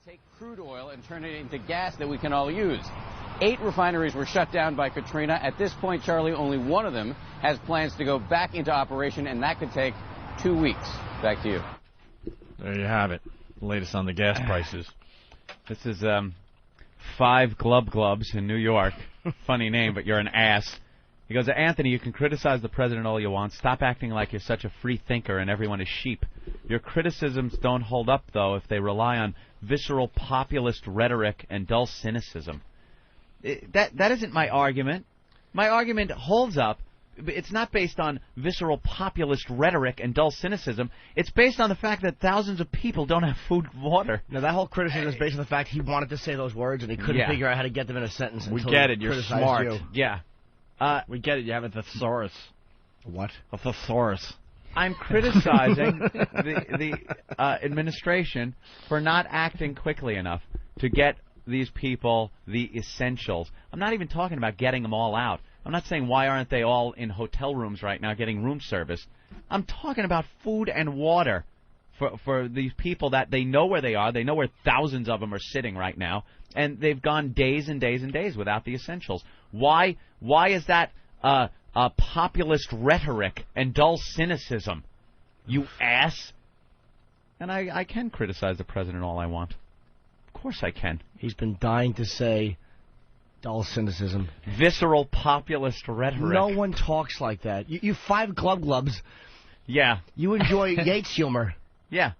Take crude oil and turn it into gas that we can all use. 8 refineries were shut down by Katrina. At this point, Charlie, only one of them has plans to go back into operation, and that could take 2 weeks. Back to you. There you have it. Latest on the gas prices. This is 5 Glubs in New York. Funny name, but you're an ass. He goes, Anthony, you can criticize the president all you want. Stop acting like you're such a free thinker and everyone is sheep. Your criticisms don't hold up, though, if they rely on visceral populist rhetoric and dull cynicism. That isn't my argument. My argument holds up. It's not based on visceral populist rhetoric and dull cynicism. It's based on the fact that thousands of people don't have food and water. Now, that whole criticism is based on the fact he wanted to say those words and he couldn't figure out how to get them in a sentence. We get it. You're smart. You. Yeah. We get it. You have a thesaurus. What? A thesaurus. I'm criticizing the administration for not acting quickly enough to get these people the essentials. I'm not even talking about getting them all out. I'm not saying why aren't they all in hotel rooms right now getting room service. I'm talking about food and water for these people that they know where they are. They know where thousands of them are sitting right now, and they've gone days and days and days without the essentials. Why is that populist rhetoric and dull cynicism, you ass? And I can criticize the president all I want. Of course I can. He's been dying to say dull cynicism. Visceral populist rhetoric. No one talks like that. You 5 Glubs. Yeah. You enjoy Yates humor. Yeah.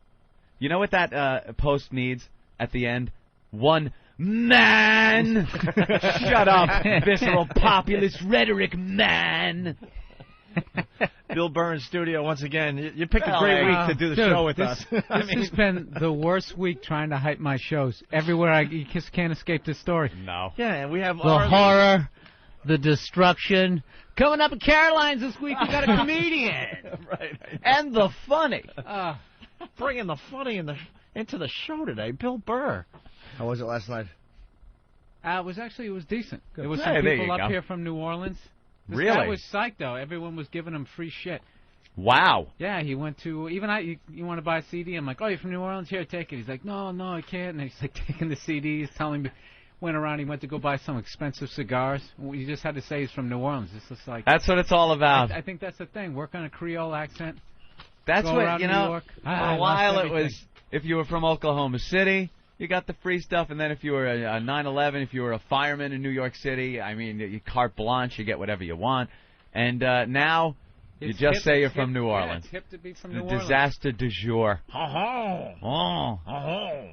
You know what that post needs at the end? One man! Shut up, visceral populist rhetoric, man! Bill Burr in studio once again. You picked a great week to do the show with us. This has been the worst week trying to hype my shows. Everywhere you just can't escape this story. No. Yeah, and we have the horror, the destruction. Coming up at Caroline's this week, we got a comedian. Right. And the funny. Bringing the funny into the show today, Bill Burr. How was it last night? It was decent. Good. There was Hey, some there you people up go. here from New Orleans. This Really? guy was psyched, though. Everyone was giving him free shit. Wow. Yeah, he went to, you want to buy a CD? I'm like, oh, you're from New Orleans? Here, take it. He's like, no, I can't. And he's like taking the CDs, telling me, went around, he went to go buy some expensive cigars. You just had to say he's from New Orleans. It's just like, That's what it's all about. I think that's the thing. Work on a Creole accent. That's go what, around you New know, York. for a while it was, if you were from Oklahoma City, you got the free stuff, and then if you were a 9/11, if you were a fireman in New York City, I mean, you carte blanche, you get whatever you want. And now you It's just hip, say you're it's from hip. New Orleans. Yeah, it's hip to be from The New Orleans. disaster du jour.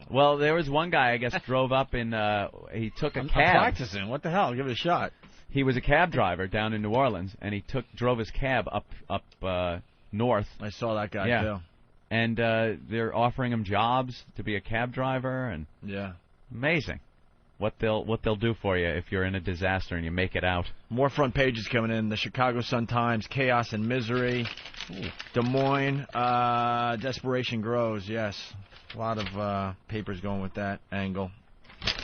Well, there was one guy, I guess, drove up in, he took a I'm cab. practicing. What the hell? Give it a shot. He was a cab driver down in New Orleans, and he drove his cab up north. I saw that guy, Yeah. too. And they're offering him jobs to be a cab driver, and Yeah. amazing what they'll do for you if you're in a disaster and you make it out. More front pages coming in. The Chicago Sun-Times, Chaos and Misery. Des Moines, Desperation Grows, yes. A lot of papers going with that angle.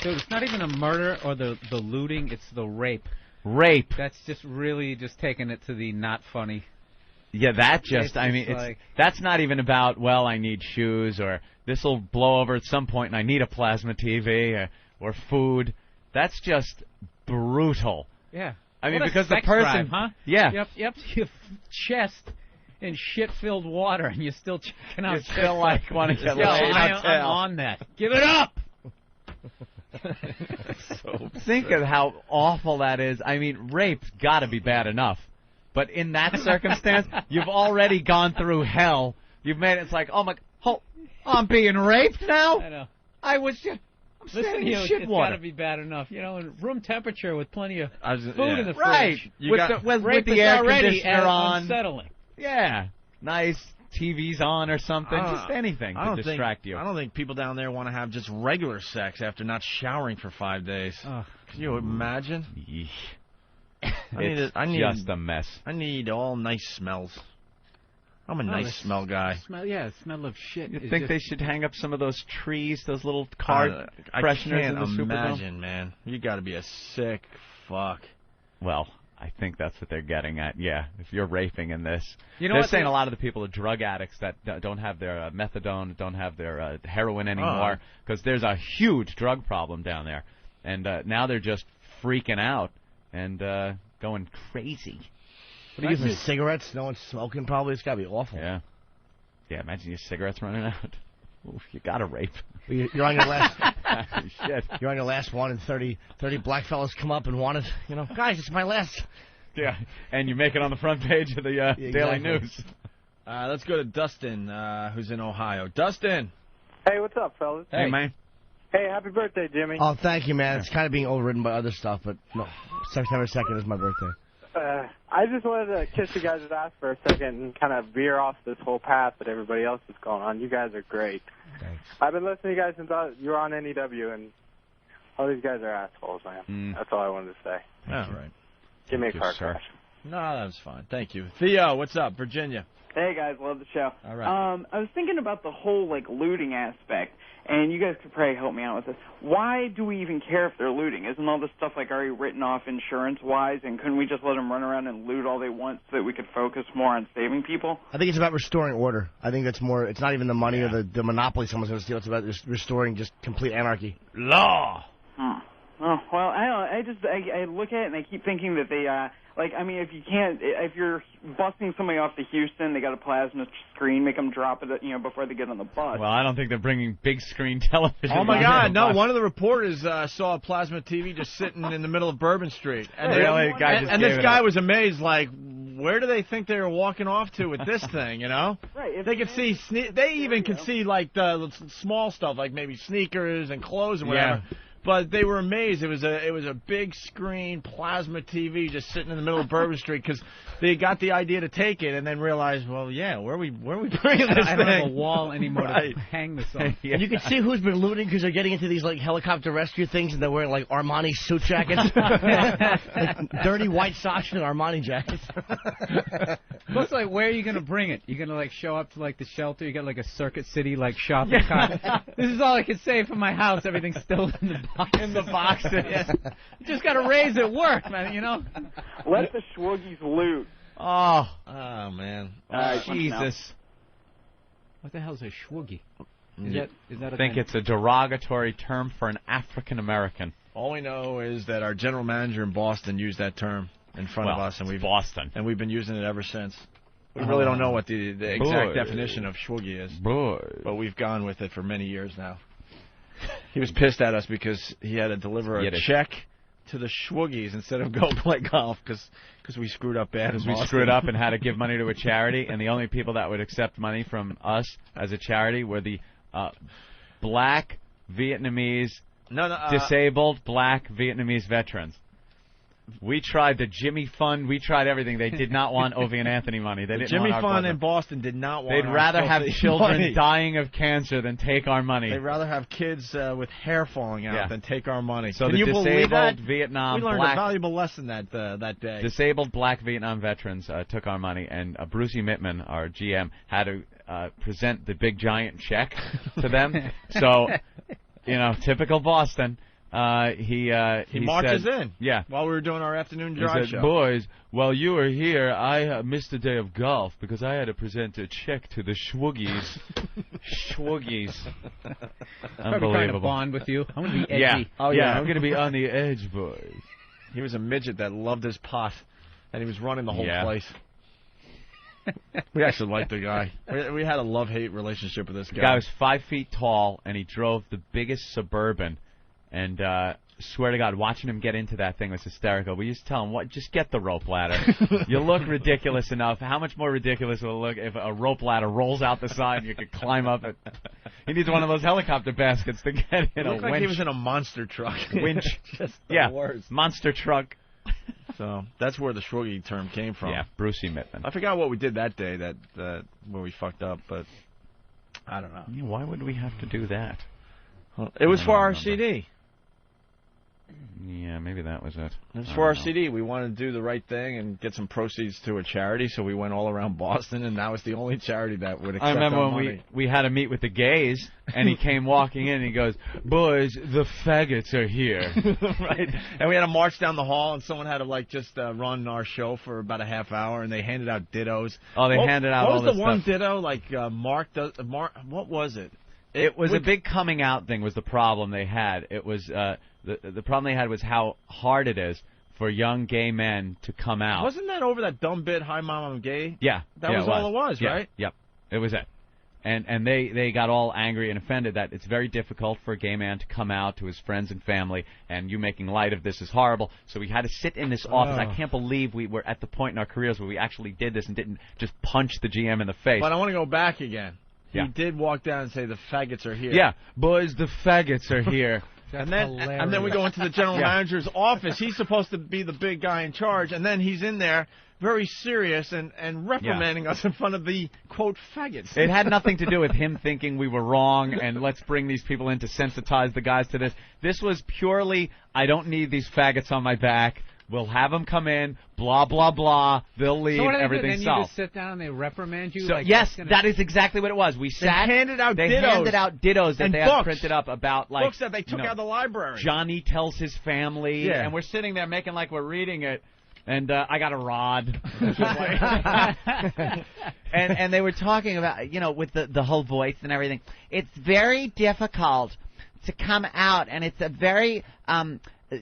Dude, it's not even a murder or the looting, it's the rape. Rape. That's just really just taking it to the not funny. Yeah, that just, It's I just mean, like- that's not even about, well, I need shoes, or this will blow over at some point and I need a plasma TV, or food. That's just brutal. Yeah. I mean, What a because the sex person, drive, huh? yeah, Yep, your chest in shit-filled water, and you're still checking out. you still like want to get Yo, laid. I'm on that. Give it up! Think of how awful that is. I mean, rape's got to be bad enough. But in that circumstance, you've already gone through hell. You've made it, it's like, I'm being raped now? I know. I'm Listen standing here, in shit it's water. got to be bad enough. You know, in room temperature with plenty of food yeah. in the Right. fridge. With Rape the is air already conditioner on. unsettling. Yeah. Nice TV's on or something. I don't- Just anything to distract you. I don't think people down there want to have just regular sex after not showering for 5 days. Ugh. Can you imagine? Yeesh. It's I need just a mess. I need all nice smells. I'm a nice smell guy. Smell of shit. You is think just- they should hang up some of those trees, those little car fresheners I can't in the Superdome? imagine, man. You got to be a sick fuck. Well, I think that's what they're getting at. Yeah, if you're raping in this, you know they're what, saying a lot of the people are drug addicts that don't have their methadone, don't have their heroin anymore, because there's a huge drug problem down there, and now they're just freaking out and going crazy. What are you using, cigarettes? No one's smoking probably? It's got to be awful. Yeah. Yeah, imagine your cigarettes running out. Oof, you got to rape. You're on your last... Shit. You're on your last one, and 30 black fellas come up and want it. You know, guys, it's my last. Yeah, and you make it on the front page of the Daily News. Let's go to Dustin, who's in Ohio. Dustin. Hey, what's up, fellas? Hey, man. Hey, happy birthday, Jimmy. Oh, thank you, man. It's kind of being overridden by other stuff, but no, September 2nd is my birthday. I just wanted to kiss you guys' ass for a second and kind of veer off this whole path that everybody else is going on. You guys are great. Thanks. I've been listening to you guys since you were on NEW, and all these guys are assholes, man. That's all I wanted to say. All right. Give me a car crash. No, that was fine. Thank you. Theo, what's up? Virginia. Hey, guys. Love the show. All right. I was thinking about the whole, looting aspect, and you guys could probably help me out with this. Why do we even care if they're looting? Isn't all this stuff, already written off insurance-wise, and couldn't we just let them run around and loot all they want so that we could focus more on saving people? I think it's about restoring order. I think that's more, it's not even the money or the monopoly someone's going to steal. It's about just restoring just complete anarchy. Law! Oh, well, I look at it and I keep thinking that they, if you're busting somebody off to Houston, they got a plasma screen, make them drop it, before they get on the bus. Well, I don't think they're bringing big screen television. Oh, my God, no, one of the reporters saw a plasma TV just sitting in the middle of Bourbon Street. And this guy was amazed, where do they think they were walking off to with this thing, Right. They could see, they even could see, the small stuff, like maybe sneakers and clothes and whatever. Yeah. But they were amazed. It was a big screen plasma TV just sitting in the middle of Bourbon Street because they got the idea to take it and then realized, well, yeah, where are we bringing this thing? I don't have a wall anymore to hang this on. Yeah. And you can see who's been looting because they're getting into these helicopter rescue things and they're wearing Armani suit jackets, dirty white socks and Armani jackets. Plus, where are you gonna bring it? You're gonna show up to the shelter. You got a Circuit City shopping cart. This is all I can say from my house. Everything's still in the box. In the boxes. Yeah. You just got to raise it work, man, Let the Schwoogies loot. Oh, man. Jesus. What the hell's a Schwoogie? Is that I think it's a derogatory term for an African American. All we know is that our general manager in Boston used that term in front of us, and we've been using it ever since. We really don't know what the exact definition of Schwoogie is, but we've gone with it for many years now. He was pissed at us because he had to deliver a check to the Schwoogies instead of go play golf because we screwed up bad. Because we screwed up and had to give money to a charity, and the only people that would accept money from us as a charity were the black Vietnamese, disabled black Vietnamese veterans. We tried the Jimmy Fund. We tried everything. They did not want Opie and Anthony money. They didn't Jimmy want our Fund in Boston did not want. They'd rather have children dying of cancer than take our money. They'd rather have kids with hair falling out than take our money. So Can you believe that? Vietnam we learned a valuable lesson that day. Disabled black Vietnam veterans took our money, and Brucey Mittman, our GM, had to present the big giant check to them. So, typical Boston. He marches said, in. Yeah. While we were doing our afternoon drive show. Boys, while you were here, I missed a day of golf because I had to present a check to the Schwoogies. Schwoogies. Unbelievable. Trying to bond with you. I'm going to be edgy. Yeah. Oh, yeah. I'm going to be on the edge, boys. He was a midget that loved his pot, and he was running the whole place. We actually liked the guy. We had a love-hate relationship with this guy. The guy was 5 feet tall, and he drove the biggest Suburban. And swear to God, watching him get into that thing was hysterical. We used to tell him, just get the rope ladder. You look ridiculous enough. How much more ridiculous will it look if a rope ladder rolls out the side and you could climb up it? He needs one of those helicopter baskets to get in a winch. Like he was in a monster truck. Winch. Just the worst. Monster truck. So that's where the Schwoogie term came from. Yeah, Brucey Mittman. I forgot what we did that day where we fucked up, but I don't know. Yeah, why would we have to do that? Well, it was for our CD. Yeah, maybe that was it. It was for our CD. We wanted to do the right thing and get some proceeds to a charity, so we went all around Boston, and that was the only charity that would accept I remember our when money. we had to meet with the gays, and he came walking in, and he goes, "Boys, the faggots are here." Right. And we had to march down the hall, and someone had to, just run our show for about a half hour, and they handed out dittos. Oh, they handed out all this What was the one stuff. ditto? Mark, what was it? It was a big coming out thing was the problem they had. It was the problem they had was how hard it is for young gay men to come out. Wasn't that over that dumb bit, "Hi Mom, I'm gay"? Yeah. That was all it was, right? Yep. It was it. And they got all angry and offended that it's very difficult for a gay man to come out to his friends and family, and you making light of this is horrible. So we had to sit in this office. I can't believe we were at the point in our careers where we actually did this and didn't just punch the GM in the face. But I want to go back again. Yeah. He did walk down and say, "The faggots are here." Yeah, boys, the faggots are here. And then we go into the general manager's office. He's supposed to be the big guy in charge, and then he's in there very serious and reprimanding us in front of the, quote, faggots. It had nothing to do with him thinking we were wrong and let's bring these people in to sensitize the guys to this. This was purely, I don't need these faggots on my back. We'll have them come in, blah, blah, blah. They'll leave, So what do they do? everything's Then solved. you just sit down and they reprimand you? So, yes, that is exactly what it was. We sat. They handed out dittos that and they books. had printed up about, books that they took out of the library. Johnny tells his family, Yeah. and we're sitting there making like we're reading it. And I got a rod. and they were talking about, with the whole voice and everything. It's very difficult to come out, and it's a very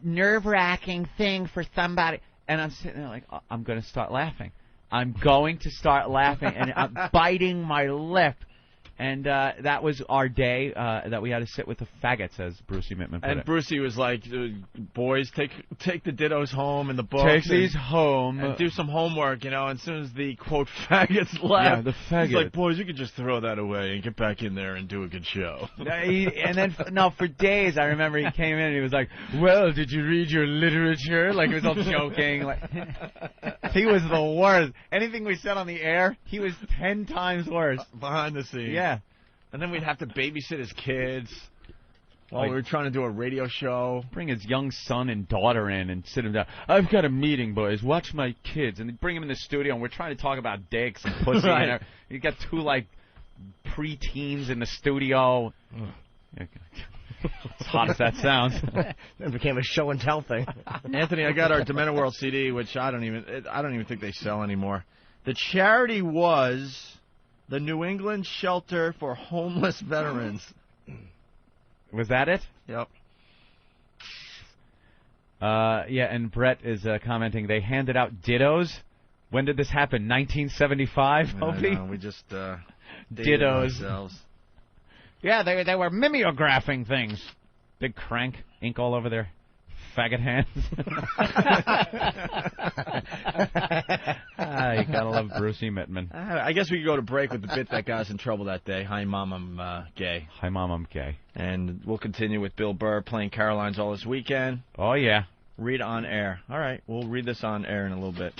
nerve-wracking thing for somebody. And I'm sitting there like, I'm going to start laughing. I'm going to start laughing, and I'm biting my lip. And that was our day that we had to sit with the faggots, as Brucey Mittman put it. And Brucey was like, "Boys, take the dittos home and the books. Take these home. And do some homework, And as soon as the, quote, faggots left, yeah, the faggot. he's like, "Boys, you could just throw that away and get back in there and do a good show." And then, for days, I remember he came in and he was like, "Well, did you read your literature?" Like, he was all joking. He was the worst. Anything we said on the air, he was 10 times worse. Behind the scenes. Yeah. And then we'd have to babysit his kids while we were trying to do a radio show. Bring his young son and daughter in and sit him down. "I've got a meeting, boys. Watch my kids." And they bring him in the studio, and we're trying to talk about dicks and pussy. Right. And you got two, pre-teens in the studio. As hot as that sounds. It became a show and tell thing. Anthony, I got our Dementor World CD, which I don't even think they sell anymore. The charity was the New England Shelter for Homeless Veterans. Was that it? Yep. Yeah, and Brett is commenting, they handed out dittos. When did this happen? 1975, Opie? We just dittos. Ourselves. Yeah, they were mimeographing things. Big crank, ink all over their faggot hands. You gotta love Brucey Mittman. I guess we could go to break with the bit that got us in trouble that day. "Hi, Mom, I'm gay." Hi, Mom, I'm gay. And we'll continue with Bill Burr playing Caroline's all this weekend. Oh, yeah. Read on air. All right, we'll read this on air in a little bit.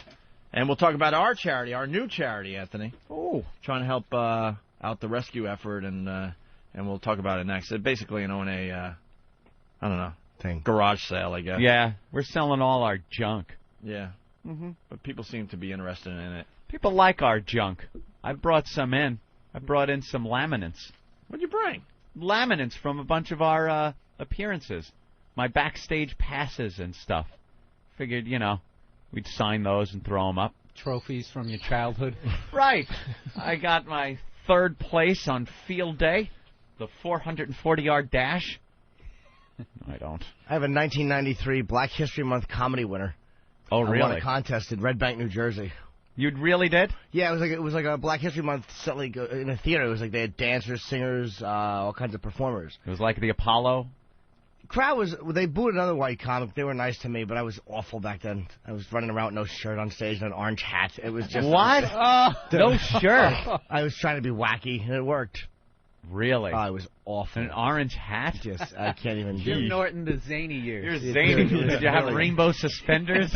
And we'll talk about our charity, our new charity, Anthony. Oh. Trying to help out the rescue effort, and we'll talk about it next. It's basically, I don't know, garage sale, I guess. Yeah, we're selling all our junk. Yeah. Mm-hmm. But people seem to be interested in it. People like our junk. I brought some in. I brought in some laminates. What'd you bring? Laminates from a bunch of our appearances. My backstage passes and stuff. Figured, we'd sign those and throw them up. Trophies from your childhood. Right. I got my 3rd place on field day, the 440-yard dash. No, I don't. I have a 1993 Black History Month comedy winner. Oh, really? I won a contest in Red Bank, New Jersey. You really did? Yeah, it was like a Black History Month set, in a theater. It was like they had dancers, singers, all kinds of performers. It was like the Apollo. They booed another white comic. They were nice to me, but I was awful back then. I was running around with no shirt on stage and an orange hat. It was just what? No shirt. I was trying to be wacky, and it worked. Really? It was awful. An orange hat? Just I can't even. Jim Norton, the zany years. You're zany. Did you have rainbow suspenders?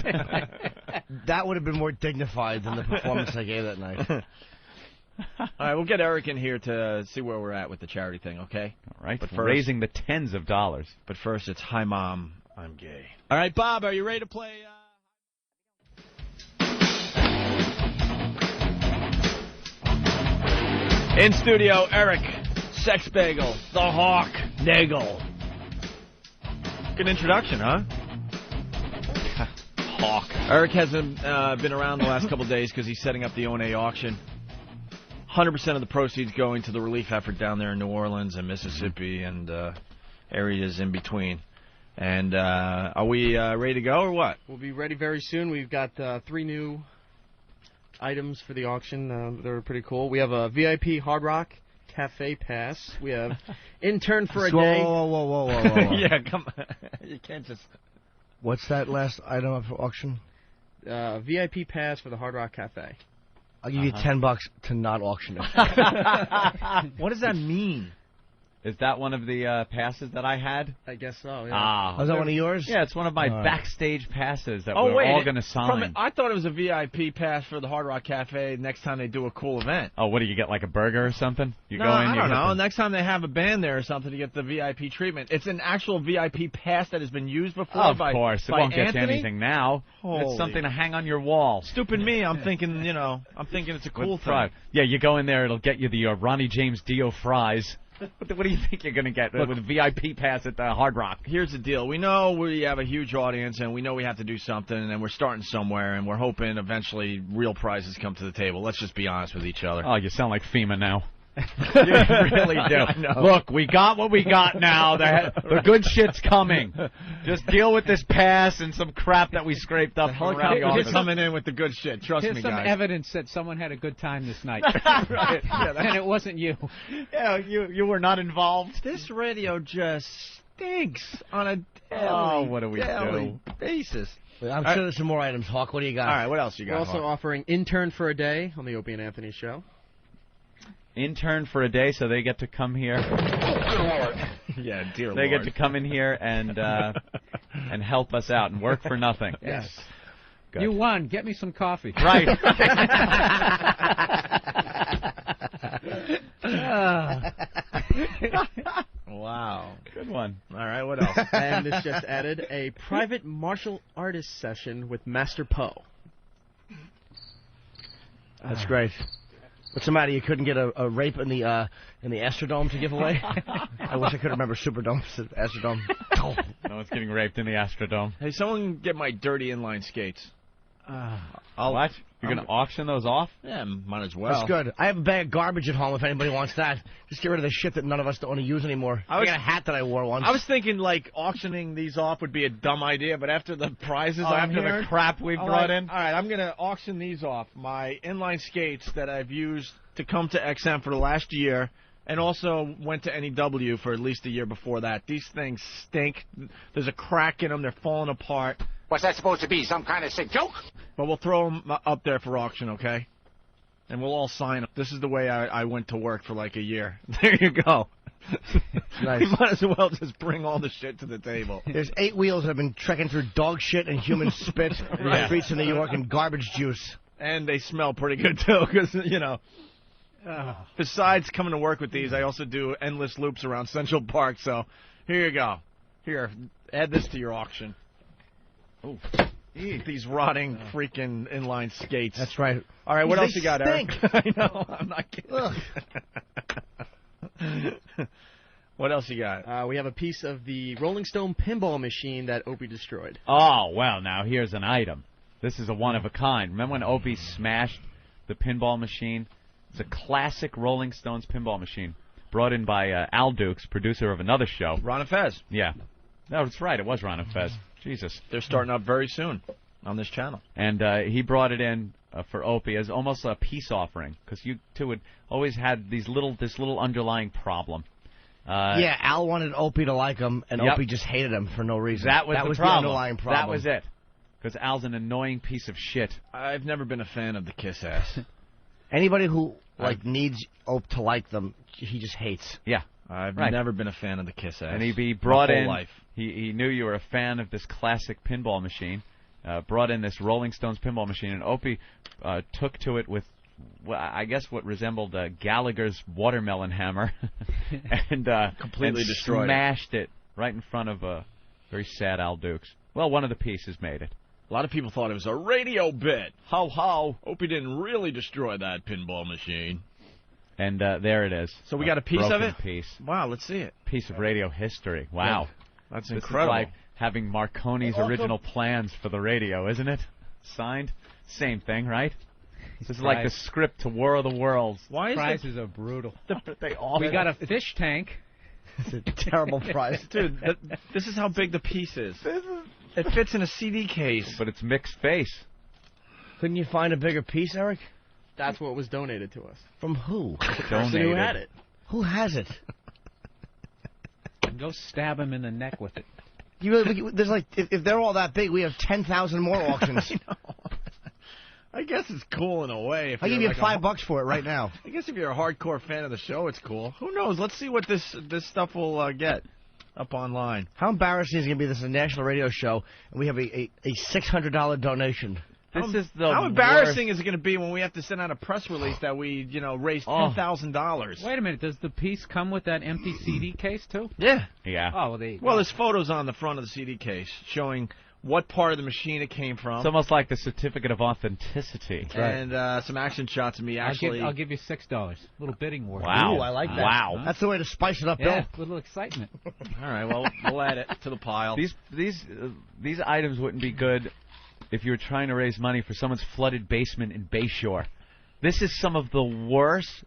That would have been more dignified than the performance I gave that night. All right, we'll get Eric in here to see where we're at with the charity thing, okay? All right, but raising the tens of dollars. But first, it's Hi, Mom, I'm gay. All right, Bob, are you ready to play? In studio, Eric, Sex Bagel, the Hawk, Nagel. Good introduction, huh? Hawk. Eric hasn't been around the last couple of days because he's setting up the O&A auction. 100% of the proceeds going to the relief effort down there in New Orleans and Mississippi and areas in between. And are we ready to go or what? We'll be ready very soon. We've got 3 new items for the auction. They're pretty cool. We have a VIP Hard Rock Cafe Pass. We have intern for a day. Whoa. Yeah, come on. You can't just... What's that last item up for auction? VIP Pass for the Hard Rock Cafe. I'll give you $10 to not auction it. What does that mean? Is that one of the passes that I had? I guess so, yeah. Was that one of yours? Yeah, it's one of my backstage passes that we're all going to sign. I thought it was a VIP pass for the Hard Rock Cafe next time they do a cool event. Oh, what do you get, like a burger or something? You go in, I don't know. Next time they have a band there or something, you get the VIP treatment. It's an actual VIP pass that has been used before Of course. It won't get you anything now. Holy. It's something to hang on your wall. Stupid me. I'm thinking, I'm thinking it's a cool thing. Yeah, you go in there, it'll get you the Ronnie James Dio fries. What do you think you're going to get with a VIP pass at the Hard Rock? Here's the deal. We know we have a huge audience, and we know we have to do something, and we're starting somewhere, and we're hoping eventually real prizes come to the table. Let's just be honest with each other. Oh, you sound like FEMA now. You really do. Look, we got what we got now. The good shit's coming. Just deal with this pass and some crap that we scraped up from around the office. Coming in with the good shit. Trust me, guys. Here's some evidence that someone had a good time this night. Right. Yeah, and it wasn't you. Yeah, you were not involved. This radio just stinks on a daily basis. I'm sure there's some more items. Hawk, what do you got? All right, what else you got, We're also offering intern for a day on the Opie and Anthony show. Intern for a day, so they get to come here. Yeah, dear Lord. They get to come in here and help us out and work for nothing. Yes. Good. You won. Get me some coffee. Right. Wow. Good one. All right, what else? And this just added a private martial artist session with Master Poe. That's great. What's the matter? You couldn't get a rape in the Astrodome to give away? I wish I could remember Superdome, Astrodome. No one's getting raped in the Astrodome. Hey, someone get my dirty inline skates. What? You're going to auction those off? Yeah, might as well. That's good. I have a bag of garbage at home if anybody wants that. Just get rid of the shit that none of us don't want to use anymore. I got a hat that I wore once. I was thinking, like, auctioning these off would be a dumb idea, but after the prizes after the crap we've brought in? All right, I'm going to auction these off. My inline skates that I've used to come to XM for the last year, and also went to NEW for at least a year before that. These things stink. There's a crack in them. They're falling apart. What's that supposed to be, some kind of sick joke? But we'll throw them up there for auction, okay? And we'll all sign them. This is the way I went to work for like a year. There you go. Nice. We might as well just bring all the shit to the table. There's 8 wheels that have been trekking through dog shit and human spit in the streets of New York and garbage juice. And they smell pretty good, too, because, besides coming to work with these, I also do endless loops around Central Park. So here you go. Here, add this to your auction. Oh, these rotting freaking inline skates. That's right. All right, what else you got, stink. Eric? I know, I'm not kidding. What else you got? We have a piece of the Rolling Stone pinball machine that Opie destroyed. Oh, well, now here's an item. This is a one-of-a-kind. Remember when Opie smashed the pinball machine? It's a classic Rolling Stones pinball machine brought in by Al Dukes, producer of another show. Ron and Fez. Yeah. No, that's right. It was Ron and Fez. Jesus. They're starting up very soon on this channel. And he brought it in for Opie as almost a peace offering, because you two had always had this little underlying problem. Yeah, Al wanted Opie to like him, and Opie just hated him for no reason. That was the underlying problem. That was it. Because Al's an annoying piece of shit. I've never been a fan of the Kiss ass. Anybody who needs Opie to like them, he just hates. Yeah. I've never been a fan of the Kiss ass. And he brought in. Life. He knew you were a fan of this classic pinball machine. Brought in this Rolling Stones pinball machine, and Opie took to it with, I guess, what resembled Gallagher's watermelon hammer, and completely destroyed smashed it right in front of Very sad Al Dukes. Well, one of the pieces made it. A lot of people thought it was a radio bit. Ho, ho. Opie didn't really destroy that pinball machine. And there it is. So we got a piece of it? Piece. Wow, let's see it. Piece of radio history. Wow. Yeah, that's this incredible. Is like having Marconi's original plans for the radio, isn't it? Signed? Same thing, right? This is like the script to War of the Worlds. Why prizes are brutal. We got a fish tank. It's a terrible prize. Dude, this is how big the piece is. It fits in a CD case. But it's mixed face. Couldn't you find a bigger piece, Eric? That's what was donated to us. From who? The person who had it. Who has it? Go stab him in the neck with it. There's like, if they're all that big, we have 10,000 more auctions. I guess it's cool in a way. I'll give you $5 for it right now. I guess if you're a hardcore fan of the show, it's cool. Who knows? Let's see what this stuff will get up online. How embarrassing is it going to be? This is a national radio show, and we have a $600 donation. How embarrassing is it going to be when we have to send out a press release that we, raised $10,000? Wait a minute. Does the piece come with that empty CD case, too? Yeah. Yeah. Oh, well, there's photos on the front of the CD case showing what part of the machine it came from. It's almost like the certificate of authenticity. And some action shots of me actually. I'll give you $6. A little bidding war. Wow. Ooh, I like that. Wow. That's the way to spice it up, Yeah, Bill. a little excitement. All right, well, we'll add it to the pile. These items wouldn't be good if you were trying to raise money for someone's flooded basement in Bayshore. This is some of the worst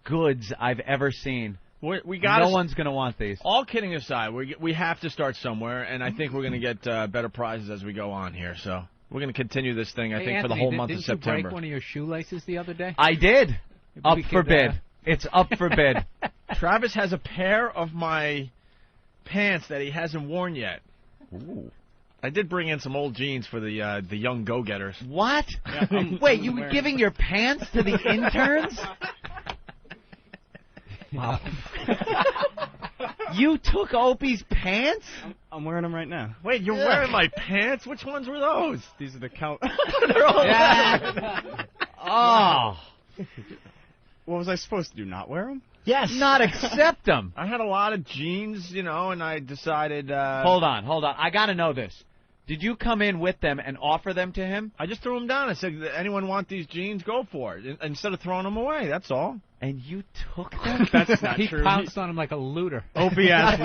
goods I've ever seen. No one's going to want these. All kidding aside, we have to start somewhere, and I think we're going to get better prizes as we go on here. So we're going to continue this thing, I think, Anthony, for the whole month of didn't September. you break one of your shoelaces the other day? I did. Up for bid. It's up for bid. Travis has a pair of my pants that he hasn't worn yet. Ooh. I did bring in some old jeans for the young go-getters. What? Yeah, wait, you were giving your pants to the interns? Wow. You took Opie's pants? I'm wearing them right now. Wait, you're wearing my pants? Which ones were those? These are the count. They're all Oh. What was I supposed to do, not wear them? Yes. Not accept them. I had a lot of jeans, and I decided... Hold on. I got to know this. Did you come in with them and offer them to him? I just threw them down. I said, anyone want these jeans? Go for it. Instead of throwing them away, that's all. And you took them? That's not true. He pounced on him like a looter. Opie asked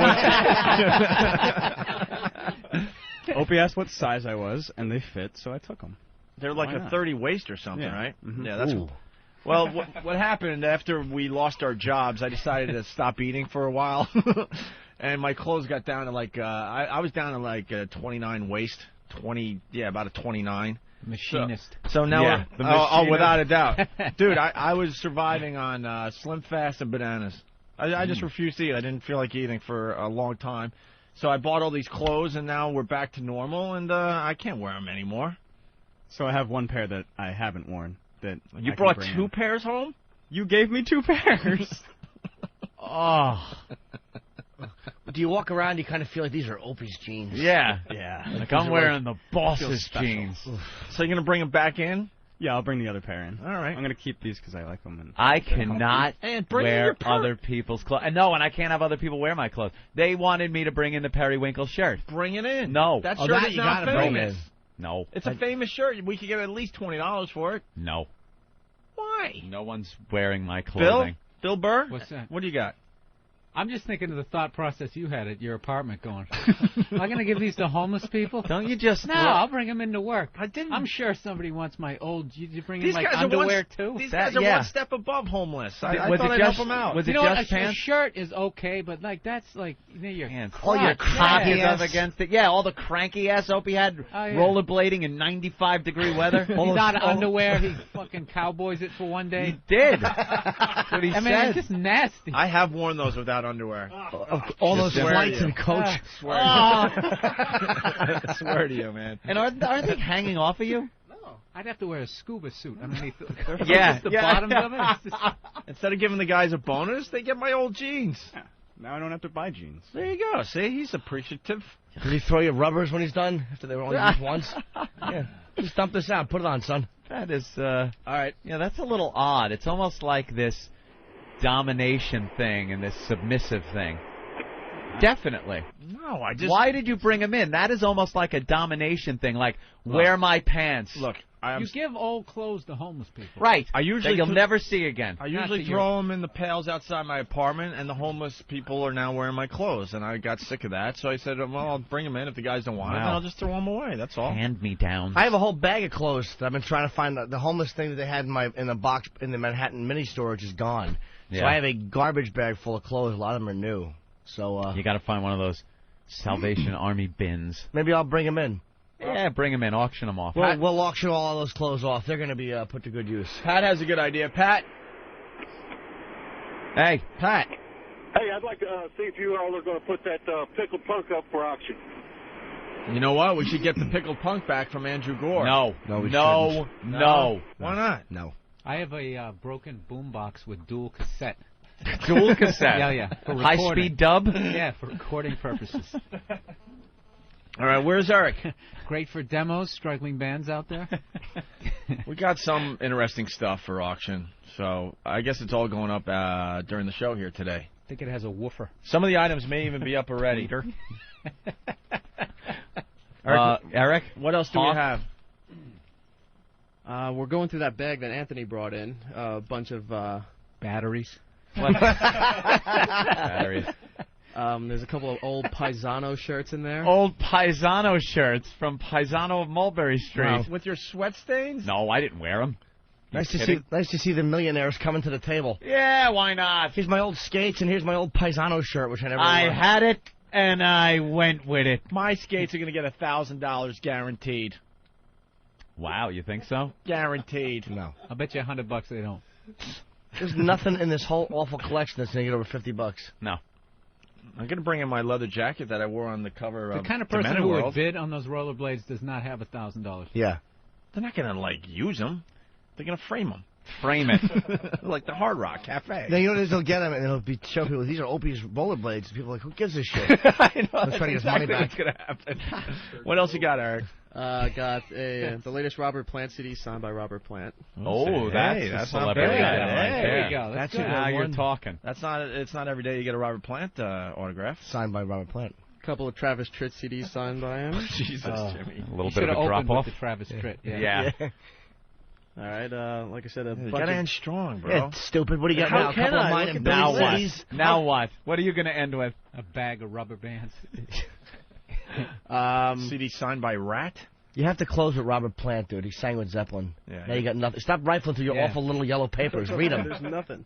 what size I was, and they fit, so I took them. They're like a 30 waist or something, right? Mm-hmm. Yeah, that's... Well, what happened after we lost our jobs, I decided to stop eating for a while. And my clothes got down to I was down to like a 29 waist, about a 29. Machinist. So now, without a doubt. Dude, I was surviving on Slim Fast and bananas. I just refused to eat. I didn't feel like eating for a long time. So I bought all these clothes, and now we're back to normal, and I can't wear them anymore. So I have one pair that I haven't worn. That you brought two pairs home? You gave me 2 pairs. Oh. Do you walk around, you kind of feel like these are Opie's jeans? Yeah. Yeah. Like I'm wearing the boss's jeans. So you're going to bring them back in? Yeah, I'll bring the other pair in. All right. I'm going to keep these because I like them. And I cannot wear your other people's clothes. No, and I can't have other people wear my clothes. They wanted me to bring in the Periwinkle shirt. Bring it in. No. That shirt is not famous. No. It's a famous shirt. We could get at least $20 for it. No. Why? No one's wearing my clothing. Bill Burr? What's that? What do you got? I'm just thinking of the thought process you had at your apartment going, am I going to give these to homeless people? Don't you just... No, I'll bring them into work. I didn't... I'm sure somebody wants my old... You bring in these like guys underwear, too? These guys are one step above homeless. I thought I'd help them out. Was it just pants? A shirt is okay, but like that's like your pants. All your cranky ass against it. Yeah, all the cranky ass Opie had rollerblading in 95-degree weather. He's out of underwear. He fucking cowboys it for one day. He did. That's what he said. I mean, it's just nasty. I have worn those without underwear. All those flights and coach. Swear to you, man. And aren't they hanging off of you? No. I'd have to wear a scuba suit underneath the bottoms of it. Instead of giving the guys a bonus, they get my old jeans. Yeah. Now I don't have to buy jeans. There you go. See, he's appreciative. Does he throw you rubbers when he's done? After they were only used once? Yeah. Just dump this out. Put it on, son. That is, all right. Yeah, that's a little odd. It's almost like this domination thing and this submissive thing. Definitely. No, I just... Why did you bring him in? That is almost like a domination thing, like, wear my pants. Look, you give old clothes to homeless people. Right. I usually that you'll never see again. I usually throw them in the pails outside my apartment, and the homeless people are now wearing my clothes, and I got sick of that, so I said, well, I'll bring them in. If the guys don't want it, then I'll just throw them away. That's all. Hand me down. I have a whole bag of clothes that I've been trying to find. The homeless thing that they had in the box in the Manhattan mini storage is gone. Yeah. So I have a garbage bag full of clothes. A lot of them are new. So you got to find one of those Salvation Army bins. Maybe I'll bring them in. Yeah, bring them in. Auction them off. We'll auction all those clothes off. They're going to be put to good use. Pat has a good idea. Pat. Hey, Pat. Hey, I'd like to see if you all are going to put that pickled punk up for auction. You know what? We should get the pickled punk back from Andrew Gore. No. No. Why not? No. I have a broken boombox with dual cassette. Dual cassette? Yeah. For high-speed dub? Yeah, for recording purposes. All right, where's Eric? Great for demos, struggling bands out there. We got some interesting stuff for auction, so I guess it's all going up during the show here today. I think it has a woofer. Some of the items may even be up already. Eric? What else do we have? We're going through that bag that Anthony brought in. A bunch of batteries. Batteries. There's a couple of old Paisano shirts in there. Old Paisano shirts from Paisano of Mulberry Street. Wow. With your sweat stains? No, I didn't wear them. Nice to see the millionaires coming to the table. Yeah, why not? Here's my old skates, and here's my old Paisano shirt, which I never wore. I had it, and I went with it. My skates are going to get $1,000 guaranteed. Wow, you think so? Guaranteed. No. I'll bet you $100 they don't. There's nothing in this whole awful collection that's going to get over $50. No. I'm going to bring in my leather jacket that I wore on the cover of The kind of person Domenico who World. would bid on those rollerblades does not have $1,000. Yeah. They're not going to, use them. They're going to frame them. Frame it. Like the Hard Rock Cafe. Then you know they'll get them and they'll show people these are Opie's rollerblades. People are like, who gives a shit? I know. Let's try to get his money back. What's going to happen. What else you got, Eric? Got the latest Robert Plant CD signed by Robert Plant. Oh, that's a celebrity item right there. There you go. That's now you're talking. It's not every day you get a Robert Plant autograph. Signed by Robert Plant. A couple of Travis Tritt CDs signed by him. Jesus, Jimmy. A little bit of a drop off. With the Travis Tritt. Yeah. All right, like I said, You got to end strong, bro. Yeah, stupid. What do you got How now? A can couple I? of mine Look and at Now Billy what? Cities? Now what? What are you going to end with? A bag of rubber bands. CD signed by Rat? You have to close with Robert Plant, dude. He sang with Zeppelin. Yeah. Now you got nothing. Stop rifling through your awful little yellow papers. Read them. There's nothing.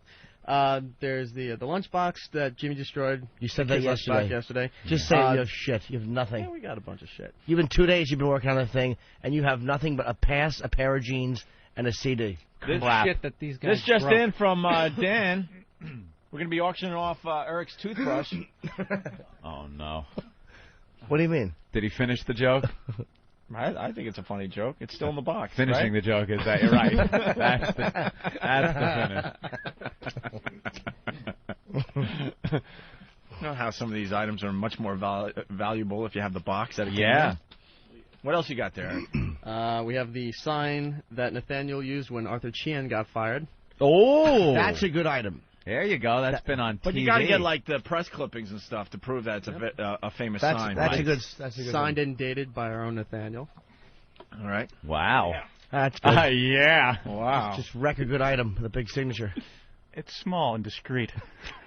There's the lunchbox that Jimmy destroyed. You said that yesterday. Just say you have shit. You have nothing. Yeah, we got a bunch of shit. You've been 2 days. You've been working on the thing, and you have nothing but a pass, a pair of jeans, and a CD. This shit that these guys This just broke. in from Dan. We're going to be auctioning off Eric's toothbrush. Oh, no. What do you mean? Did he finish the joke? I think it's a funny joke. It's still in the box. Finishing the joke is that you're right. That's the finish. You know how some of these items are much more valuable if you have the box that it came Yeah. in? What else you got there, Eric? We have the sign that Nathaniel used when Arthur Sheehan got fired. Oh! That's a good item. There you go. That's been on TV. But you got to get like the press clippings and stuff to prove that it's a famous sign. That's right? a good. Signed and dated by our own Nathaniel. All right. Wow. That's good. Yeah. Wow. Just wreck a good item with a big signature. It's small and discreet.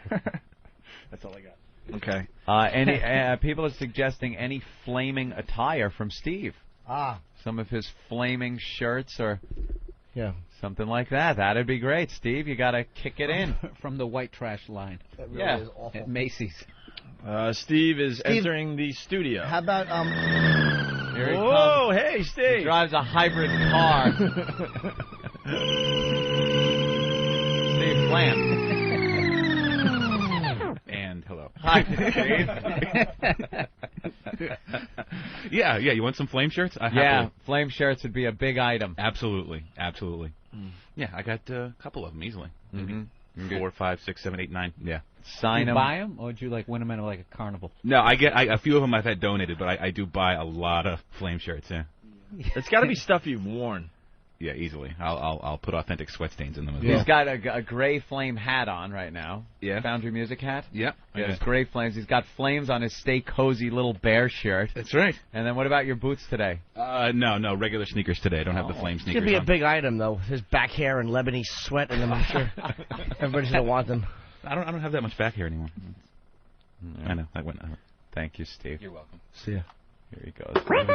That's all I got. Okay. Any people are suggesting any flaming attire from Steve. Some of his flaming shirts or something like that. That'd be great, Steve. You got to kick it in. From the white trash line. That really is awful. At Macy's. Steve is entering the studio. How about Here he Whoa, comes. hey, Steve. He drives a hybrid car. Steve Plant. And hello. Hi, Steve. Yeah. You want some flame shirts? Flame shirts would be a big item. Absolutely. Yeah, I got a couple of them easily. Mm-hmm. 4, 5, 6, 7, 8, 9. Yeah. Sign you them. buy them, or would you like win them at like a carnival? No, I get a few of them I've had donated, but I do buy a lot of flame shirts. Yeah. It's got to be stuff you've worn. Yeah, easily. I'll put authentic sweat stains in them as well. He's got a gray flame hat on right now. Yeah. Foundry Music hat. Yep. Yeah, his gray flames. He's got flames on his Stay Cozy little bear shirt. That's right. And then what about your boots today? No, regular sneakers today. I don't have the flame sneakers. Should be a on. big item though. His back hair and Lebanese sweat in them. I'm sure everybody's gonna want them. I don't have that much back hair anymore. I know. I went. Thank you, Steve. You're welcome. See ya. Here he goes. Right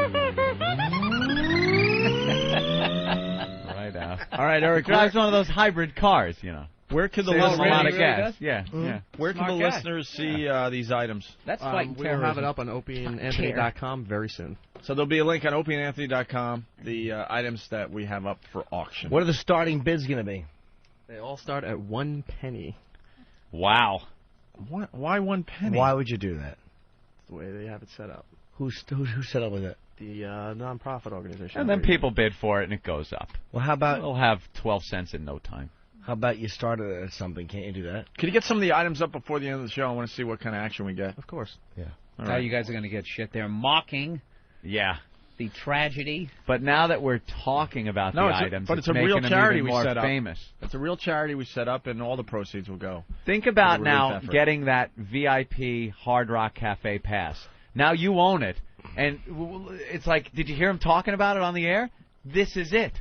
out. All right, Eric. He drives one of those hybrid cars, you know. Where could the Saves listeners, a lot of really gas? does? Yeah, yeah. Where can the listeners see these items? That's fighting We'll terrorism. have it up on opieandanthony.com very soon. So there'll be a link on opieandanthony.com. The items that we have up for auction. What are the starting bids going to be? They all start at 1 penny. Wow. Why 1 penny? Why would you do that? That's the way they have it set up. Who set up with it? The nonprofit organization. And then people bid for it, and it goes up. Well, how about We'll have 12 cents in no time. How about you start it at something? Can't you do that? Can you get some of the items up before the end of the show? I want to see what kind of action we get. Of course. Yeah. Now you guys are going to get shit. They're mocking Yeah. the tragedy. But now that we're talking about the items, it's a real making them charity even we more set up. famous. It's a real charity we set up, and all the proceeds will go. Think about for the relief now effort. getting that VIP Hard Rock Cafe pass. Now you own it. And it's like, did you hear him talking about it on the air? This is it.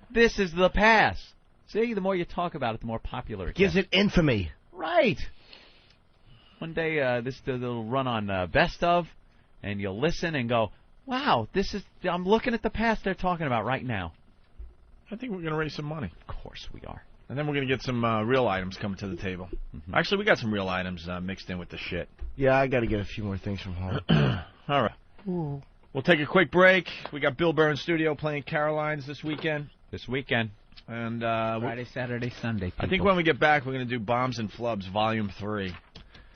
This is the pass. See, the more you talk about it, the more popular it Gives gets. it infamy. Right. One day, they'll run on Best Of, and you'll listen and go, wow, I'm looking at the pass they're talking about right now. I think we're going to raise some money. Of course we are. And then we're going to get some real items coming to the table. Mm-hmm. Actually, we got some real items mixed in with the shit. Yeah, I got to get a few more things from home. All right. Ooh. We'll take a quick break. We got Bill Burr in studio playing Caroline's this weekend. And Friday, Saturday, Sunday. People. I think when we get back, we're going to do Bombs and Flubs Volume 3.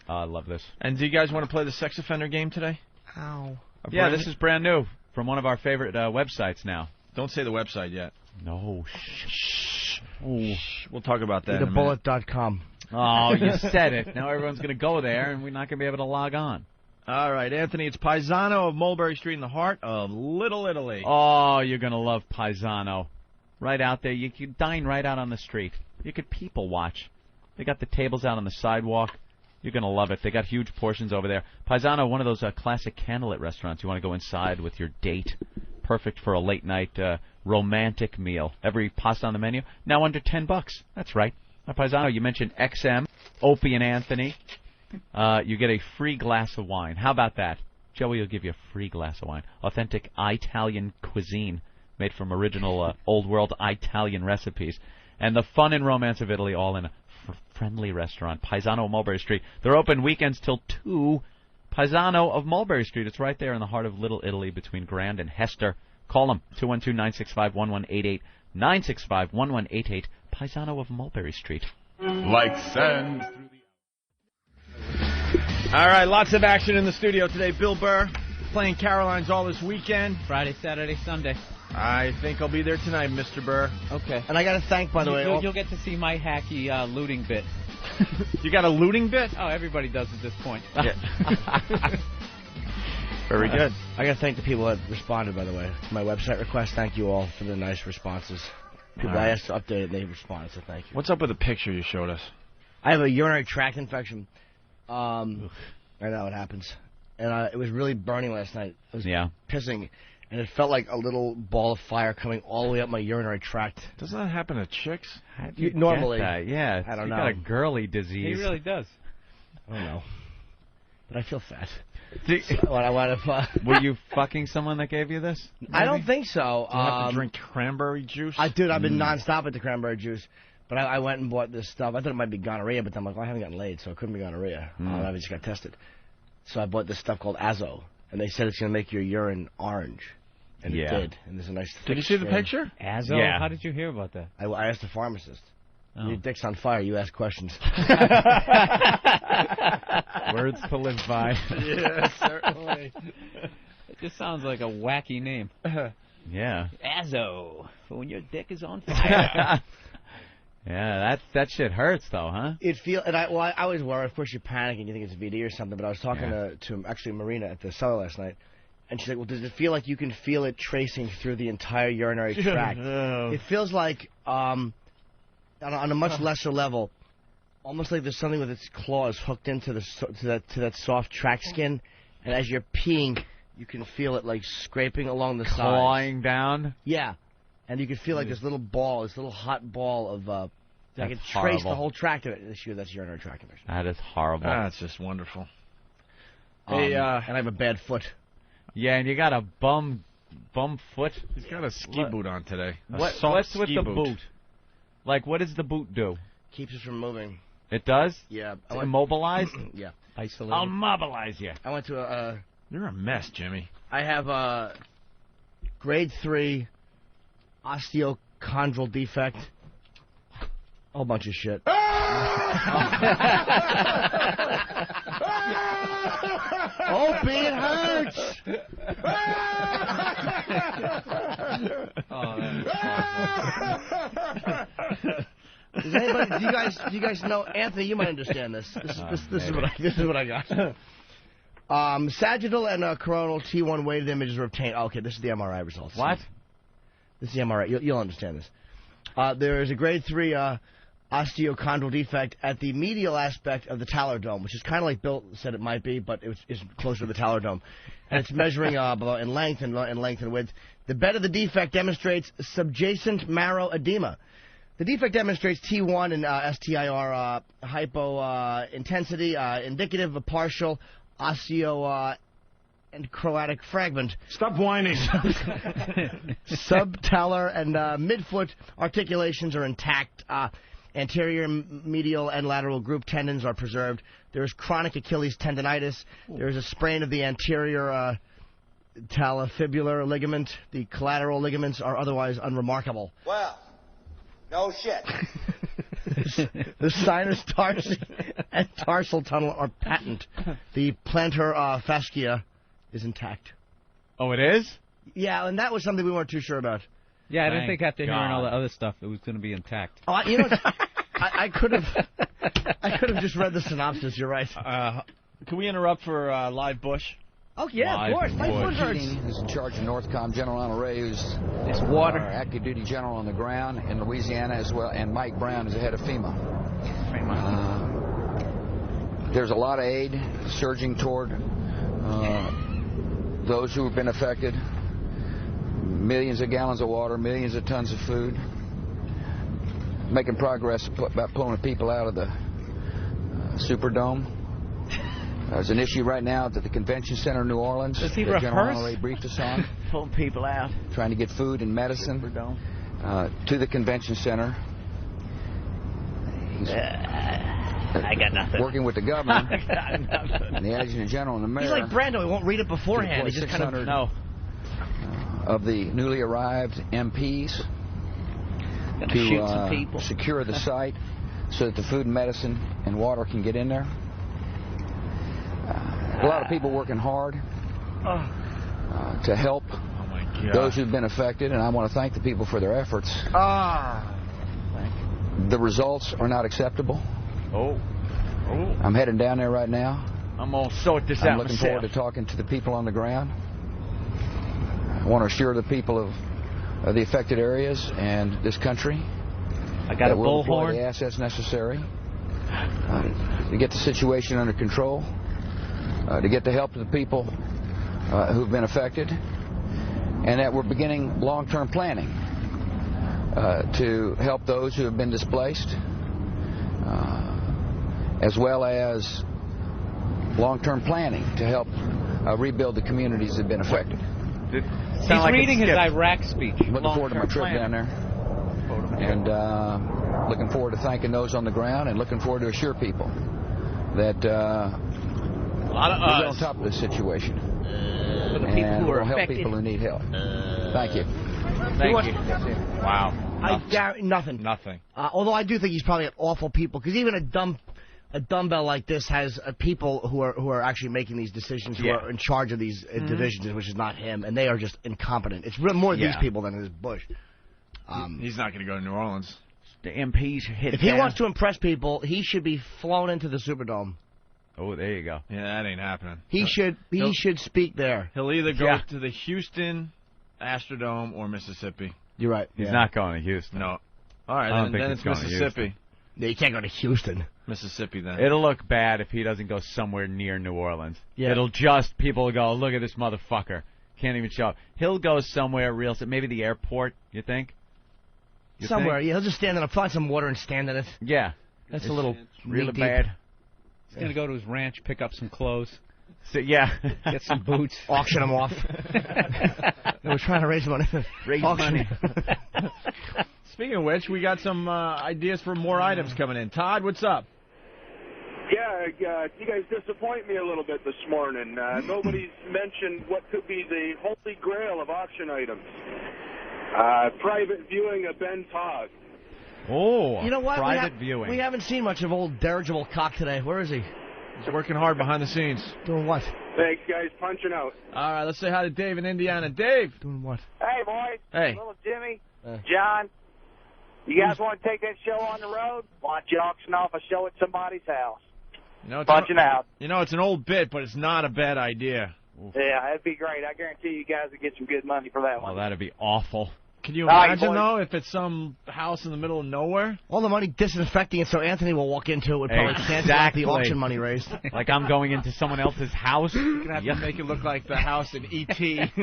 I love this. And do you guys want to play the sex offender game today? Ow. Yeah, this is brand new from one of our favorite websites now. Don't say the website yet. No. Shh. We'll talk about that in a minute. TheBullet.com. Oh, you said it. Now everyone's going to go there, and we're not going to be able to log on. All right, Anthony, it's Paisano of Mulberry Street in the heart of Little Italy. Oh, you're going to love Paisano. Right out there. You could dine right out on the street. You could people watch. They got the tables out on the sidewalk. You're going to love it. They got huge portions over there. Paisano, one of those classic candlelit restaurants. You want to go inside with your date. Perfect for a late-night romantic meal. Every pasta on the menu, now under $10. That's right. At Paisano, you mentioned XM, Opie and Anthony. You get a free glass of wine. How about that? Joey will give you a free glass of wine. Authentic Italian cuisine made from original old world Italian recipes. And the fun and romance of Italy all in a friendly restaurant. Paisano of Mulberry Street. They're open weekends till 2. Paisano of Mulberry Street. It's right there in the heart of Little Italy between Grand and Hester. Call them, 212-965-1188. 965-1188. Paisano of Mulberry Street. Like sand through the... All right, lots of action in the studio today. Bill Burr playing Caroline's all this weekend. Friday, Saturday, Sunday. I think I'll be there tonight, Mr. Burr. Okay. And I got to thank, by the way... You'll get to see my hacky looting bit. You got a looting bit? Oh, everybody does at this point. Yeah. Very good. I got to thank the people that responded, by the way, to my website request. Thank you all for the nice responses. People I asked to update it, and they responded, so thank you. What's up with the picture you showed us? I have a urinary tract infection. I know it happens. And it was really burning last night. I was pissing, and it felt like a little ball of fire coming all the way up my urinary tract. Doesn't that happen to chicks? Normally. Yeah, I don't know. Got a girly disease. He really does. I don't know. But I feel fat. Were you fucking someone that gave you this? Maybe? I don't think so. Do you have to drink cranberry juice? I've been nonstop with the cranberry juice. But I went and bought this stuff. I thought it might be gonorrhea, but I'm like, well, I haven't gotten laid, so it couldn't be gonorrhea. I just got tested. So I bought this stuff called Azo, and they said it's going to make your urine orange. And it did. And there's a nice. Did you see the picture? Azo? Yeah. How did you hear about that? I asked the pharmacist. Your dick's on fire. You ask questions. Words to live by. Yeah, certainly. It just sounds like a wacky name. Yeah. Azo, for when your dick is on fire. Yeah, that shit hurts though, huh? I always worry. Of course, you panic and you think it's VD or something. But I was talking to actually Marina at the cellar last night, And she's like, well, does it feel like you can feel it tracing through the entire urinary tract? It feels like, on a much lesser level, almost like there's something with its claws hooked into that soft tract skin, and as you're peeing, you can feel it like scraping along the sides. Clawing down? Yeah. And you can feel like this little hot ball of, I can trace the whole tract of it. That's urinary tract infection. That is horrible. That's just wonderful. Hey, and I have a bad foot. Yeah, and you got a bum foot. He's got a ski boot on today. What's with the boot? Like, what does the boot do? Keeps us from moving. It does? Yeah. It's immobilized? Yeah. Isolated. I'll mobilize you. I went to a... You're a mess, Jimmy. I have a grade 3 osteochondral defect. A whole bunch of shit. Opie, it hurts. Does anybody? Do you guys know? Anthony, you might understand this. This is what I got. Sagittal and coronal T1 weighted images were obtained. Oh, okay, this is the MRI results. What? This is the MRI. You'll understand this. There is a grade 3 osteochondral defect at the medial aspect of the talar dome, which is kind of like Bill said it might be, but it's closer to the talar dome. And it's measuring in length and width. The bed of the defect demonstrates subjacent marrow edema. The defect demonstrates T1 and STIR hypointensity, indicative of partial osteo and croatic fragment. Stop whining. Subtalar and midfoot articulations are intact. Anterior, medial, and lateral group tendons are preserved. There is chronic Achilles tendonitis. There is a sprain of the anterior talofibular ligament. The collateral ligaments are otherwise unremarkable. Well, no shit. The sinus, tarsi, and tarsal tunnel are patent. The plantar fascia is intact. Oh, it is? Yeah, and that was something we weren't too sure about. Yeah, I didn't think after hearing all the other stuff it was going to be intact. Oh, you know, I could have just read the synopsis. You're right. Can we interrupt for live Bush? Oh yeah, of course. Mike Bush who's in charge of Northcom, General Ronald Ray, who's it's water. Our active duty general on the ground in Louisiana as well, and Mike Brown is the head of FEMA. There's a lot of aid surging toward those who have been affected. Millions of gallons of water, millions of tons of food. Making progress about pulling the people out of the Superdome. There's an issue right now at the Convention Center in New Orleans that General Ray briefed us on. Pulling people out. Trying to get food and medicine to the Convention Center. I got nothing. Working with the governor and the Adjutant General and the mayor. He's like Brando. He won't read it beforehand. He just kind of know. Of the newly arrived MPs to secure the site so that the food and medicine and water can get in there. A lot of people working hard to help those who've been affected, and I want to thank the people for their efforts. The results are not acceptable. I'm heading down there right now. I'm all sort this out. I'm looking forward to talking to the people on the ground. I want to assure the people of the affected areas and this country that we'll deploy the assets necessary to get the situation under control, to get the help to the people who've been affected, and that we're beginning long-term planning to help those who have been displaced, as well as long-term planning to help rebuild the communities that have been affected. He's reading his Iraq speech. Looking forward to my trip down there, and looking forward to thanking those on the ground, and looking forward to assure people that we're on top of this situation, and we'll help people who need help. Thank you. Thank you. Wow. Nothing. Although I do think he's probably an awful people, because even a dumbbell like this has people who are actually making these decisions, who are in charge of these divisions, which is not him, and they are just incompetent. It's more these people than it is Bush. He's not going to go to New Orleans. The MPs hit. If he wants to impress people, he should be flown into the Superdome. Oh, there you go. Yeah, that ain't happening. He should speak there. He'll either go to the Houston Astrodome or Mississippi. You're right. He's not going to Houston. No. All right, then it's Mississippi. Yeah, you can't go to Houston. Mississippi, then. It'll look bad if he doesn't go somewhere near New Orleans. Yeah. It'll just, people will go, look at this motherfucker. Can't even show up. He'll go somewhere real, maybe the airport, you think? Somewhere, yeah. He'll just stand in it, find some water and stand in it. Yeah. That's a little really deep. bad. He's going to go to his ranch, pick up some clothes. So, yeah. Get some boots. Auction them off. They were trying to raise money. Raise money. Speaking of which, we got some ideas for more items coming in. Todd, what's up? Yeah, you guys disappoint me a little bit this morning. Nobody's mentioned what could be the holy grail of auction items. Private viewing of Ben Todd. Oh, you know what? Private viewing. We haven't seen much of old dirigible cock today. Where is he? He's working hard behind the scenes. Doing what? Thanks, guys. Punching out. All right, let's say hi to Dave in Indiana. Dave. Doing what? Hey, boys. Hey. Little Jimmy. John. You guys want to take that show on the road? Why don't you auction off a show at somebody's house? You know, Punching out. You know, it's an old bit, but it's not a bad idea. Yeah, that'd be great. I guarantee you guys would get some good money for that one. Oh, that'd be awful. Can you imagine, though, if it's some house in the middle of nowhere? All the money disinfecting it so Anthony will walk into it would probably cancel out the auction money raised. Like I'm going into someone else's house? You're going to have to make it look like the house in E.T.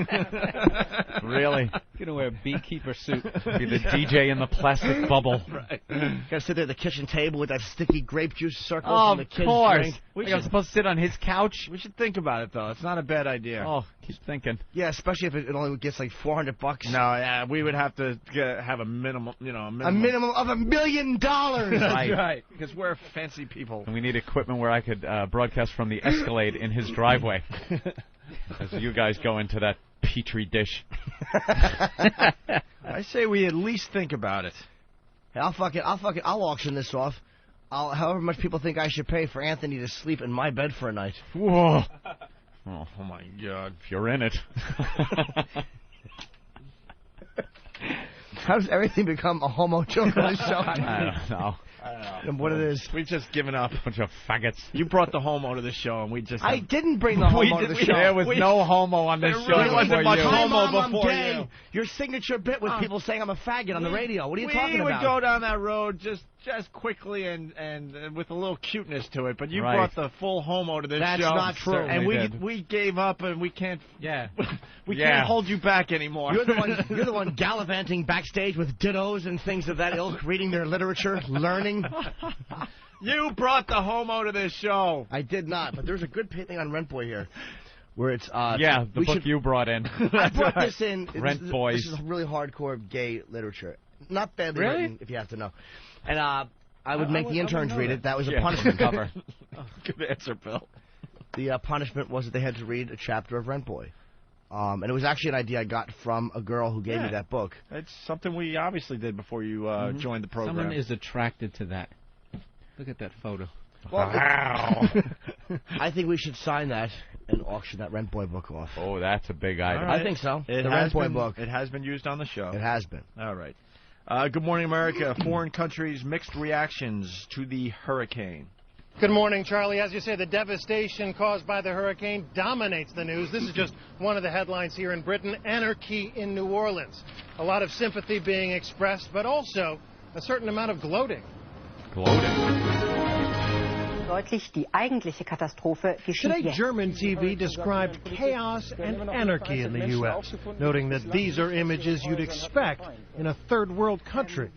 Really? You're going to wear a beekeeper suit. Be the DJ in the plastic bubble. Right. Got to sit there at the kitchen table with that sticky grape juice circle Oh, from the of kids' course. drink. I'm supposed to sit on his couch? We should think about it, though. It's not a bad idea. Oh, keep thinking. Yeah, especially if it only gets like $400. No, yeah, we would have to have a minimum, a minimum of $1 million. That's right, because we're fancy people. And we need equipment where I could broadcast from the Escalade in his driveway. As you guys go into that petri dish. I say we at least think about it. Hey, I'll auction this off. However much people think I should pay for Anthony to sleep in my bed for a night. Whoa. Oh my God. If you're in it. How does everything become a homo joke on this show? I don't know. And what it is. We've just given up. Bunch of faggots. You brought the homo to the show, and we just... I didn't bring the homo to the show. There was no homo on this show. There wasn't much homo before gay. you. Your signature bit was people saying I'm a faggot on the radio. What are you talking about? We would go down that road just quickly and with a little cuteness to it, but you brought the full homo to this show. That's not true. And we gave up, and we can't... Yeah. We can't hold you back anymore. You're the one gallivanting backstage with dittos and things of that ilk, reading their literature, learning. You brought the homo to this show. I did not, but there's a good thing on Rent Boy here, where it's the book you brought in. I brought this in. Rent Boys. This is really hardcore gay literature, not badly written, if you have to know. And I would make the interns read it. That was a punishment cover. Good answer, Bill. The punishment was that they had to read a chapter of Rent Boy. And it was actually an idea I got from a girl who gave me that book. It's something we obviously did before you joined the program. Someone is attracted to that. Look at that photo. Well, I think we should sign that and auction that Rent Boy book off. Oh, that's a big item. Right. I think so. The Rent Boy book. It has been used on the show. It has been. All right. Good morning, America. Foreign countries' mixed reactions to the hurricane. Good morning, Charlie. As you say, the devastation caused by the hurricane dominates the news. This is just one of the headlines here in Britain. Anarchy in New Orleans. A lot of sympathy being expressed, but also a certain amount of gloating. Today, German TV described chaos and anarchy in the U.S., noting that these are images you'd expect in a third world country.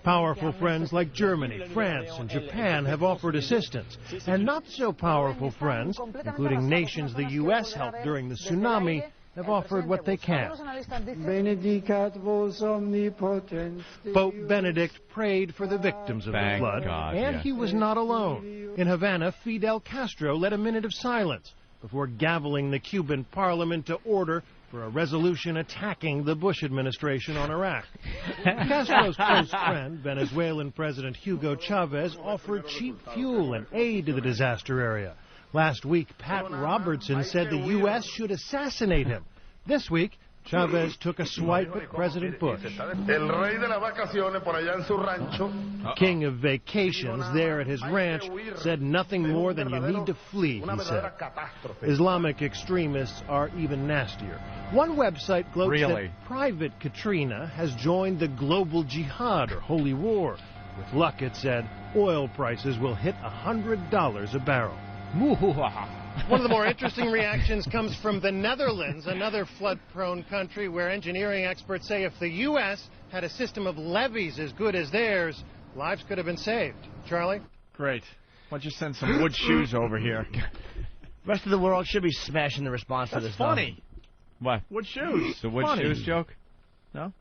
Powerful friends like Germany, France, and Japan have offered assistance, and not so powerful friends, including nations the U.S. helped during the tsunami, have offered what they can. Pope Benedict prayed for the victims of the flood, and he was not alone. In Havana, Fidel Castro led a minute of silence before gaveling the Cuban parliament to order for a resolution attacking the Bush administration on Iraq. Castro's close friend, Venezuelan President Hugo Chavez, offered cheap fuel and aid to the disaster area. Last week, Pat Robertson said the U.S. should assassinate him. This week, Chavez took a swipe at President Bush. King of vacations there at his ranch said nothing more than you need to flee, he said. Islamic extremists are even nastier. One website gloats that Private Katrina has joined the global jihad or holy war. With luck, it said, oil prices will hit $100 a barrel. One of the more interesting reactions comes from the Netherlands, another flood-prone country where engineering experts say if the U.S. had a system of levees as good as theirs, lives could have been saved. Charlie? Great. Why don't you send some wood shoes over here? The rest of the world should be smashing the response to this. That's funny. What? Wood shoes. The wood shoes joke? No?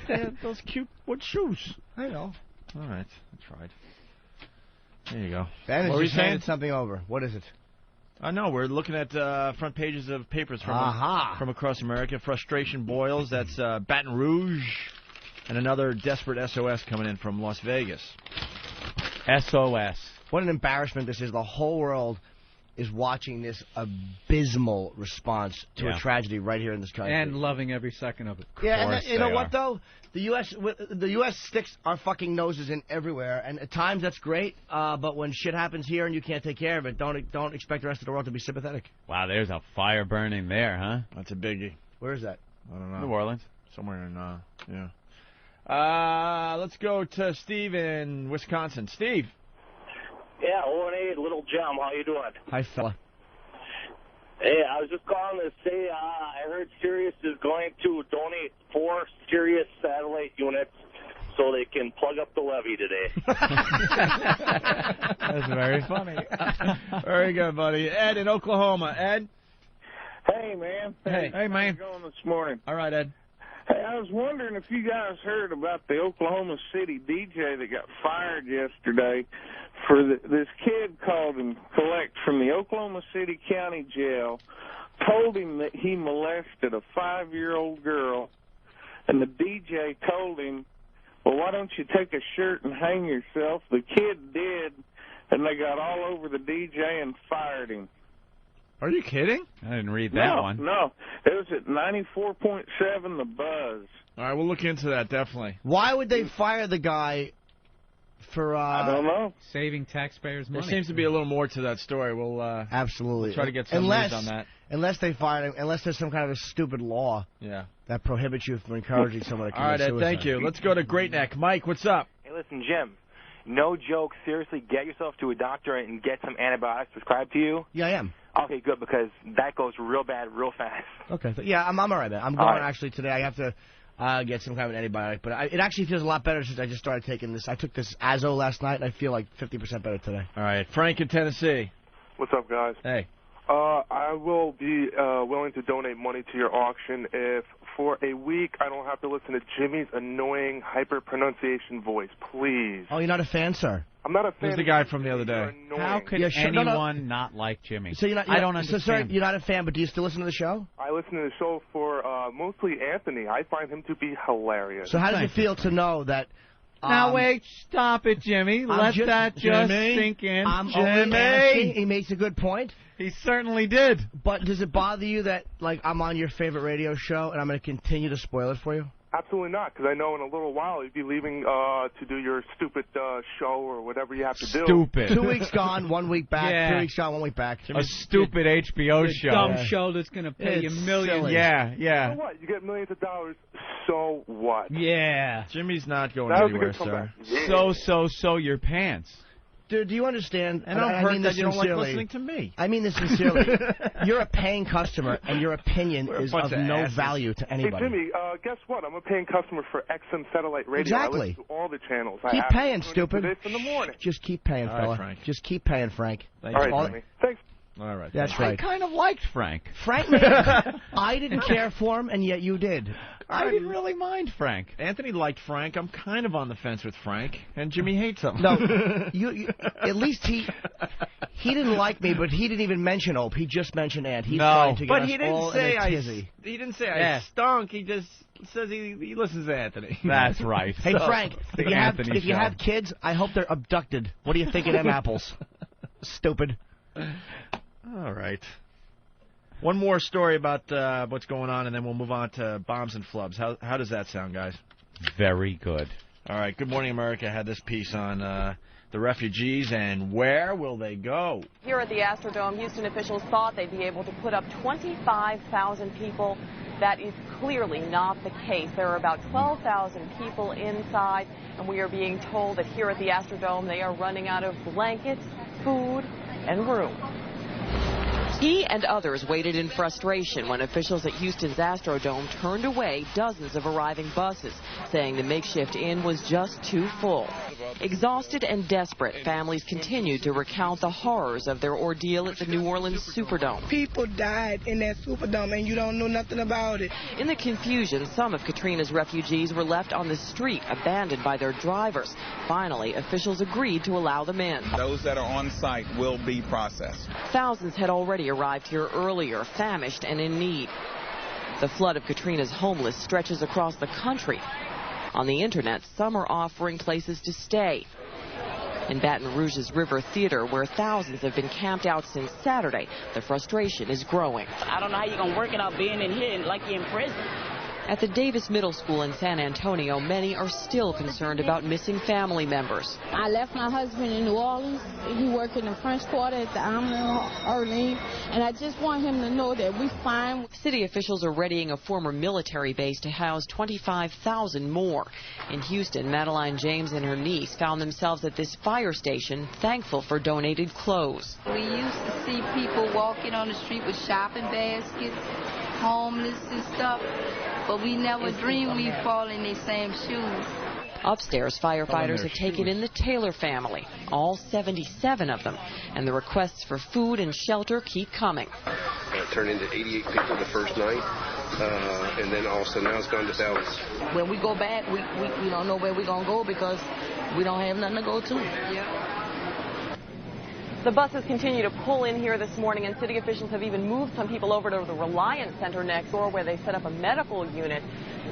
Yeah, those cute wood shoes. I know. All right, I tried. There you go. Ben what were you just saying? handed something over. What is it? I know. We're looking at front pages of papers from across America. Frustration boils. That's Baton Rouge, and another desperate SOS coming in from Las Vegas. SOS. What an embarrassment this is. The whole world is watching this abysmal response to a tragedy right here in this country. And loving every second of it. Yeah, and you know what, though? The U.S. sticks our fucking noses in everywhere, and at times that's great, but when shit happens here and you can't take care of it, don't expect the rest of the world to be sympathetic. Wow, there's a fire burning there, huh? That's a biggie. Where is that? I don't know. New Orleans. Somewhere in, let's go to Steve in Wisconsin. Steve. Yeah, 0-8, Little Gem. How you doing? Hi, fella. Hey, I was just calling to say I heard Sirius is going to donate 4 Sirius satellite units so they can plug up the levee today. That's very funny. Very good, buddy. Ed in Oklahoma. Ed? Hey, man. Hey, man. How's it going this morning? All right, Ed. Hey, I was wondering if you guys heard about the Oklahoma City DJ that got fired yesterday for this kid called him collect from the Oklahoma City County Jail, told him that he molested a 5-year-old girl, and the DJ told him, well, why don't you take a shirt and hang yourself? The kid did, and they got all over the DJ and fired him. Are you kidding? I didn't read that one. No, it was at 94.7 The Buzz. All right, we'll look into that, definitely. Why would they fire the guy for... I don't know. Saving taxpayers' money. There seems to be a little more to that story. We'll absolutely try to get some news on that. Unless they fire him, unless there's some kind of a stupid law that prohibits you from encouraging someone to commit suicide. All right, Ed, thank you. Let's go to Great Neck. Mike, what's up? Hey, listen, Jim. No joke. Seriously, get yourself to a doctor and get some antibiotics prescribed to you. Yeah, I am. Okay, good, because that goes real bad real fast. Okay. Yeah, I'm all right, man. I'm going actually today. I have to get some kind of an antibiotic, but it actually feels a lot better since I just started taking this. I took this Azo last night, and I feel like 50% better today. All right. Frank in Tennessee. What's up, guys? Hey. I will be willing to donate money to your auction if for a week I don't have to listen to Jimmy's annoying hyper-pronunciation voice. Please. Oh, you're not a fan, sir? I'm not a fan. Who's the guy from the other day? How could anyone not like Jimmy? So you're not, I don't understand. So, sorry, you're not a fan, but do you still listen to the show? I listen to the show for mostly Anthony. I find him to be hilarious. So how does it feel to know that... Now, wait, stop it, Jimmy. Let that just sink in. Jimmy! He makes a good point. He certainly did. But does it bother you that, like, I'm on your favorite radio show and I'm going to continue to spoil it for you? Absolutely not, because I know in a little while you'd be leaving to do your stupid show or whatever you have to do. Stupid. 2 weeks gone, 1 week back. Yeah. 2 weeks gone, 1 week back. A stupid HBO show. Dumb show that's going to pay you millions. Silly. Yeah. So what? You get millions of dollars, so what? Yeah. Jimmy's not going anywhere, sir. Yeah. So your pants. Dude, do you understand? And I'm hurt that you don't like listening to me. I mean this sincerely. You're a paying customer, and your opinion is of no value to anybody. Hey, Jimmy, guess what? I'm a paying customer for XM Satellite Radio. Exactly. I listen to all the channels. Keep paying, stupid. This in the morning. Just keep paying, All fella. right, Frank. Just keep paying, Frank. All right, Jimmy. Thanks. All right. That's right. I kind of liked Frank. Frank, I didn't care for him, and yet you did. I didn't really mind Frank. Anthony liked Frank. I'm kind of on the fence with Frank, and Jimmy hates him. No, you at least he didn't like me, but he didn't even mention Opie. He just mentioned Ant. He's trying to get us all in a tizzy. He didn't say I stunk. He just says he listens to Anthony. That's right. Hey, Frank, if you have kids, I hope they're abducted. What do you think of them apples? Stupid. All right. One more story about what's going on, and then we'll move on to bombs and flubs. How does that sound, guys? Very good. All right. Good Morning America had this piece on the refugees and where will they go? Here at the Astrodome, Houston officials thought they'd be able to put up 25,000 people. That is clearly not the case. There are about 12,000 people inside, and we are being told that here at the Astrodome they are running out of blankets, food, and room. He and others waited in frustration when officials at Houston's Astrodome turned away dozens of arriving buses, saying the makeshift inn was just too full. Exhausted and desperate, families continued to recount the horrors of their ordeal at the New Orleans Superdome. People died in that Superdome, and you don't know nothing about it. In the confusion, some of Katrina's refugees were left on the street, abandoned by their drivers. Finally, officials agreed to allow them in. Those that are on site will be processed. Thousands had already arrived here earlier, famished and in need. The flood of Katrina's homeless stretches across the country. On the internet, some are offering places to stay. In Baton Rouge's River Theater, where thousands have been camped out since Saturday, the frustration is growing. I don't know how you're going to work it out being in here like you're in prison. At the Davis Middle School in San Antonio, many are still concerned about missing family members. I left my husband in New Orleans. He worked in the French Quarter at the Arlene, and I just want him to know that we're fine. City officials are readying a former military base to house 25,000 more. In Houston, Madeline James and her niece found themselves at this fire station, thankful for donated clothes. We used to see people walking on the street with shopping baskets, homeless and stuff. But we never dreamed we'd fall in these same shoes. Upstairs, firefighters have taken in the Taylor family, all 77 of them, and the requests for food and shelter keep coming. It turned into 88 people the first night, and then also now it's gone to thousands. When we go back, we don't know where we're going to go because we don't have nothing to go to. Yeah. The buses continue to pull in here this morning, and city officials have even moved some people over to the Reliance Center next door where they set up a medical unit.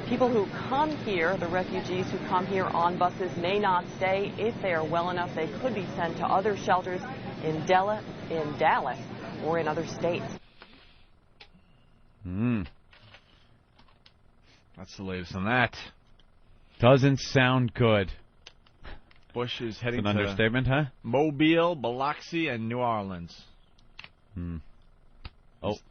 People who come here, the refugees who come here on buses, may not stay. If they are well enough, they could be sent to other shelters in Dallas or in other states. That's the latest on that. Doesn't sound good. Bush is heading to an understatement, huh? Mobile, Biloxi, and New Orleans.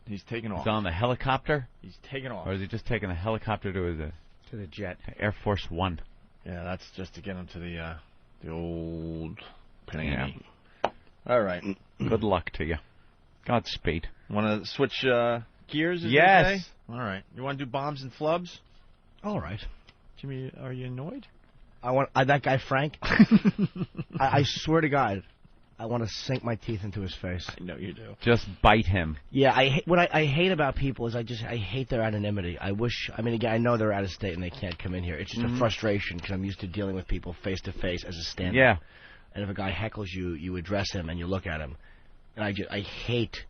He's taking off. He's on the helicopter? He's taking off. Or is he just taking the helicopter to the jet? Air Force One. Yeah, that's just to get him to the old plane. Yeah. All right. Good luck to you. Godspeed. Want to switch gears? Yes. All right. You want to do bombs and flubs? All right. Jimmy, are you annoyed? That guy Frank. I swear to God, I want to sink my teeth into his face. I know you do. Just bite him. Yeah, what I hate about people is I hate their anonymity. Again, I know they're out of state and they can't come in here. It's just a frustration because I'm used to dealing with people face to face as a stand-up. Yeah. And if a guy heckles you, you address him and you look at him. And I hate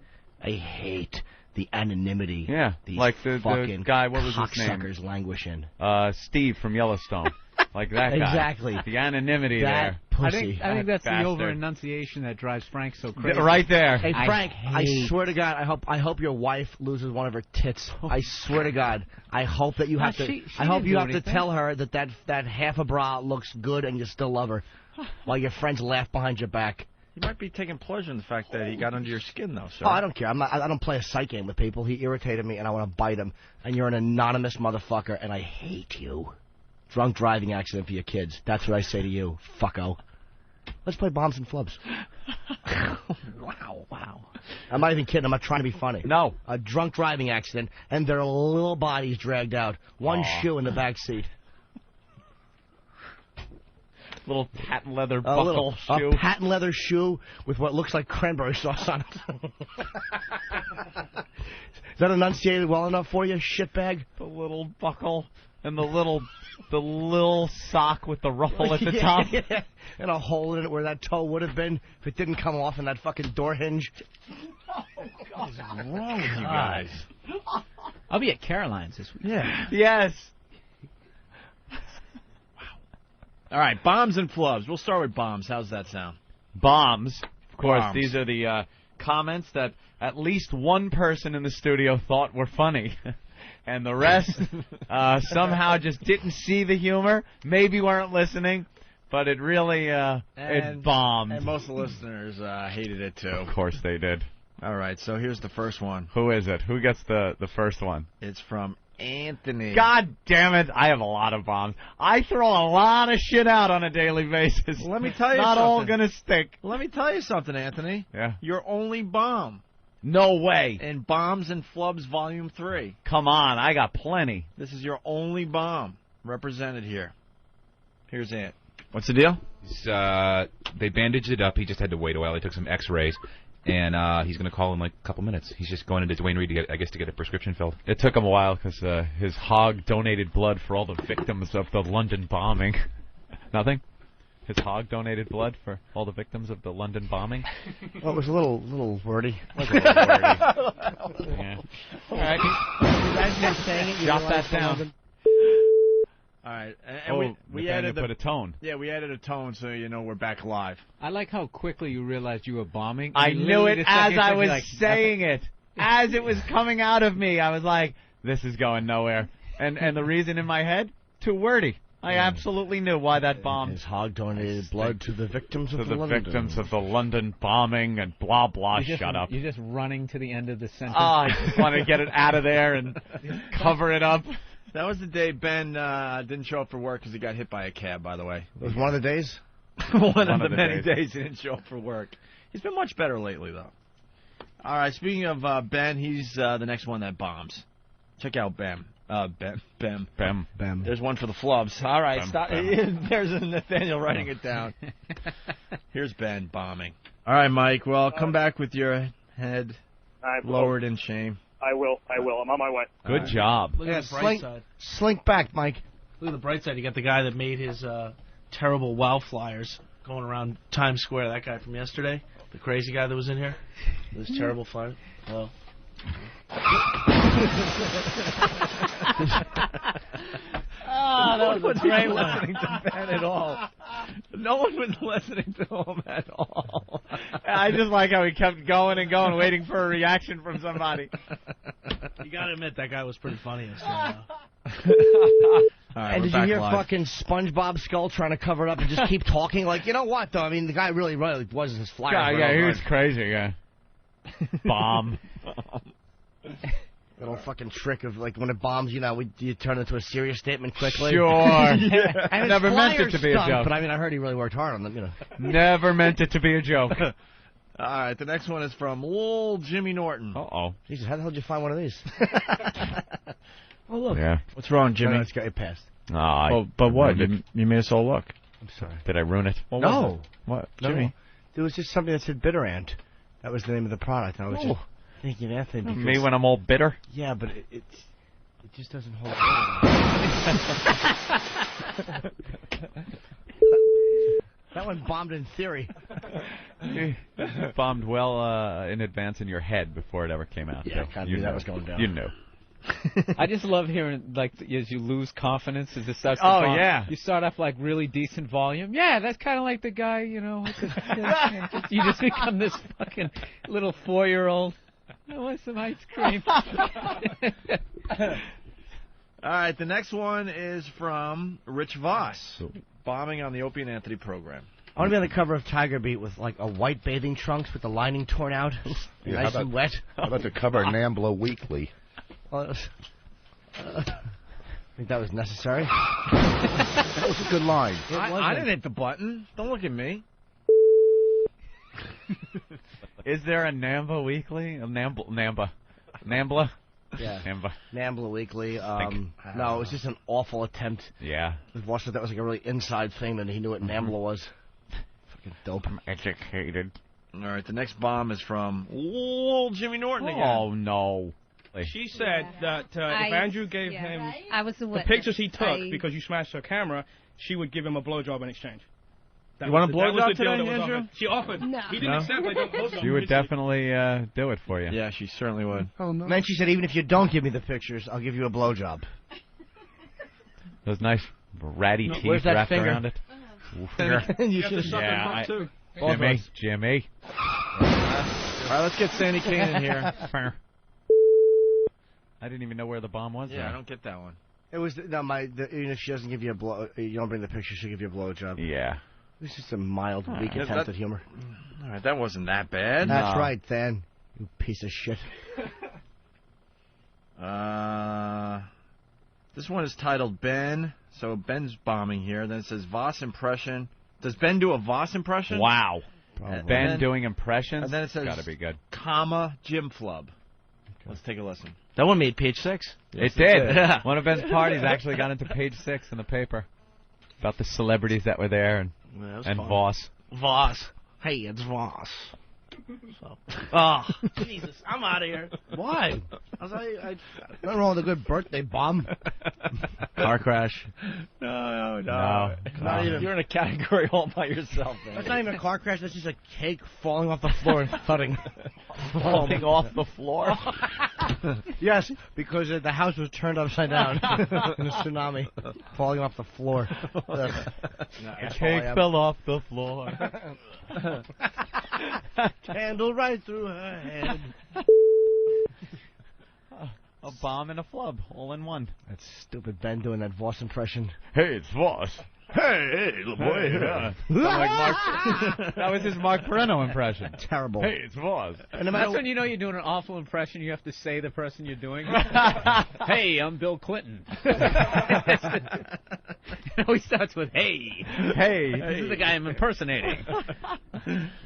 the anonymity. Yeah, these like the guy, what was his name? Cocksuckers languish in. Steve from Yellowstone. Like that guy. Exactly. The anonymity that there. Pussy. I think that's bastard. the over-enunciation that drives Frank so crazy. Right there. Hey, Frank, I swear to God, I hope your wife loses one of her tits. I swear to God. I hope that you have to. I hope you have to tell her that half a bra looks good and you still love her, while your friends laugh behind your back. You might be taking pleasure in the fact that he got under your skin, though, sir. Oh, I don't care. I don't play a psych game with people. He irritated me, and I want to bite him. And you're an anonymous motherfucker, and I hate you. Drunk driving accident for your kids. That's what I say to you, fucko. Let's play bombs and flubs. Wow. I'm not even kidding. I'm not trying to be funny. No. A drunk driving accident, and their little bodies dragged out. One shoe in the back seat. Little patent leather buckle shoe. A patent leather shoe with what looks like cranberry sauce on it. Is that enunciated well enough for you, shitbag? The little buckle and the little sock with the ruffle at the top. Yeah. And a hole in it where that toe would have been if it didn't come off in that fucking door hinge. Oh, God. What's wrong with you guys? I'll be at Caroline's this week. Yeah. Yes. All right, bombs and flubs. We'll start with bombs. How's that sound? Bombs. Of course, Bombs. these are the comments that at least one person in the studio thought were funny. And the rest somehow just didn't see the humor, maybe weren't listening, but it really it bombed. And most of the listeners hated it, too. Of course they did. All right, so here's the first one. Who is it? Who gets the first one? It's from Anthony. God damn it, I have a lot of bombs. I throw a lot of shit out on a daily basis. Let me tell you Not something. all gonna stick. Let me tell you something, Anthony. Yeah. Your only bomb. No way. In Bombs and Flubs Volume 3. Come on, I got plenty. This is your only bomb represented here. Here's Ant. What's the deal? They bandaged it up. He just had to wait a while. They took some x-rays. And he's going to call in like a couple minutes. He's just going into Dwayne Reed, to get a prescription filled. It took him a while because his hog donated blood for all the victims of the London bombing. Nothing? His hog donated blood for all the victims of the London bombing? Well, it was a little wordy. Yeah. All right. Imagine him saying it. Jot that down. All right. And we added put a tone. Yeah, we added a tone so you know we're back live. I like how quickly you realized you were bombing. I knew it as I was saying it. As it was coming out of me, I was like, this is going nowhere. And the reason in my head? Too wordy. I absolutely knew why that bombed. His hog donated blood to the victims of the London. Victims of the London bombing and blah, blah, shut up. You're just running to the end of the sentence. Oh, I just want to get it out of there and cover it up. That was the day Ben didn't show up for work because he got hit by a cab, by the way. It was one of the days? one of the many days he didn't show up for work. He's been much better lately, though. All right, speaking of Ben, he's the next one that bombs. Check out Ben. Bem. There's one for the flubs. All right, stop. There's Nathaniel writing it down. Here's Ben bombing. All right, Mike. Well, come back with your head lowered in shame. I will. I'm on my way. Good job. Look at the bright side. Slink back, Mike. Look at the bright side. You got the guy that made his terrible wow flyers going around Times Square. That guy from yesterday, the crazy guy that was in here. Those terrible flyers. Well. No one was great listening to Ben at all. No one was listening to him at all. I just like how he kept going and going, waiting for a reaction from somebody. You gotta admit, that guy was pretty funny yesterday. Right, and did you hear fucking SpongeBob Skull trying to cover it up and just keep talking? Like, you know what, though? I mean, the guy really was his flyer. Yeah, he was crazy, yeah. Bomb. Little fucking trick of, like, when it bombs, you know, you turn it into a serious statement quickly. Sure. Yeah. I never meant it to be a joke. But, I mean, I heard he really worked hard on them, you know. Never meant it to be a joke. All right, the next one is from old Jimmy Norton. Uh-oh. Jesus, how the hell did you find one of these? Oh, look. Yeah. What's wrong, Jimmy? No, it's got you passed. But what? You made us all look. I'm sorry. Did I ruin it? No. What? Jimmy? No. There was just something that said Bitter Ant. That was the name of the product. I was just thinking that thing. Me when I'm all bitter? Yeah, but it just doesn't hold water. That one bombed in theory. Bombed well in advance in your head before it ever came out. Yeah, I knew that was going down. You knew. I just love hearing, like, as you lose confidence as it starts to bomb, yeah. You start off, like, really decent volume. Yeah, that's kind of like the guy, you know. You just become this fucking little 4-year-old. I want some ice cream. All right, the next one is from Rich Voss, bombing on the Opie and Anthony program. I want to be on the cover of Tiger Beat with, like, a white bathing trunks with the lining torn out. Yeah, nice and wet. How about the cover of NAMBLA Weekly? I think that was necessary. That was a good line. I didn't hit the button. Don't look at me. Is there a NAMBLA Weekly? NAMBLA? Yeah. NAMBLA. NAMBLA Weekly. No, it was just an awful attempt. Yeah. Watched that was like a really inside thing, and he knew what NAMBLA was. Fucking dope. I'm educated. All right, the next bomb is from old Jimmy Norton again. Oh, no. She said that if Andrew gave him the pictures he took because you smashed her camera, she would give him a blowjob in exchange. You want a blowjob today, Andrew? She offered. No. He didn't accept. She would definitely do it for you. Yeah, she certainly would. Oh, no. And then she said, even if you don't give me the pictures, I'll give you a blowjob. Those nice ratty teeth where's that wrapped finger? around it. You should have sucked her butt, too. Jimmy. right, let's get Sandy Kane in here. I didn't even know where the bomb was. Yeah, there. I don't get that one. It was even if she doesn't give you a blow, you don't bring the picture. She'll give you a blowjob. Yeah. This is a mild, weak attempt at humor. All right, that wasn't that bad. That's right, Than. You piece of shit. This one is titled Ben. So Ben's bombing here. Then it says Voss impression. Does Ben do a Voss impression? Wow. Ben doing impressions? And then it says, gotta be good. comma, Jim Flub. Okay. Let's take a listen. That one made page 6. Yes, it did. One of Ben's parties actually got into page 6 in the paper. About the celebrities that were there and Voss. Voss. Hey, it's Voss. So. Oh, Jesus, I'm out of here. Why? Nothing wrong with a good birthday bomb. Car crash. No. Not even. You're in a category all by yourself, man. That's not even a car crash. That's just a cake falling off the floor and thudding. Falling off the floor? Yes, because the house was turned upside down in a tsunami. Falling off the floor. The cake fell off the floor. Candle right through her head. A bomb and a flub, all in one. That's stupid Ben doing that Voss impression. Hey, it's Voss. Hey, little boy. Yeah. That was his Mark Perino impression. Terrible. Hey, it's Voss. And that's when you know you're doing an awful impression. You have to say the person you're doing. Hey, I'm Bill Clinton. It always starts with hey. Hey. This is the guy I'm impersonating.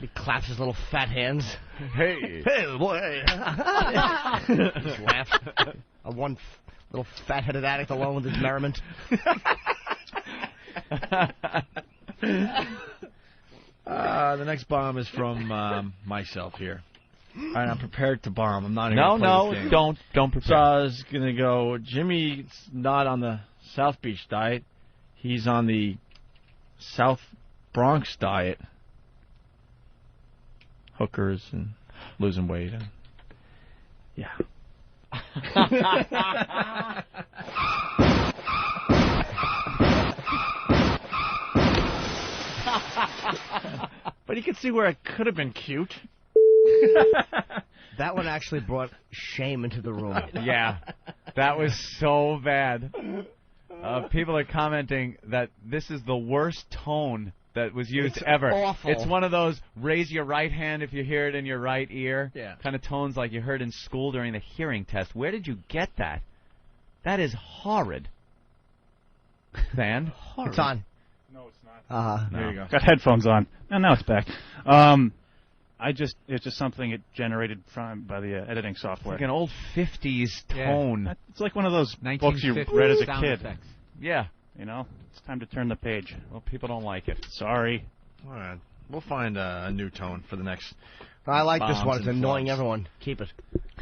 He claps his little fat hands. Hey. Hey, little boy. Just laughs. One little fat-headed addict alone with his merriment. The next bomb is from myself here. All right, I'm prepared to bomb. I'm not even going to play this game. Don't prepare. So I was going to go, Jimmy's not on the South Beach diet. He's on the South Bronx diet. Hookers and losing weight. And yeah. But you can see where it could have been cute. That one actually brought shame into the room. Yeah, that was so bad. People are commenting that this is the worst tone that was used ever. Awful. It's one of those raise your right hand if you hear it in your right ear kind of tones like you heard in school during the hearing test. Where did you get that? That is horrid. Van? Horrid. It's on. No, it's not. There you go. Got headphones on. And now it's back. It's just something it generated by the editing software. Like an old 50s tone. Yeah. It's like one of those books you read as a kid. Effects. Yeah. You know, it's time to turn the page. Well, people don't like it. Sorry. All right. We'll find a new tone for the next. I like this one. It's and annoying flubs. Everyone. Keep it.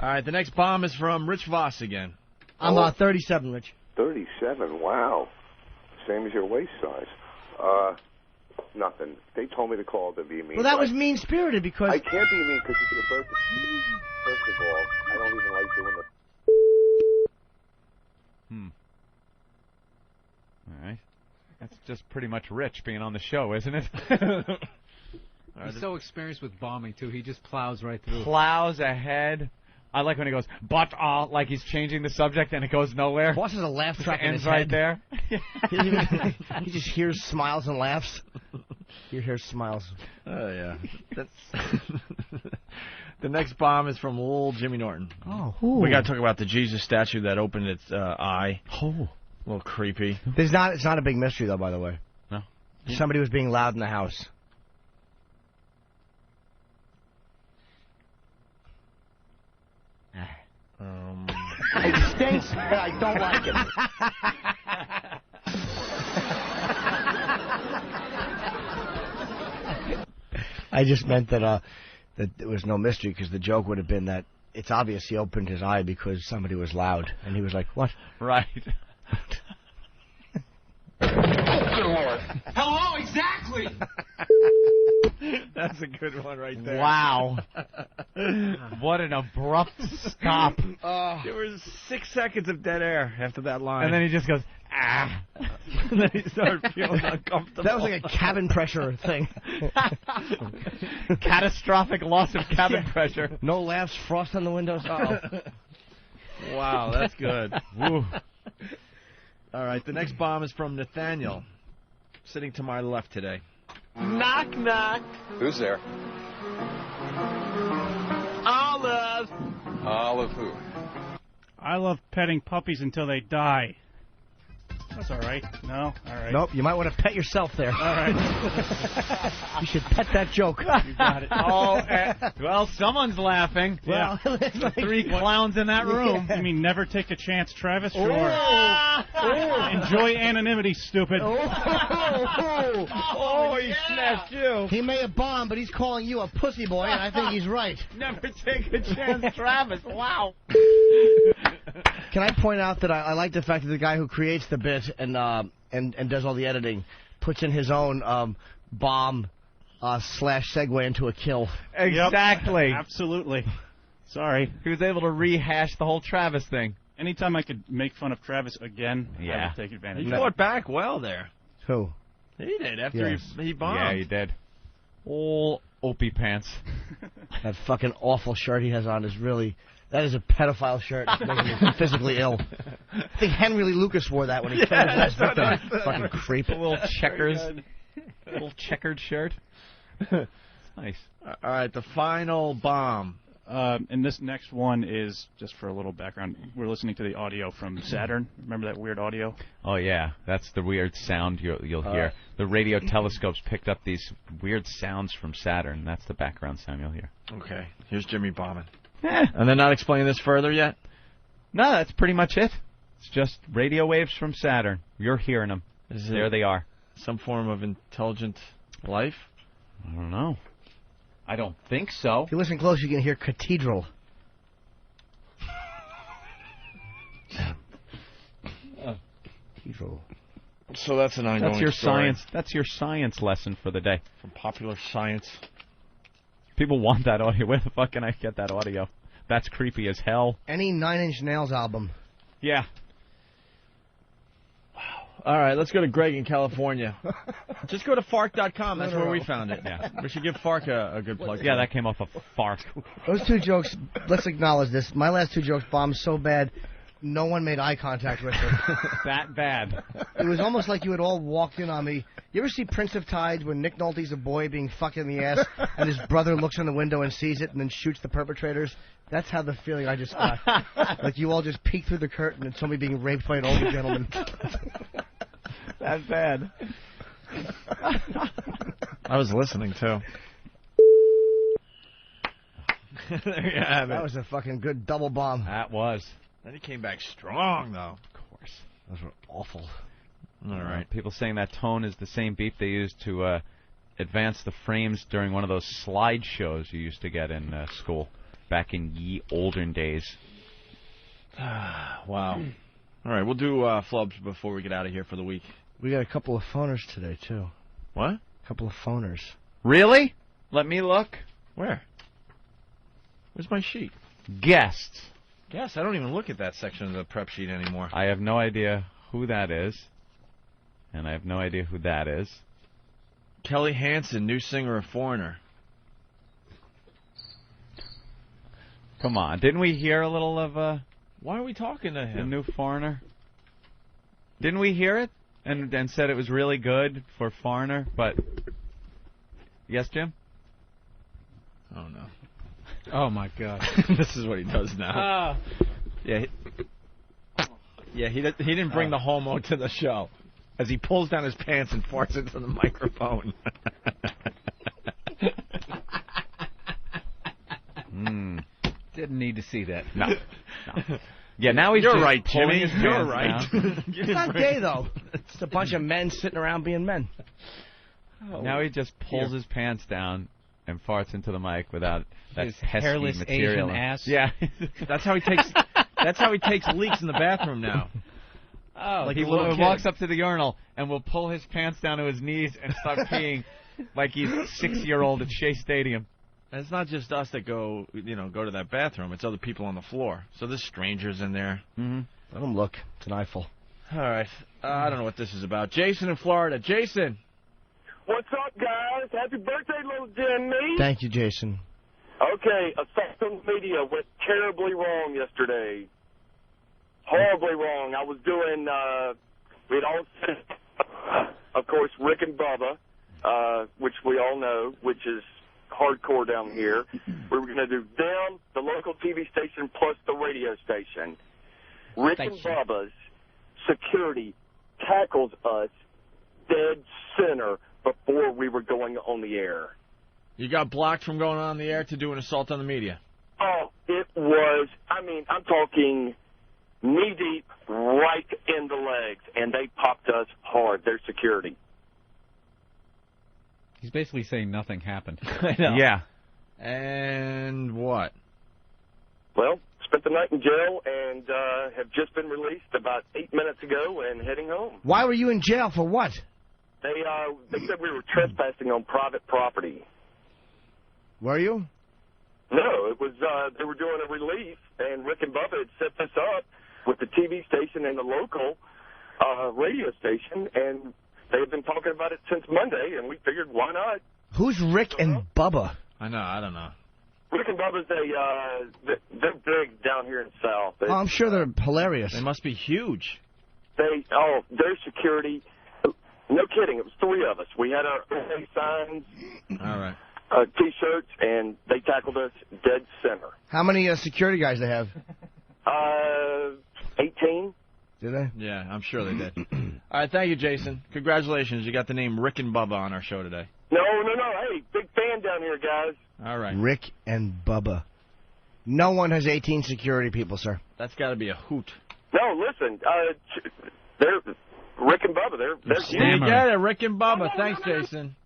All right. The next bomb is from Rich Voss again. I'm 37, Rich. 37. Wow. Same as your waist size. Nothing. They told me to call to be mean. Well, that was mean-spirited because... I can't be mean because it's your birthday. First of all, I don't even like doing the... All right. That's just pretty much Rich being on the show, isn't it? He's so experienced with bombing, too. He just plows right through. Plows ahead. I like when he goes, but, like he's changing the subject and it goes nowhere. Boss has a laugh track in his ends right head. there. He just hears smiles and laughs. You hear smiles. Oh, yeah. The next bomb is from old Jimmy Norton. Oh. We got to talk about the Jesus statue that opened its eye. Oh. A little creepy. It's not a big mystery, though, by the way. No? Somebody was being loud in the house. It stinks, and I don't like it. I just meant that there was no mystery because the joke would have been that it's obvious he opened his eye because somebody was loud, and he was like, "What?" Right. Hello, exactly. That's a good one right there. Wow. What an abrupt stop. There was 6 seconds of dead air after that line. And then he just goes, And then he started feeling uncomfortable. That was like a cabin pressure thing. Catastrophic loss of cabin pressure. No laughs, frost on the windows. Uh-oh. Wow, that's good. Woo. All right, the next bomb is from Nathaniel, sitting to my left today. Knock, knock. Who's there? Olive. Olive who? I love petting puppies until they die. That's all right. No? All right. Nope, you might want to pet yourself there. All right. You should pet that joke. You got it. Oh, well, someone's laughing. Yeah. Well, the three clowns in that room. You mean never take a chance, Travis? Sure. Oh. Enjoy anonymity, stupid. Oh, he snatched you. He may have bombed, but he's calling you a pussy boy, and I think he's right. Never take a chance, Travis. Wow. Can I point out that I like the fact that the guy who creates the bit and does all the editing puts in his own bomb slash segue into a kill. Exactly. Yep. Absolutely. Sorry. He was able to rehash the whole Travis thing. Anytime I could make fun of Travis again, I Yeah. would take advantage. He fought back well there. Who? He did after he bombed. Yeah, he did. All Opie pants. That fucking awful shirt he has on is really... That is a pedophile shirt. It's making me physically ill. I think Henry Lee Lucas wore that when he killed his victim. Fucking creep. A little checkers. A little checkered shirt. It's nice. All right, the final bomb. And this next one is, just for a little background, we're listening to the audio from Saturn. Remember that weird audio? Oh, yeah. That's the weird sound you'll hear. The radio telescopes picked up these weird sounds from Saturn. That's the background sound you'll hear. Okay, here's Jimmy bombing. And they're not explaining this further yet? No, that's pretty much it. It's just radio waves from Saturn. You're hearing them. There they are. Some form of intelligent life? I don't know. I don't think so. If you listen close, you can hear cathedral. Cathedral. So that's an ongoing story. That's your science lesson for the day. From Popular Science. People want that audio. Where the fuck can I get that audio? That's creepy as hell. Any Nine Inch Nails album. Yeah. All right, let's go to Greg in California. Just go to fark.com. That's where we found it. Yeah. We should give Fark a good plug. Yeah, that came off of Fark. Those two jokes, let's acknowledge this. My last two jokes bombed so bad, no one made eye contact with them. That bad. It was almost like you had all walked in on me. You ever see Prince of Tides when Nick Nolte's a boy being fucked in the ass and his brother looks in the window and sees it and then shoots the perpetrators? That's how the feeling I just got. Like you all just peeked through the curtain and somebody being raped by an older gentleman. That's bad. I was listening, too. There you have it. That was a fucking good double bomb. That was. Then he came back strong, though. Of course. Those were awful. All right. People saying that tone is the same beep they used to advance the frames during one of those slide shows you used to get in school back in ye olden days. Wow. All right, we'll do flubs before we get out of here for the week. We got a couple of phoners today, too. What? A couple of phoners. Really? Let me look. Where? Where's my sheet? Guests. Guests? I don't even look at that section of the prep sheet anymore. I have no idea who that is. And I have no idea who that is. Kelly Hansen, new singer of Foreigner. Come on. Didn't we hear a little of Why are we talking to him? the new Foreigner? Didn't we hear it? And said it was really good for Foreigner, but... Yes, Jim? Oh, no. Oh, my God. This is what he does now. Yeah, he didn't bring the homo to the show. As he pulls down his pants and farts into the microphone. Didn't need to see that. No. Yeah, now he's You're just right, pulling Jimmy. his You're pants right. down. It's not gay, though. It's a bunch of men sitting around being men. Now he just pulls his pants down and farts into the mic without that His pesky hairless material. Asian ass. Yeah. That's how he takes leaks in the bathroom now. Oh, like he a little kid. walks up to the urinal and will pull his pants down to his knees and start peeing like he's 6-year-old at Shea Stadium. And it's not just us that go to that bathroom. It's other people on the floor. So there's strangers in there. Mm-hmm. Let them look. It's an eyeful. All right. I don't know what this is about. Jason in Florida. Jason. What's up, guys? Happy birthday, little Jimmy. Thank you, Jason. Okay, assault on the media went terribly wrong yesterday. Horribly wrong. I was doing, we'd all said, of course, Rick and Bubba, which we all know, which is hardcore down here. We were going to do them, the local TV station, plus the radio station. Rick and Bubba's security tackles us dead center before we were going on the air. You got blocked from going on the air to do an assault on the media. Oh, it was, I mean, I'm talking knee-deep right in the legs, and they popped us hard, their security. He's basically saying nothing happened. I know. Yeah. And what? Well, spent the night in jail and have just been released about 8 minutes ago and heading home. Why were you in jail? For what? They said we were trespassing on private property. Were you? No, it was they were doing a relief, and Rick and Bubba had set this up with the TV station and the local radio station, and they had been talking about it since Monday, and we figured, why not? Who's Rick and Bubba? I don't know. Rick and Bubba's they're big down here in the South. Oh, I'm sure they're hilarious. They must be huge. Their security, no kidding, it was 3 of us. We had our signs. All right. T-shirts, and they tackled us dead center. How many security guys they have? 18. Did they? Yeah, I'm sure they did. All right, thank you, Jason. Congratulations. You got the name Rick and Bubba on our show today. No. Hey, big fan down here, guys. All right. Rick and Bubba. No one has 18 security people, sir. That's got to be a hoot. No, listen. They're Rick and Bubba. They're huge. You get it, Rick and Bubba. Thanks, Jason.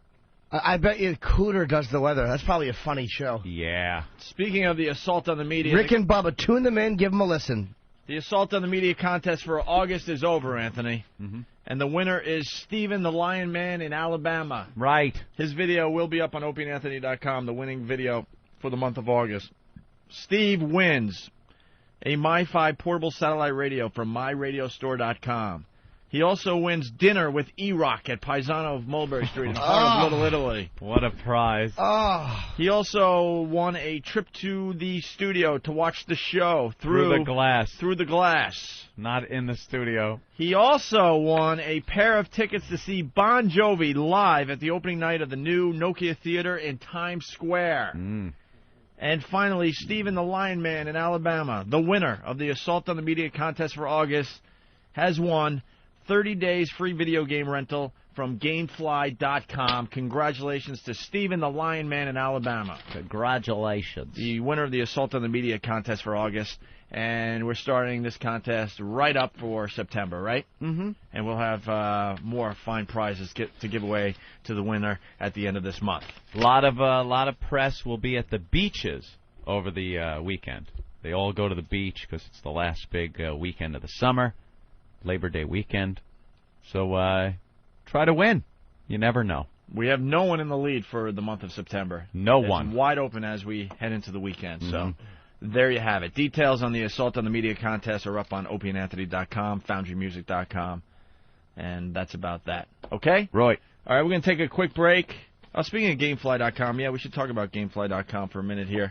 I bet you Cooter does the weather. That's probably a funny show. Yeah. Speaking of the assault on the media... Rick and Bubba, tune them in, give them a listen. The assault on the media contest for August is over, Anthony. Mm-hmm. And the winner is Stephen the Lion Man in Alabama. Right. His video will be up on opieandanthony.com, the winning video for the month of August. Steve wins a MiFi portable satellite radio from myradiostore.com. He also wins dinner with E-Rock at Paisano of Mulberry Street in part of Little Italy. What a prize. He also won a trip to the studio to watch the show through the glass. Through the glass. Not in the studio. He also won a pair of tickets to see Bon Jovi live at the opening night of the new Nokia Theater in Times Square. And finally, Stephen the Lion Man in Alabama, the winner of the Assault on the Media contest for August, has won 30 days free video game rental from Gamefly.com. Congratulations to Stephen the Lion Man in Alabama. Congratulations. The winner of the Assault on the Media contest for August. And we're starting this contest right up for September, right? Mm-hmm. And we'll have more fine prizes to give away to the winner at the end of this month. A lot of press will be at the beaches over the weekend. They all go to the beach because it's the last big weekend of the summer. Labor Day weekend. So try to win. You never know. We have no one in the lead for the month of September. No it's one. Wide open as we head into the weekend. So there you have it. Details on the Assault on the Media contest are up on opieandanthony.com, foundrymusic.com, and that's about that. Okay? Right. All right, we're going to take a quick break. Speaking of Gamefly.com, yeah, we should talk about Gamefly.com for a minute here.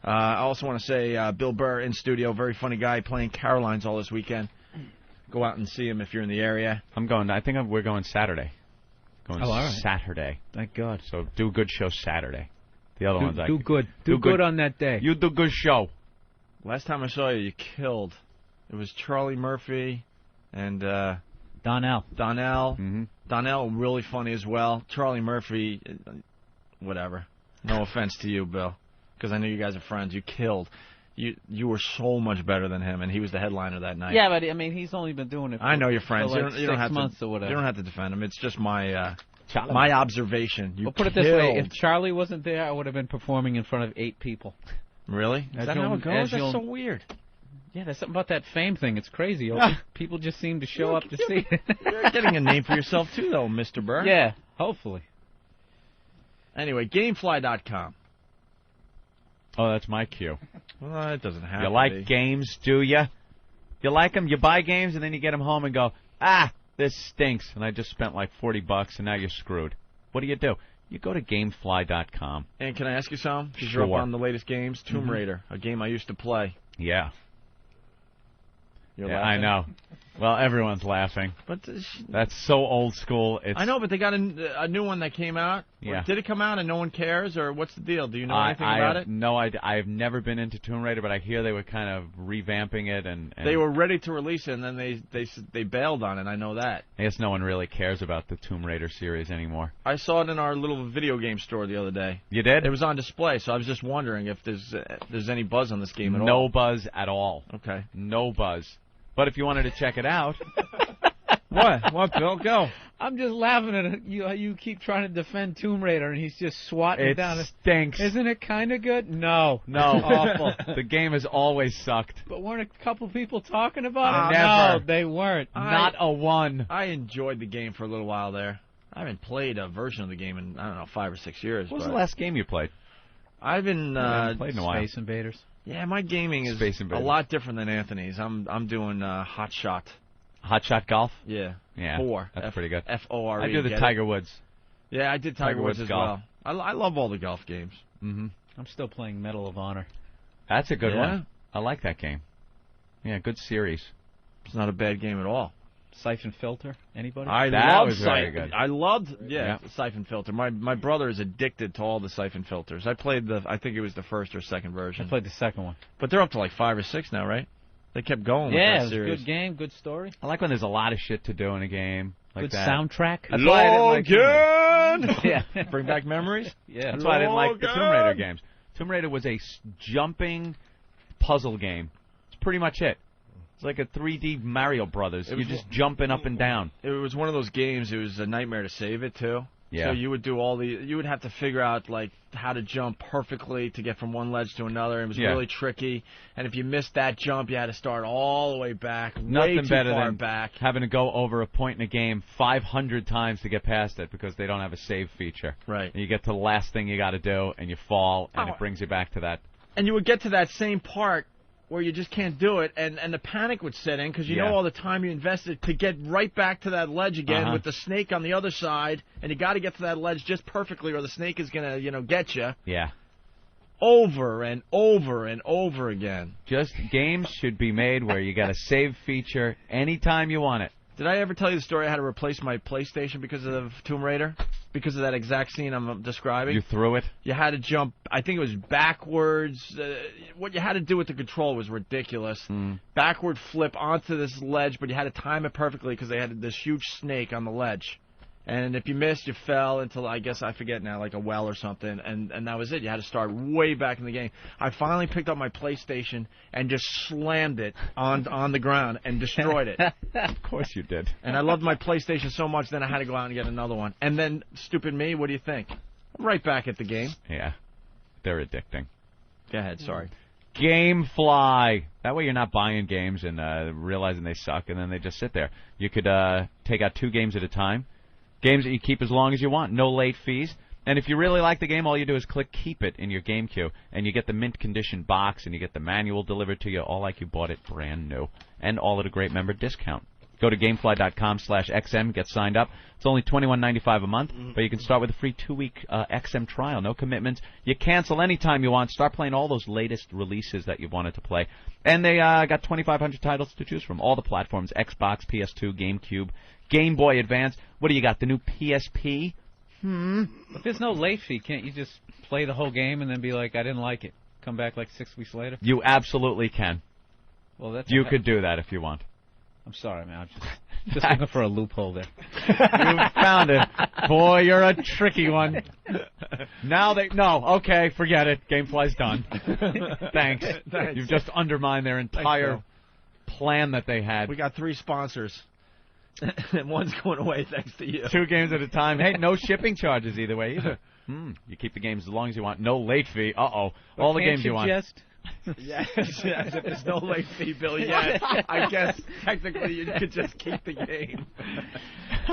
I also want to say Bill Burr in studio, very funny guy, playing Caroline's all this weekend. Go out and see him if you're in the area. I'm going. I think we're going Saturday. All right. Saturday. Thank God. So do a good show Saturday. The other one's like do good. Do good on that day. You do good show. Last time I saw you, you killed. It was Charlie Murphy and Donnell. Mm-hmm. Donnell, really funny as well. Charlie Murphy, whatever. No offense to you, Bill, because I know you guys are friends. You killed. You were so much better than him, and he was the headliner that night. Yeah, but I mean, he's only been doing it for, I know you're friends. For like you don't 6 have months to, or whatever. You don't have to defend him. It's just my observation. Well, put it this way: if Charlie wasn't there, I would have been performing in front of 8 people. Really? Is that how it goes? That's so weird. Yeah, there's something about that fame thing. It's crazy. People just seem to show up to see it. You're getting a name for yourself, too, though, Mr. Burr. Yeah, hopefully. Anyway, Gamefly.com. Oh, that's my cue. Well, it doesn't have to You like games, do you? You like them? You buy games, and then you get them home and go, this stinks, and I just spent like $40, and now you're screwed. What do? You go to GameFly.com. And can I ask you something? Because Sure. you're up on the latest games. Tomb Raider, a game I used to play. Yeah. You're Yeah, laughing? I know. Well, everyone's laughing. But that's so old school. I know, but they got a new one that came out. Yeah. Did it come out and no one cares, or what's the deal? Do you know anything about it? No, I've never been into Tomb Raider, but I hear they were kind of revamping it, and They were ready to release it, and then they bailed on it. I know that. I guess no one really cares about the Tomb Raider series anymore. I saw it in our little video game store the other day. You did? It was on display, so I was just wondering if there's any buzz on this game at all. No buzz at all. Okay. No buzz. But if you wanted to check it out... What, Bill? Go. I'm just laughing at you. You keep trying to defend Tomb Raider, and he's just swatting it down. It stinks. Isn't it kind of good? No. Awful. The game has always sucked. But weren't a couple people talking about it? Never. No, they weren't. Not a one. I enjoyed the game for a little while there. I haven't played a version of the game in, 5 or 6 years. What was the last game you played? I've been played in a while. Space Invaders. Yeah, my gaming is a lot different than Anthony's. I'm doing Hot Shot. Hot Shot Golf? Yeah. 4. That's pretty good. F-O-R-E. I do the Tiger Woods. Yeah, I did Tiger Woods as golf. well. I love all the golf games. Mm-hmm. I'm still playing Medal of Honor. That's a good one. I like that game. Yeah, good series. It's not a bad game at all. Siphon Filter. Anybody? I loved Siphon Filter. My brother is addicted to all the Siphon Filters. I played I think it was the first or second version. I played the second one. But they're up to like 5 or 6 now, right? They kept going with that it was series. a good game, good story. I like when there's a lot of shit to do in a game. Like good that. soundtrack. That's why I didn't like yeah. Bring back memories? Yeah. That's why I didn't like the Tomb Raider games. Tomb Raider was a jumping puzzle game. That's pretty much it. It's like a 3D Mario Brothers. You're just jumping up and down. It was one of those games. It was a nightmare to save it too. Yeah. So you would do you would have to figure out like how to jump perfectly to get from one ledge to another. It was really tricky. And if you missed that jump, you had to start all the way back. Nothing way too better far than back. having to go over a point in a game 500 times to get past it because they don't have a save feature. Right. And you get to the last thing you got to do, and you fall, and it brings you back to that. And you would get to that same part where you just can't do it, and the panic would set in because you know all the time you invested to get right back to that ledge again with the snake on the other side, and you got to get to that ledge just perfectly or the snake is going to, get you. Yeah. Over and over and over again. Just games should be made where you got a save feature anytime you want it. Did I ever tell you the story I had to replace my PlayStation because of Tomb Raider? Because of that exact scene I'm describing? You threw it? You had to jump, I think it was backwards. What you had to do with the control was ridiculous. Backward flip onto this ledge, but you had to time it perfectly because they had this huge snake on the ledge. And if you missed, you fell into, I guess, I forget now, like a well or something, and that was it. You had to start way back in the game. I finally picked up my PlayStation and just slammed it on the ground and destroyed it. Of course you did. And I loved my PlayStation so much, then I had to go out and get another one. And then, stupid me, what do you think? I'm right back at the game. Yeah. They're addicting. Go ahead, sorry. GameFly. That way you're not buying games and realizing they suck, and then they just sit there. You could take out 2 games at a time. Games that you keep as long as you want, no late fees. And if you really like the game, all you do is click Keep It in your game queue, and you get the mint condition box, and you get the manual delivered to you, all like you bought it brand new, and all at a great member discount. Go to GameFly.com/XM, get signed up. It's only $21.95 a month, but you can start with a free 2-week XM trial. No commitments. You cancel anytime you want. Start playing all those latest releases that you wanted to play. And they got 2,500 titles to choose from. All the platforms, Xbox, PS2, GameCube, Game Boy Advance. What do you got, the new PSP? If there's no late fee, can't you just play the whole game and then be like, I didn't like it? Come back like 6 weeks later? You absolutely can. Well, that's you could do that if you want. I'm sorry, man. I'm just looking for a loophole there. You found it. Boy, you're a tricky one. No, okay, forget it. GameFly's done. Thanks. You've just undermined their entire plan that they had. We got 3 sponsors. And one's going away thanks to you. 2 games at a time. Hey, no shipping charges either way either. You keep the games as long as you want. No late fee. All the games you want. Yes, if there's no late fee, Bill, I guess technically you could just keep the game.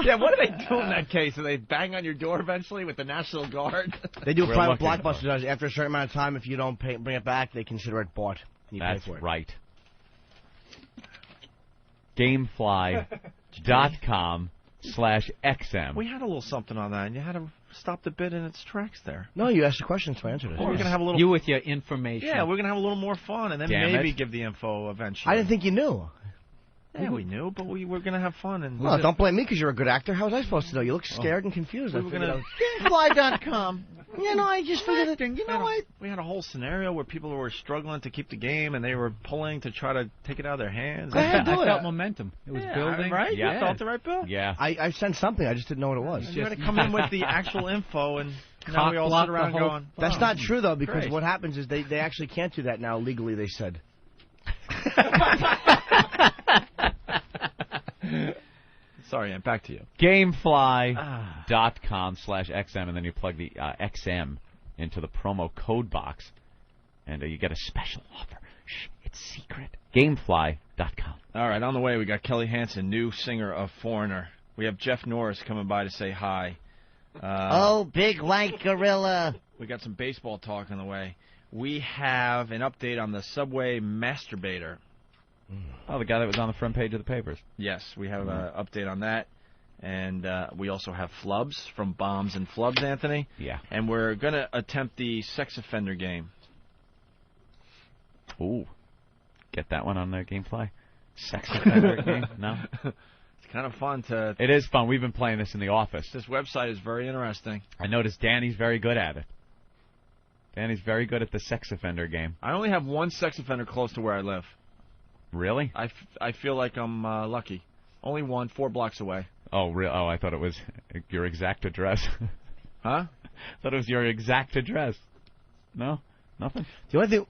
Yeah, what do they do in that case? Do they bang on your door eventually with the National Guard? They do private blockbusters. After a certain amount of time, if you don't bring it back, they consider it bought. You That's pay for it. right. GameFly. GameFly.com/XM. We had a little something on that, and you had to stop the bid in its tracks there. No, you asked the question, so I answered it. We're gonna have a little. You with your information. Yeah, we're gonna have a little more fun, and then maybe give the info eventually. I didn't think you knew. Yeah, we knew, but we were gonna have fun. And well, don't blame me because you're a good actor. How was I supposed to know? You look scared and confused. We were gonna GameFly.com. You know, I just figured that. You know what? We had a whole scenario where people were struggling to keep the game, and they were pulling to try to take it out of their hands. I felt momentum. It was building. Right? Yeah. You felt it, right, Bill? Yeah. I sensed something. I just didn't know what it was. You had to come in with the actual info, and now we all sit around going. That's not true though, because what happens is they actually can't do that now legally. They said. Sorry, back to you. Gamefly.com/XM, and then you plug the XM into the promo code box, and you get a special offer. Shh, it's secret. Gamefly.com. All right, on the way, we got Kelly Hansen, new singer of Foreigner. We have Jeff Norris coming by to say hi. Big white gorilla. We got some baseball talk on the way. We have an update on the subway masturbator. Oh, the guy that was on the front page of the papers. Yes, we have an update on that. And we also have flubs from Bombs and Flubs, Anthony. Yeah. And we're going to attempt the sex offender game. Ooh. Get that one on the Gamefly? Sex offender game? No? It's kind of fun to... It is fun. We've been playing this in the office. This website is very interesting. I noticed Danny's very good at it. Danny's very good at the sex offender game. I only have one sex offender close to where I live. Really? I feel like I'm lucky. Only one, 4 blocks away. Oh, real? Oh, I thought it was your exact address. Huh? I thought it was your exact address. No? Nothing? The only thing...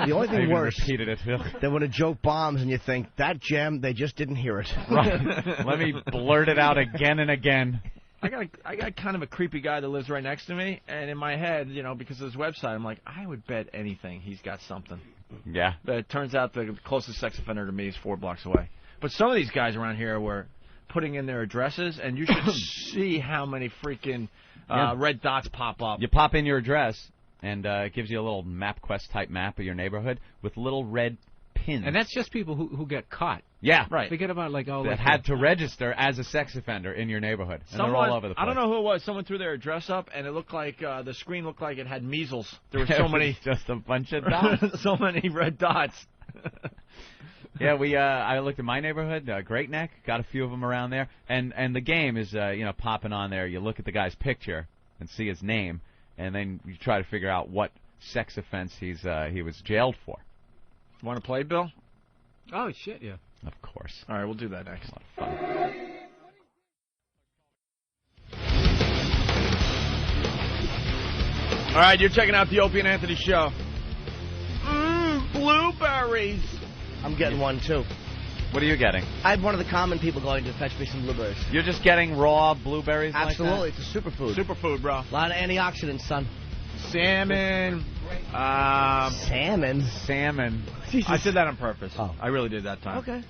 the only thing worse repeated it. than when a joke bombs and you think, that gem, they just didn't hear it. Right. Let me blurt it out again and again. I got kind of a creepy guy that lives right next to me, and in my head, because of his website, I'm like, I would bet anything he's got something. Yeah. But it turns out the closest sex offender to me is 4 blocks away. But some of these guys around here were putting in their addresses, and you should see how many freaking red dots pop up. You pop in your address, and it gives you a little MapQuest type map of your neighborhood with little red pins. And that's just people who get caught. Yeah, right. Forget about that had to register as a sex offender in your neighborhood, and they're all over the place. I don't know who it was. Someone threw their address up, and it looked like the screen looked like it had measles. There were so many, just a bunch of dots, so many red dots. Yeah, I looked at my neighborhood, Great Neck, got a few of them around there, and the game is popping on there. You look at the guy's picture and see his name, and then you try to figure out what sex offense he was jailed for. Want to play, Bill? Oh shit, yeah. Of course. All right, we'll do that next. A lot of fun. All right, you're checking out the Opie and Anthony show. Blueberries. I'm getting one, too. What are you getting? I had one of the common people going to fetch me some blueberries. You're just getting raw blueberries? Absolutely. Like that? It's a superfood. Superfood, bro. A lot of antioxidants, son. Salmon. Salmon? Salmon. Jesus. I did that on purpose. Oh. I really did that time. Okay.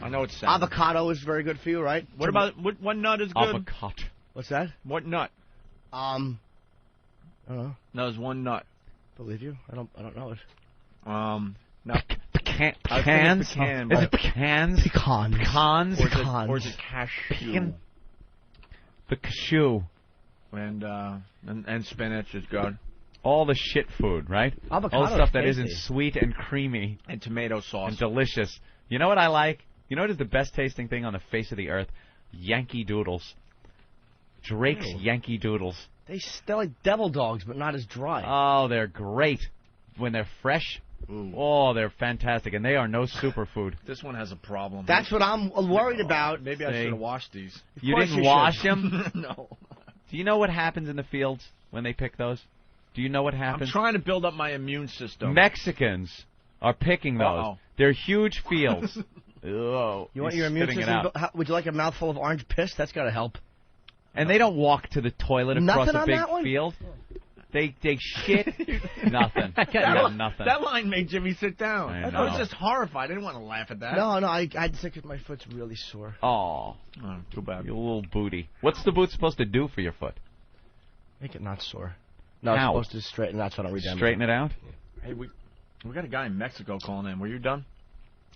I know it's salmon. Avocado is very good for you, right? What about what nut is good? Avocado. What's that? What nut? I don't know. No, there's one nut. Believe you? I don't know it. No. Pecans? Pecan, is it pecans? Pecans. Pecans? Or is it cashew? The cashew. And spinach is good. All the shit food, right? Avocado. All the stuff that isn't sweet and creamy. And tomato sauce. And delicious. You know what I like? You know what is the best tasting thing on the face of the earth? Yankee Doodles. Drake's Yankee Doodles. They're like devil dogs, but not as dry. Oh, they're great. When they're fresh, oh, they're fantastic. And they are no superfood. This one has a problem. That's what I'm worried about. Maybe I should have washed these. You didn't wash them? No. Do you know what happens in the fields when they pick those? Do you know what happens? I'm trying to build up my immune system. Mexicans are picking those. They're huge fields. Oh, you want your immune system? Would you like a mouthful of orange piss? That's got to help. And they don't walk to the toilet across a big that field. They shit. Nothing. Nothing. That line made Jimmy sit down. I was just horrified. I didn't want to laugh at that. No, I had to because my foot's really sore. Oh, too bad. You little booty. What's the boot supposed to do for your foot? Make it not sore. No, How? It's supposed to straighten. That's what I read. Straighten it out. Hey, we got a guy in Mexico calling in. Were you done?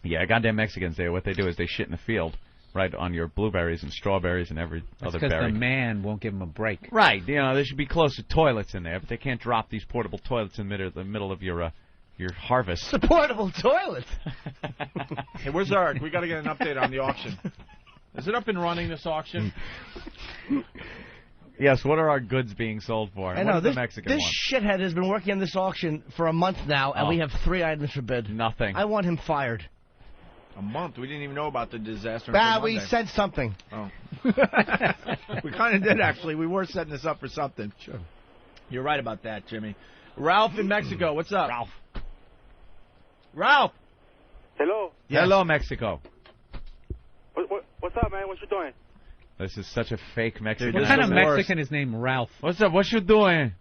Yeah, goddamn Mexicans, what they do is they shit in the field, right, on your blueberries and strawberries and every other berry. Because the man won't give them a break. Right. There should be close to toilets in there, but they can't drop these portable toilets in the middle of your harvest. It's a portable toilet. Hey, where's Eric? We got to get an update on the auction. Is it up and running, this auction? Yes, what are our goods being sold for? I know, the Mexican this one? shithead has been working on this auction for a month now, and we have 3 items for bid. Nothing. I want him fired. A month? We didn't even know about the disaster. We sent something. Oh. We kind of did, actually. We were setting this up for something. Sure. You're right about that, Jimmy. Ralph in Mexico, what's up? Ralph! Hello. Yes. Hello, Mexico. What's up, man? What you doing? This is such a fake Mexican. What kind of Mexican is named Ralph? What's up? What you doing?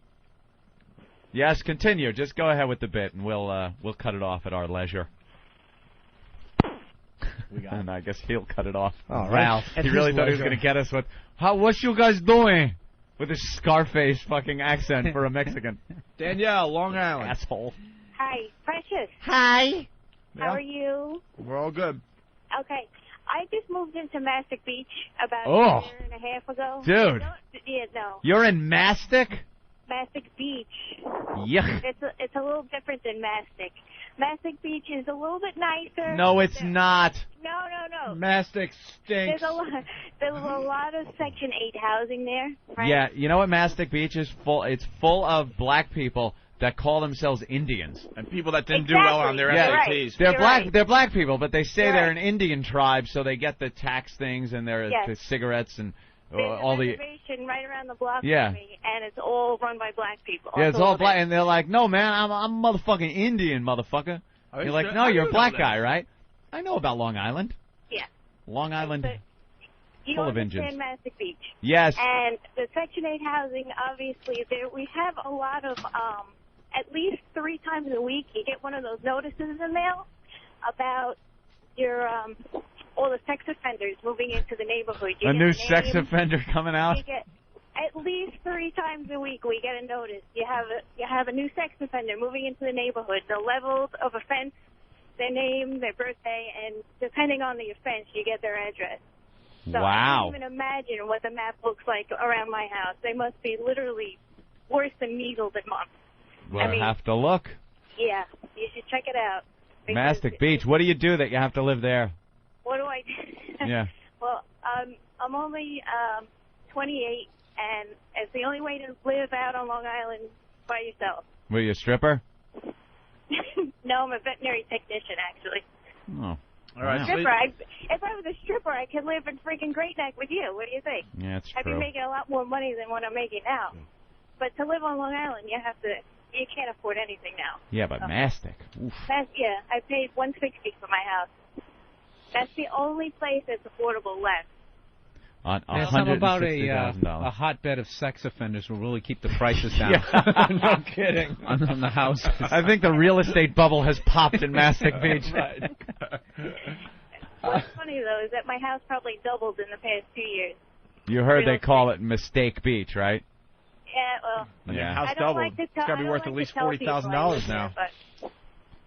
Yes, continue. Just go ahead with the bit, and we'll cut it off at our leisure. And I guess he'll cut it off. Oh, Ralph. He really thought he was going to get us with, what you guys doing? With his Scarface fucking accent for a Mexican. Danielle, Long Island. Asshole. Hi, Precious. Hi. How are you? We're all good. Okay. I just moved into Mastic Beach about a year and a half ago. Dude. Yeah, no. You're in Mastic? Mastic Beach. Yuck. It's a little different than Mastic. Mastic Beach is a little bit nicer. No, it's not. No. Mastic stinks. There's a lot of Section 8 housing there. Right? Yeah, you know what Mastic Beach is full? It's full of black people that call themselves Indians. And people that didn't do well on their SATs. They're black people, but they say they're an Indian tribe, so they get the tax things and the cigarettes and all the reservation right around the block from me, and it's all run by black people. Yeah, it's all black, and they're like, no, man, I'm a motherfucking Indian, motherfucker. You're like, no, you're a black guy, right? I know about Long Island. Yeah. Long Island, full of Indians. You Mastic Beach. Yes. And the Section 8 housing, obviously, we have a lot of, at least 3 times a week, you get one of those notices in the mail about your, all the sex offenders moving into the neighborhood. A new sex offender coming out? You get at least 3 times a week we get a notice. You have a new sex offender moving into the neighborhood. The levels of offense, their name, their birthday, and depending on the offense, you get their address. So wow. I can't even imagine what the map looks like around my house. They must be literally worse than measles and mumps. We'll have to look. Yeah, you should check it out. Mastic Beach. What do you do that you have to live there? What do I do? Yeah. Well, I'm only 28, and it's the only way to live out on Long Island by yourself. Were you a stripper? No, I'm a veterinary technician, actually. Oh. All right. Stripper. If I was a stripper, I could live in freaking Great Neck with you. What do you think? Yeah, that's I'd be true. making a lot more money than what I'm making now. But to live on Long Island, you can't afford anything now. Yeah, but Mastic. Oof. Yeah, I paid $160 for my house. That's the only place that's affordable left. There's something about a hotbed of sex offenders will really keep the prices down. No kidding. on the houses. I think the real estate bubble has popped in Mastic Beach. What's funny, though, is that my house probably doubled in the past 2 years. You heard they call it Mistake Beach, right? Yeah, well, Yeah. House I don't doubled. like to It's got to be worth at least $40,000 now.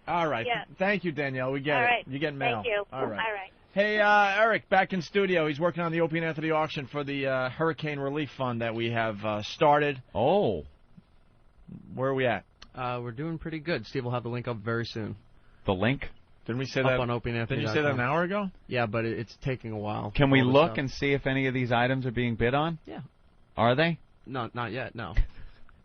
All right. Yeah. Thank you, Danielle. We get All it. right. You get mail. Thank you. All right. All right. Hey, Eric, back in studio. He's working on the Opie and Anthony auction for the Hurricane Relief Fund that we have started. Oh. Where are we at? We're doing pretty good. Steve will have the link up very soon. The link? Didn't we say up that on Opie and Anthony? Didn't you say that an hour ago? Yeah, but it's taking a while. Can we look and see if any of these items are being bid on? Yeah. Are they? No, not yet, no.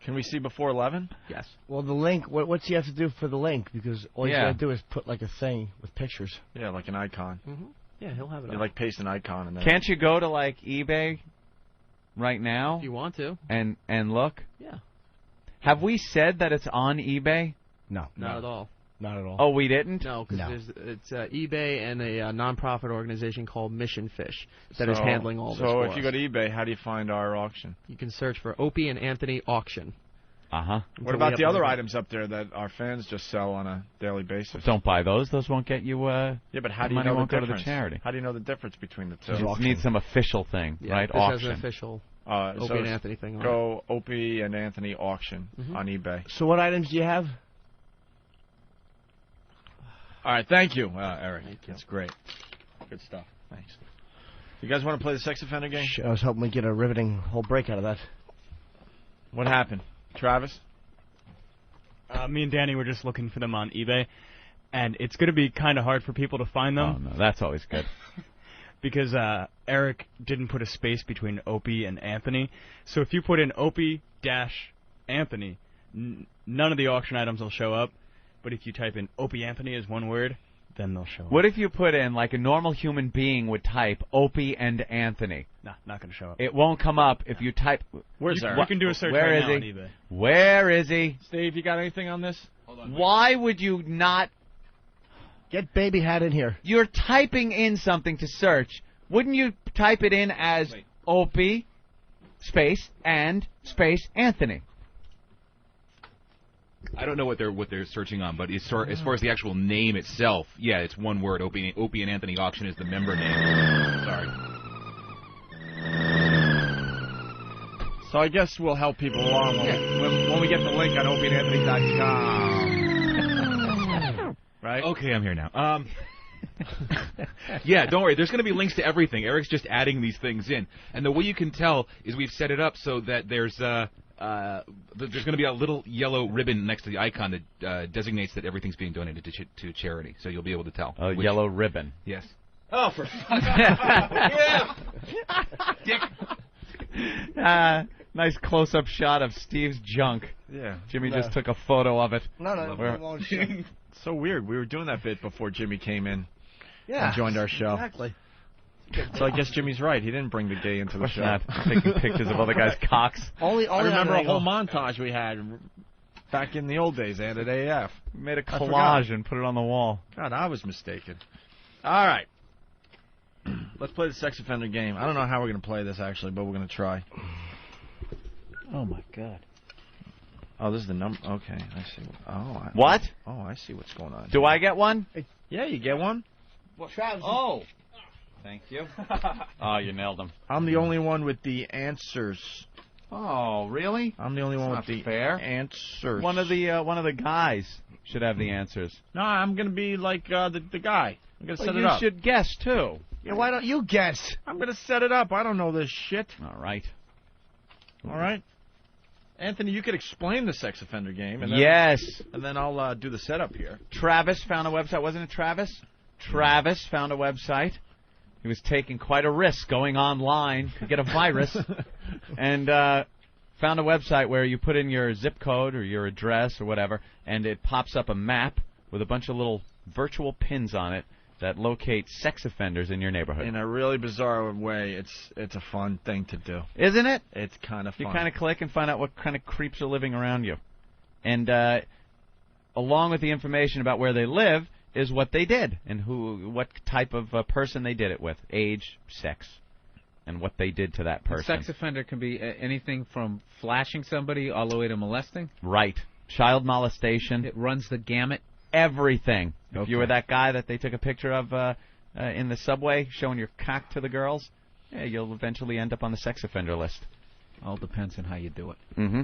Can we see before 11? Yes. Well, the link, what's he have to do for the link? Because all you Yeah. got to do is put like a thing with pictures. Yeah, like an icon. Mm-hmm. Yeah, he'll have it You up. like paste an icon and then. Can't you go to like eBay right now If you want to. and look? Yeah. Have we said that it's on eBay? No. Not at all. Not at all. Oh, we didn't? No, because it's eBay and a non-profit organization called Mission Fish that is handling all this So for if you us. go to eBay, how do you find our auction? You can search for Opie and Anthony auction. Uh-huh. What about the other items up there that our fans just sell on a daily basis? Don't buy those. Those won't get you. Yeah, but how do you money know won't the go to the difference? charity. How do you know the difference between the two? You need some official thing, Yeah, right? this Auction. has an official so Opie and Anthony thing on it. Go Opie and Anthony auction on eBay. So what items do you have? All right, thank you, Eric. That's great. Good stuff. Thanks. You guys want to play the sex offender game? I was hoping we'd get a riveting whole break out of that. What happened? Travis? Me and Danny were just looking for them on eBay, and it's going to be kind of hard for people to find them. Oh, no, that's always good. Because Eric didn't put a space between Opie and Anthony. So if you put in Opie-Anthony, none of the auction items will show up. But if you type in Opie Anthony as one word, then they'll show up. What if you put in, like a normal human being would type, Opie and Anthony? Nah, not going to show up. It won't come up if you type... Where's Eric? You can do a search right now on eBay. Where is he? Steve, you got anything on this? Hold on. Why would you not... Get Baby Hat in here. You're typing in something to search. Wouldn't you type it in as Opie, space, and space Anthony? I don't know what they're searching on, but as far as the actual name itself, yeah, it's one word. Opie and Anthony Auction is the member name. Sorry. So I guess we'll help people along when we get the link on opieandanthony.com. Right? Okay, I'm here now. Yeah, don't worry. There's going to be links to everything. Eric's just adding these things in, and the way you can tell is we've set it up so that there's going to be a little yellow ribbon next to the icon that designates that everything's being donated to charity. So you'll be able to tell. A yellow ribbon. Yes. Oh, for fuck's sake! Yeah. Nice close-up shot of Steve's junk. Yeah. Jimmy just took a photo of it. No, it won't show. So weird. We were doing that bit before Jimmy came in Yeah, and joined our show. Exactly. So I guess Jimmy's right. He didn't bring the gay into the show. Not taking pictures of other guys' cocks. Only I remember a whole montage we had back in the old days and at AF. We made a collage and put it on the wall. God, I was mistaken. All right. Let's play the sex offender game. I don't know how we're going to play this, actually, but we're going to try. Oh, my God. Oh, this is the number. Okay, I see. What? I see what's going on. Do I get one? Yeah, you get one. Well, Travis. Oh. Thank you. Oh, you nailed them. I'm the only one with the answers. Oh, really? I'm the only one with the fair. answers. One of the guys should have the answers. No, I'm going to be like the guy. I'm going to set it you up. should guess, too. Yeah, why don't you guess? I'm going to set it up. I don't know this shit. All right. All right. Anthony, you could explain the sex offender game. And then, yes. And then I'll do the setup here. Travis found a website. Wasn't it Travis? Travis found a website. He was taking quite a risk going online to get a virus. And found a website where you put in your zip code or your address or whatever, and it pops up a map with a bunch of little virtual pins on it that locate sex offenders in your neighborhood. In a really bizarre way, it's a fun thing to do. Isn't it? It's kind of fun. You kind of click and find out what kind of creeps are living around you. And along with the information about where they live is what they did and what type of person they did it with, age, sex, and what they did to that person. A sex offender can be anything from flashing somebody all the way to molesting? Right. Child molestation. It runs the gamut. Everything. Okay. If you were that guy that they took a picture of in the subway showing your cock to the girls, yeah, you'll eventually end up on the sex offender list. All depends on how you do it. Mm-hmm.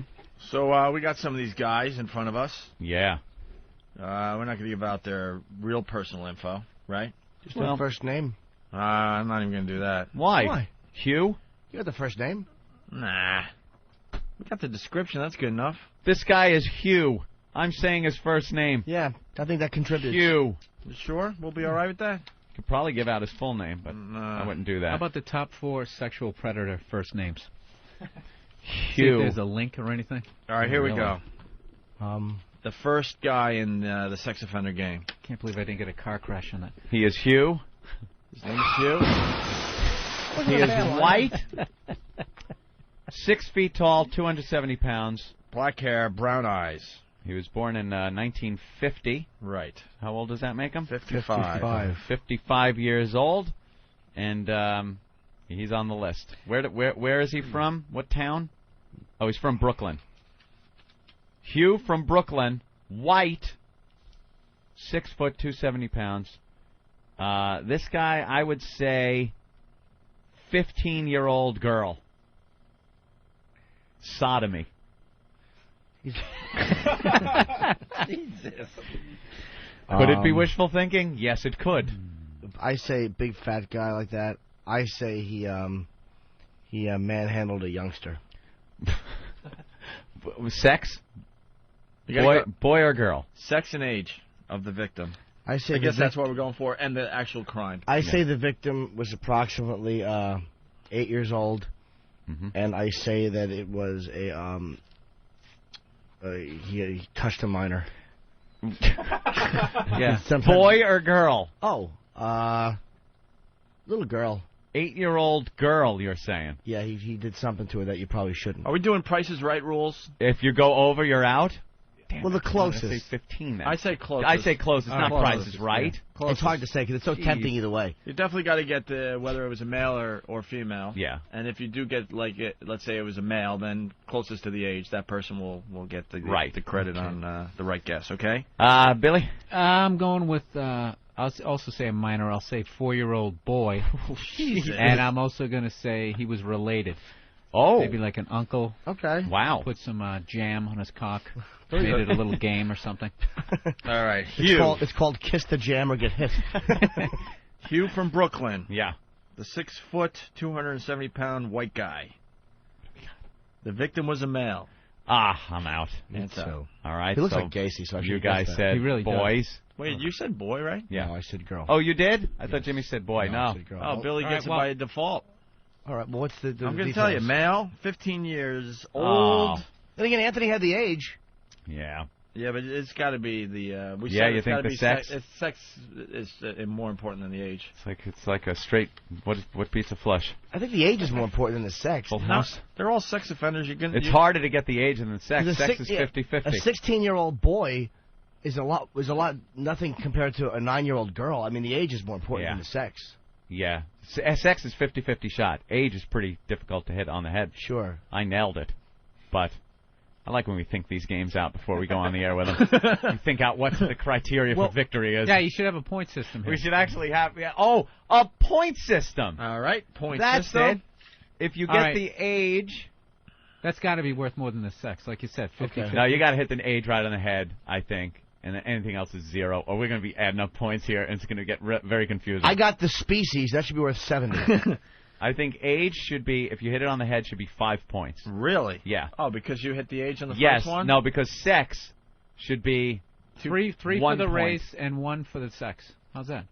So we got some of these guys in front of us. Yeah. We're not going to give out their real personal info, right? Just their first name. I'm not even going to do that. Why? Hugh? You got the first name? Nah. We got the description. That's good enough. This guy is Hugh. I'm saying his first name. Yeah, I think that contributes. Hugh. You sure? We'll be all right with that? Could probably give out his full name, but I wouldn't do that. How about the top 4 sexual predator first names? Hugh. See if there's a link or anything. All right, here we go. The first guy in the sex offender game. Can't believe I didn't get a car crash on that. He is Hugh. His name is Hugh. He is white, 6 feet tall, 270 pounds. Black hair, brown eyes. He was born in 1950. Right. How old does that make him? 55. 55 years old, and he's on the list. Where is he from? What town? Oh, he's from Brooklyn. Hugh from Brooklyn, white, 6 foot, 270 pounds. This guy, I would say, 15-year-old girl. Sodomy. Jesus. Could it be wishful thinking? Yes, it could. I say big fat guy like that. I say he manhandled a youngster. Sex? Boy or girl? Sex and age of the victim. I guess that's what we're going for, and the actual crime. I say the victim was approximately 8 years old, and I say that it was he touched a minor. Yeah. Boy or girl? Oh, little girl. 8-year-old girl, you're saying? Yeah, he did something to her that you probably shouldn't. Are we doing Price is Right rules? If you go over, you're out? Damn, well, the closest. I say 15 then. I say closest. I say closest, not Price is Right. Yeah. It's hard to say because it's so tempting either way. You definitely got to get whether it was a male or female. Yeah. And if you do get, let's say it was a male, then closest to the age, that person will get the credit on the right guess, okay? Billy? I'm going with... I'll also say a minor. I'll say 4-year-old boy. Jesus. And I'm also going to say he was related. Oh. Maybe like an uncle. Okay. Wow. Put some jam on his cock. Made it a little game or something. All right. Hugh. It's called Kiss the Jam or Get Hit. Hugh from Brooklyn. Yeah. The 6-foot, 270-pound white guy. The victim was a male. I'm out. So. All right. He looks like Gacy, so I should you guys said he really boys. Does. Wait, you said boy, right? Yeah. No, I said girl. Oh, you did? I thought Jimmy said boy. No. I said girl. Oh, Billy gets it by default. All right, well, what's the I'm going to details? tell you, male, 15 years old. Then again, Anthony had the age. Yeah. Yeah, but it's got to be the. You think the sex? Sex is more important than the age. It's like a straight. What beats a flush? I think the age is more important than the sex. No, they're all sex offenders. It's harder to get the age than the sex. Sex is 50-50. A 16-year-old boy is a lot nothing compared to a 9-year-old girl. I mean, the age is more important than the sex. Yeah. Sex is 50-50 shot. Age is pretty difficult to hit on the head. Sure. I nailed it. But I like when we think these games out before we go on the air with them. We think out what the criteria for victory is. Yeah, you should have a point system here. We should actually have... a point system. All right, point system. That's it. If you get the age... That's got to be worth more than the sex, like you said, 50-50. Okay. No, you got to hit the age right on the head, I think. And then anything else is 0. Or we're going to be adding up points here, and it's going to get very confusing. I got the species. That should be worth 70. I think age should be, if you hit it on the head, should be 5 points. Really? Yeah. Oh, because you hit the age on the first one? No, because sex should be... Three for the point. race and 1 for the sex. How's that?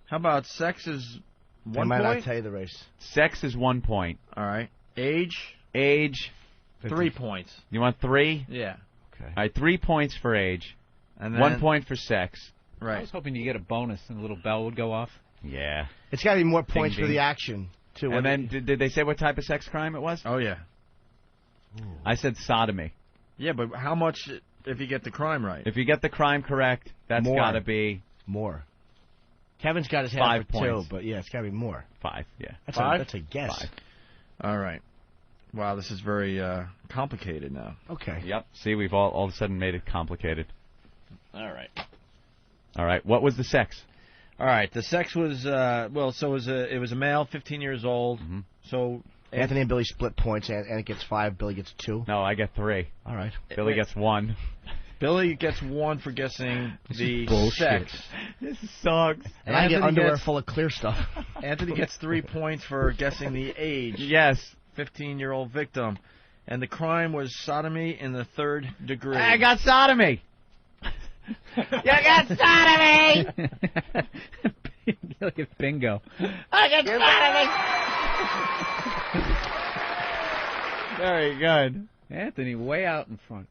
How about sex is 1 point? I might not tell you the race. Sex is 1 point. All right. Age? 3 points. You want 3? Yeah. Okay. All right, 3 points for age. And then 1 point for sex. Right. I was hoping you get a bonus and a little bell would go off. Yeah. It's got to be more points for the action, too. And then, did they say what type of sex crime it was? Oh, yeah. Ooh. I said sodomy. Yeah, but how much if you get the crime right? If you get the crime correct, that's got to be... More. Kevin's got his hand 5 for points. 2, but yeah, it's got to be more. 5, yeah. That's 5? That's a guess. 5. All right. Wow, this is very complicated now. Okay. Yep. See, we've all of a sudden made it complicated. All right. All right. What was the sex? All right. The sex was it was a male, 15 years old. Mm-hmm. So Anthony and Billy split points. Anthony gets 5. Billy gets 2. No, I get 3. All right. Billy gets 1. Billy gets 1 for guessing the sex. This sucks. And I get underwear full of clear stuff. Anthony gets 3 points for guessing the age. Yes. 15-year-old victim. And the crime was sodomy in the 3rd degree. I got sodomy. You got sodomy. Look at bingo. I got sodomy. Very good. Anthony, way out in front.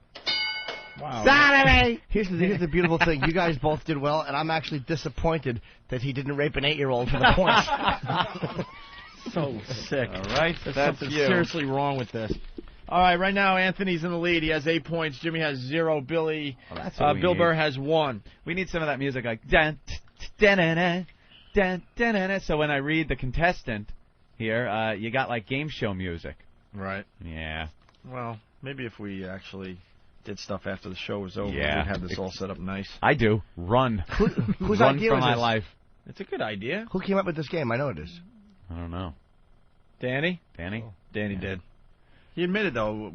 Wow. Sodomy. Here's the beautiful thing. You guys both did well, and I'm actually disappointed that he didn't rape an 8-year-old for the points. So sick. All right. There's something seriously wrong with this. All right, right now Anthony's in the lead. He has 8 points. Jimmy has 0. Billy, Bill Burr has 1. We need some of that music like dun dun dun dun dun. So when I read the contestant here, you got like game show music. Right. Yeah. Well, maybe if we actually did stuff after the show was over, we'd have this all set up nice. I do. Run. Whose Run idea for was my this? life. It's a good idea. Who came up with this game? I know it is. I don't know. Danny? Danny? Oh. Danny did. He admitted, though,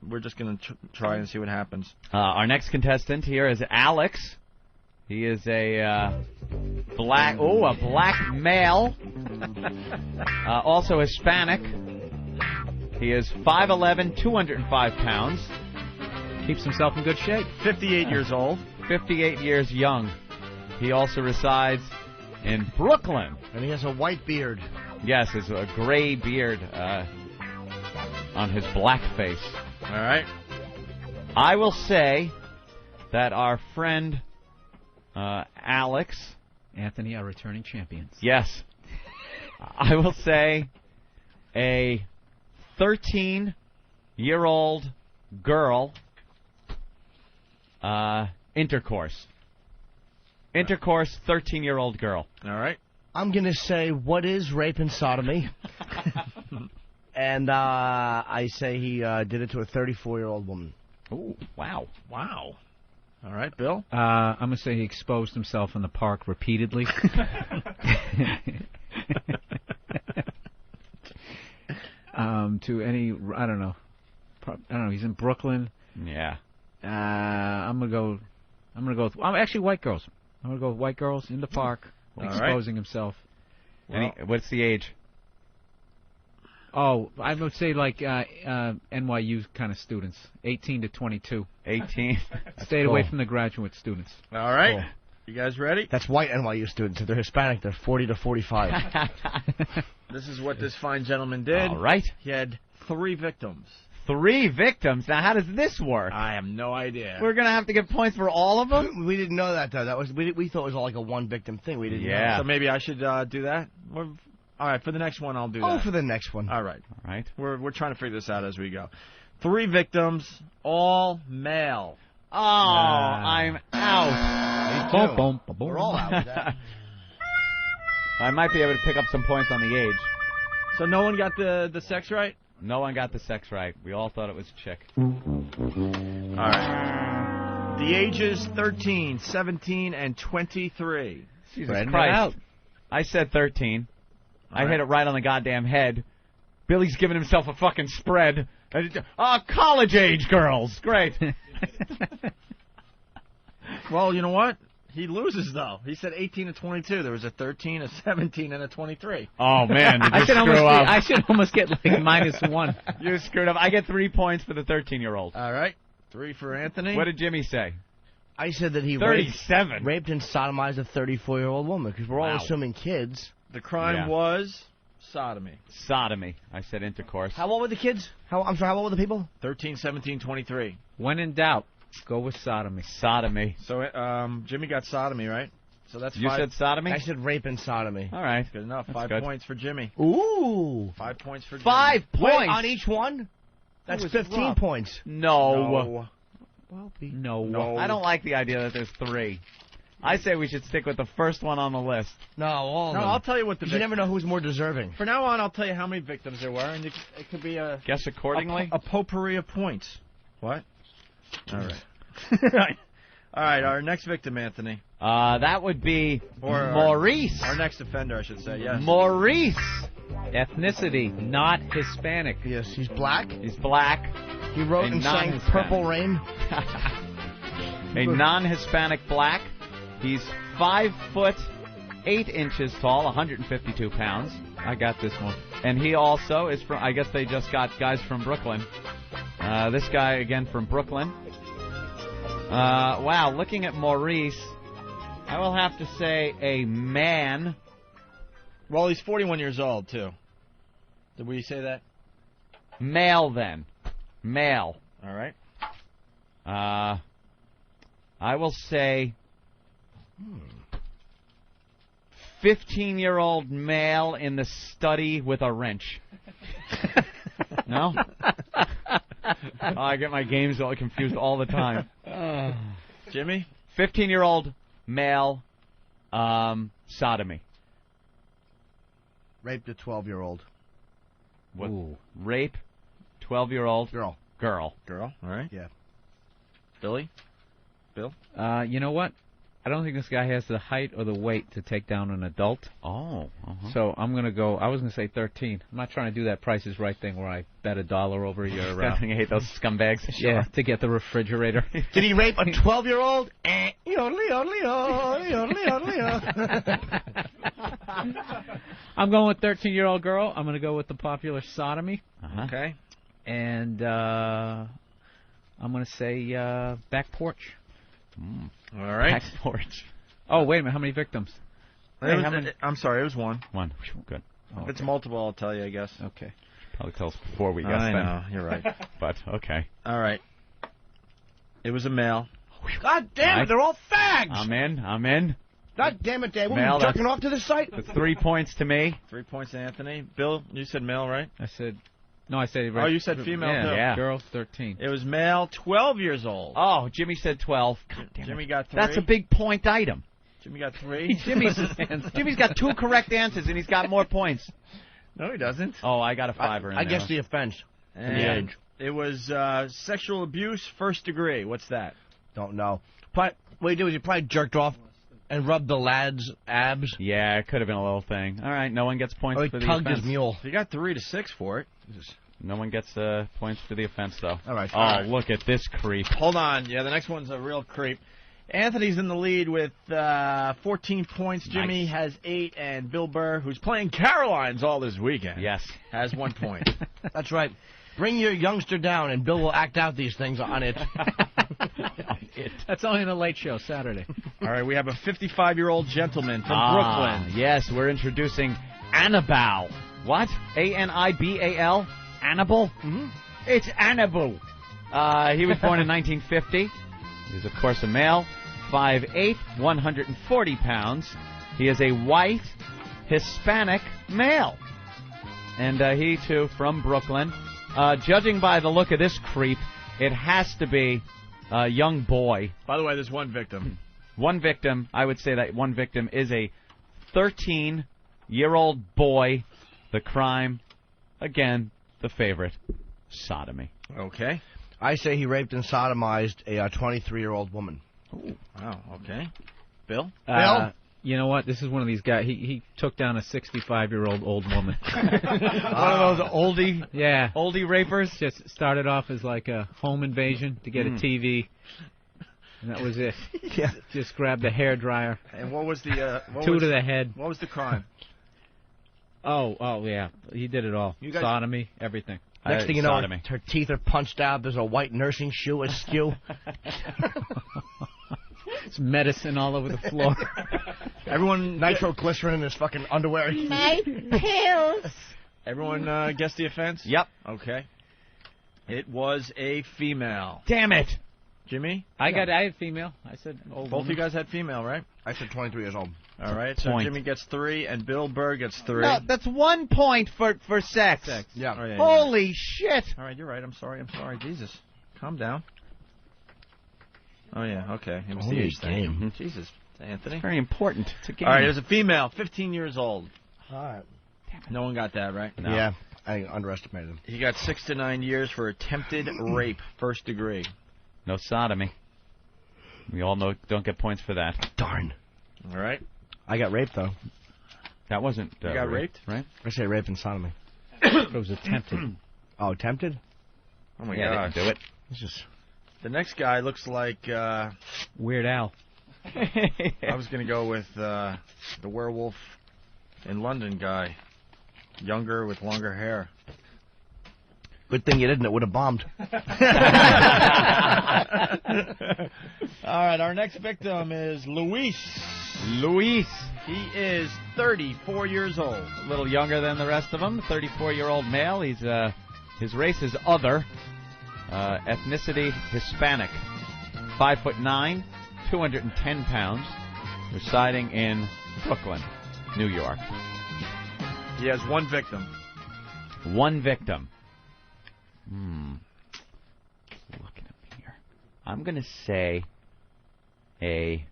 we're just going to try and see what happens. Our next contestant here is Alex. He is a black male, also Hispanic. He is 5'11", 205 pounds. Keeps himself in good shape. 58 years old. 58 years young. He also resides in Brooklyn. And he has a white beard. Yes, it's a gray beard on his black face. All right. I will say that our friend Alex... Anthony, our returning champions. Yes. I will say a 13-year-old girl intercourse. Intercourse, 13-year-old girl. All right. I'm going to say, what is rape and sodomy? And I say he did it to a 34-year-old woman. Oh, wow. Wow. All right, Bill? I'm going to say he exposed himself in the park repeatedly. To any, I don't know, he's in Brooklyn. Yeah. I'm going to go with, actually white girls. I'm going to go with white girls in the park, exposing himself. Well, what's the age? Oh, I would say like NYU kind of students, 18 to 22. 18? Stayed away from the graduate students. All right. Cool. You guys ready? That's white NYU students. If they're Hispanic, they're 40 to 45. This is what this fine gentleman did. All right. He had 3 victims. 3 victims? Now, how does this work? I have no idea. We're going to have to get points for all of them? We didn't know that, though. We thought it was all like a one-victim thing. We didn't know. So maybe I should do that? All right, for the next one, I'll do that. Oh, for the next one. All right. All right. We're trying to figure this out as we go. 3 victims, all male. Oh, I'm out. Me too. We're all out with that. I might be able to pick up some points on the age. So no one got the sex right? No one got the sex right. We all thought it was a chick. All right. The ages 13, 17, and 23. Jesus Christ. I said 13. I hit it right on the goddamn head. Billy's giving himself a fucking spread. College-age girls. Great. Well, you know what? He loses, though. He said 18 to 22. There was a 13, a 17, and a 23. Oh, man. Did you I should almost get like -1. You screwed up. I get 3 points for the 13-year-old. All right. 3 for Anthony. What did Jimmy say? I said that he 37. raped and sodomized a 34-year-old woman, because we're all assuming kids. The crime was sodomy. Sodomy. I said intercourse. How old were the kids? I'm sorry, how old were the people? 13, 17, 23. When in doubt, go with sodomy. Sodomy. So Jimmy got sodomy, right? So that's You 5. said sodomy? I said rape and sodomy. All right. Good enough. That's 5 good. points for Jimmy. Ooh. 5 points for Jimmy. 5 points? Wait, on each one? That's 15 rough. points. No. No. I don't like the idea that there's 3. I say we should stick with the first one on the list. No, all of them. I'll tell you what You never know who's more deserving. For now on, I'll tell you how many victims there were, and it could be a... Guess accordingly? A potpourri of points. What? All right. All right, our next victim, Anthony. That would be Maurice. Our next offender, I should say, yes. Maurice. Ethnicity, not Hispanic. Yes, he's black. He's black. He wrote and sang Purple Rain. A non-Hispanic black. He's 5 foot 8 inches tall, 152 pounds. I got this one. And he also is from, I guess they just got guys from Brooklyn. This guy, again, from Brooklyn. Wow, looking at Maurice, I will have to say a man. Well, he's 41 years old, too. Did we say that? Male, then. Male. All right. I will say 15-year-old male in the study with a wrench. No? I get my games all confused all the time. Jimmy? 15-year-old male, sodomy. Raped a 12-year-old. What? Rape, 12-year-old. Girl. All right. Yeah. Billy? Bill? You know what? I don't think this guy has the height or the weight to take down an adult. Oh. So I'm going to go, I was going to say 13. I'm not trying to do that Price is Right thing where I bet $1 over your... I hate those scumbags. Yeah, to get the refrigerator. Did he rape a 12-year-old? I'm going with 13-year-old girl. I'm going to go with the popular sodomy. Okay. And I'm going to say back porch. All right. Back porch. Oh, wait a minute. How many victims? I'm sorry, it was one. One. Good. If it's multiple, I'll tell you, I guess. Okay. Probably tell us before we guess I then. know, you're right. But, okay. All right. It was a male. God damn it, they're all fags! I'm in. God damn it, Dave. Male, We're jerking off to the site. That's 3 points to me. 3 points to Anthony. Bill, you said male, right? I said... No, I said... Oh, you said female, too. Yeah. Girl, 13. It was male, 12 years old. Oh, Jimmy said 12. God damn Jimmy it. got 3. That's a big point item. Jimmy got 3. Jimmy's got 2 correct answers, and he's got more points. No, he doesn't. Oh, I got a 5er in there. I guess the offense. And it was sexual abuse, first degree. What's that? Don't know. What he did was he probably jerked off and rubbed the lad's abs. Yeah, it could have been a little thing. All right, no one gets points for the tugged offense. his mule. He got 3 to 6 for it. No one gets points for the offense, though. All right. Oh, look at this creep. Hold on. Yeah, the next one's a real creep. Anthony's in the lead with 14 points. Jimmy has 8, and Bill Burr, who's playing Caroline's all this weekend, has 1 point. That's right. Bring your youngster down, and Bill will act out these things on it. That's only in the late show, Saturday. All right, we have a 55-year-old gentleman from Brooklyn. Yes, we're introducing Annabelle. What? A-N-I-B-A-L? Annabelle? Mm-hmm. It's Annabelle. He was born in 1950. He's, of course, a male, 5'8", 140 pounds. He is a white, Hispanic male. And he, too, from Brooklyn. Judging by the look of this creep, it has to be a young boy. By the way, there's one victim. One victim. I would say that one victim is a 13-year-old boy. The crime, again, the favorite, sodomy. Okay. I say he raped and sodomized a 23-year-old woman. Ooh. Wow, okay. Bill? Bill? You know what? This is one of these guys. He took down a 65-year-old old woman. One of those oldie rapers. Just started off as like a home invasion to get a TV. And that was it. Yeah. Just grabbed a hairdryer. And what was the... to the head. What was the crime? Oh, yeah. He did it all. Sodomy, everything. Next thing you know, her teeth are punched out. There's a white nursing shoe askew. It's medicine all over the floor. Everyone nitroglycerin in his fucking underwear. My pills. Everyone guessed the offense? Yep. Okay. It was a female. Damn it. Jimmy? I had female. I said old Both woman. you guys had female, right? I said 23 years old. All right, so Jimmy gets 3 and Bill Burr gets 3. No, that's 1 point for sex. Yeah. Oh, yeah. Holy shit. All right, you're right. I'm sorry. Jesus. Calm down. Oh, yeah, okay. It was the age thing. Jesus, Anthony. It's very important. It's a game. All right, there's a female, 15 years old. All right. No one got that, right? No. Yeah, I underestimated him. He got 6 to 9 years for attempted rape, first degree. No sodomy. We all know don't get points for that. Darn. All right. I got raped, though. That wasn't... you got raped? Right? I say rape and sodomy. It was attempted. Oh, attempted? Oh, my God. God. Do it. This is... The next guy looks like... Weird Al. I was going to go with the werewolf in London guy. Younger with longer hair. Good thing you didn't. It would have bombed. All right, our next victim is Luis. He is 34 years old. A little younger than the rest of them. 34-year-old male. He's his race is other. Ethnicity Hispanic. 5'9", 210 pounds. Residing in Brooklyn, New York. He has 1 victim. 1 victim. Look at him here. I'm going to say a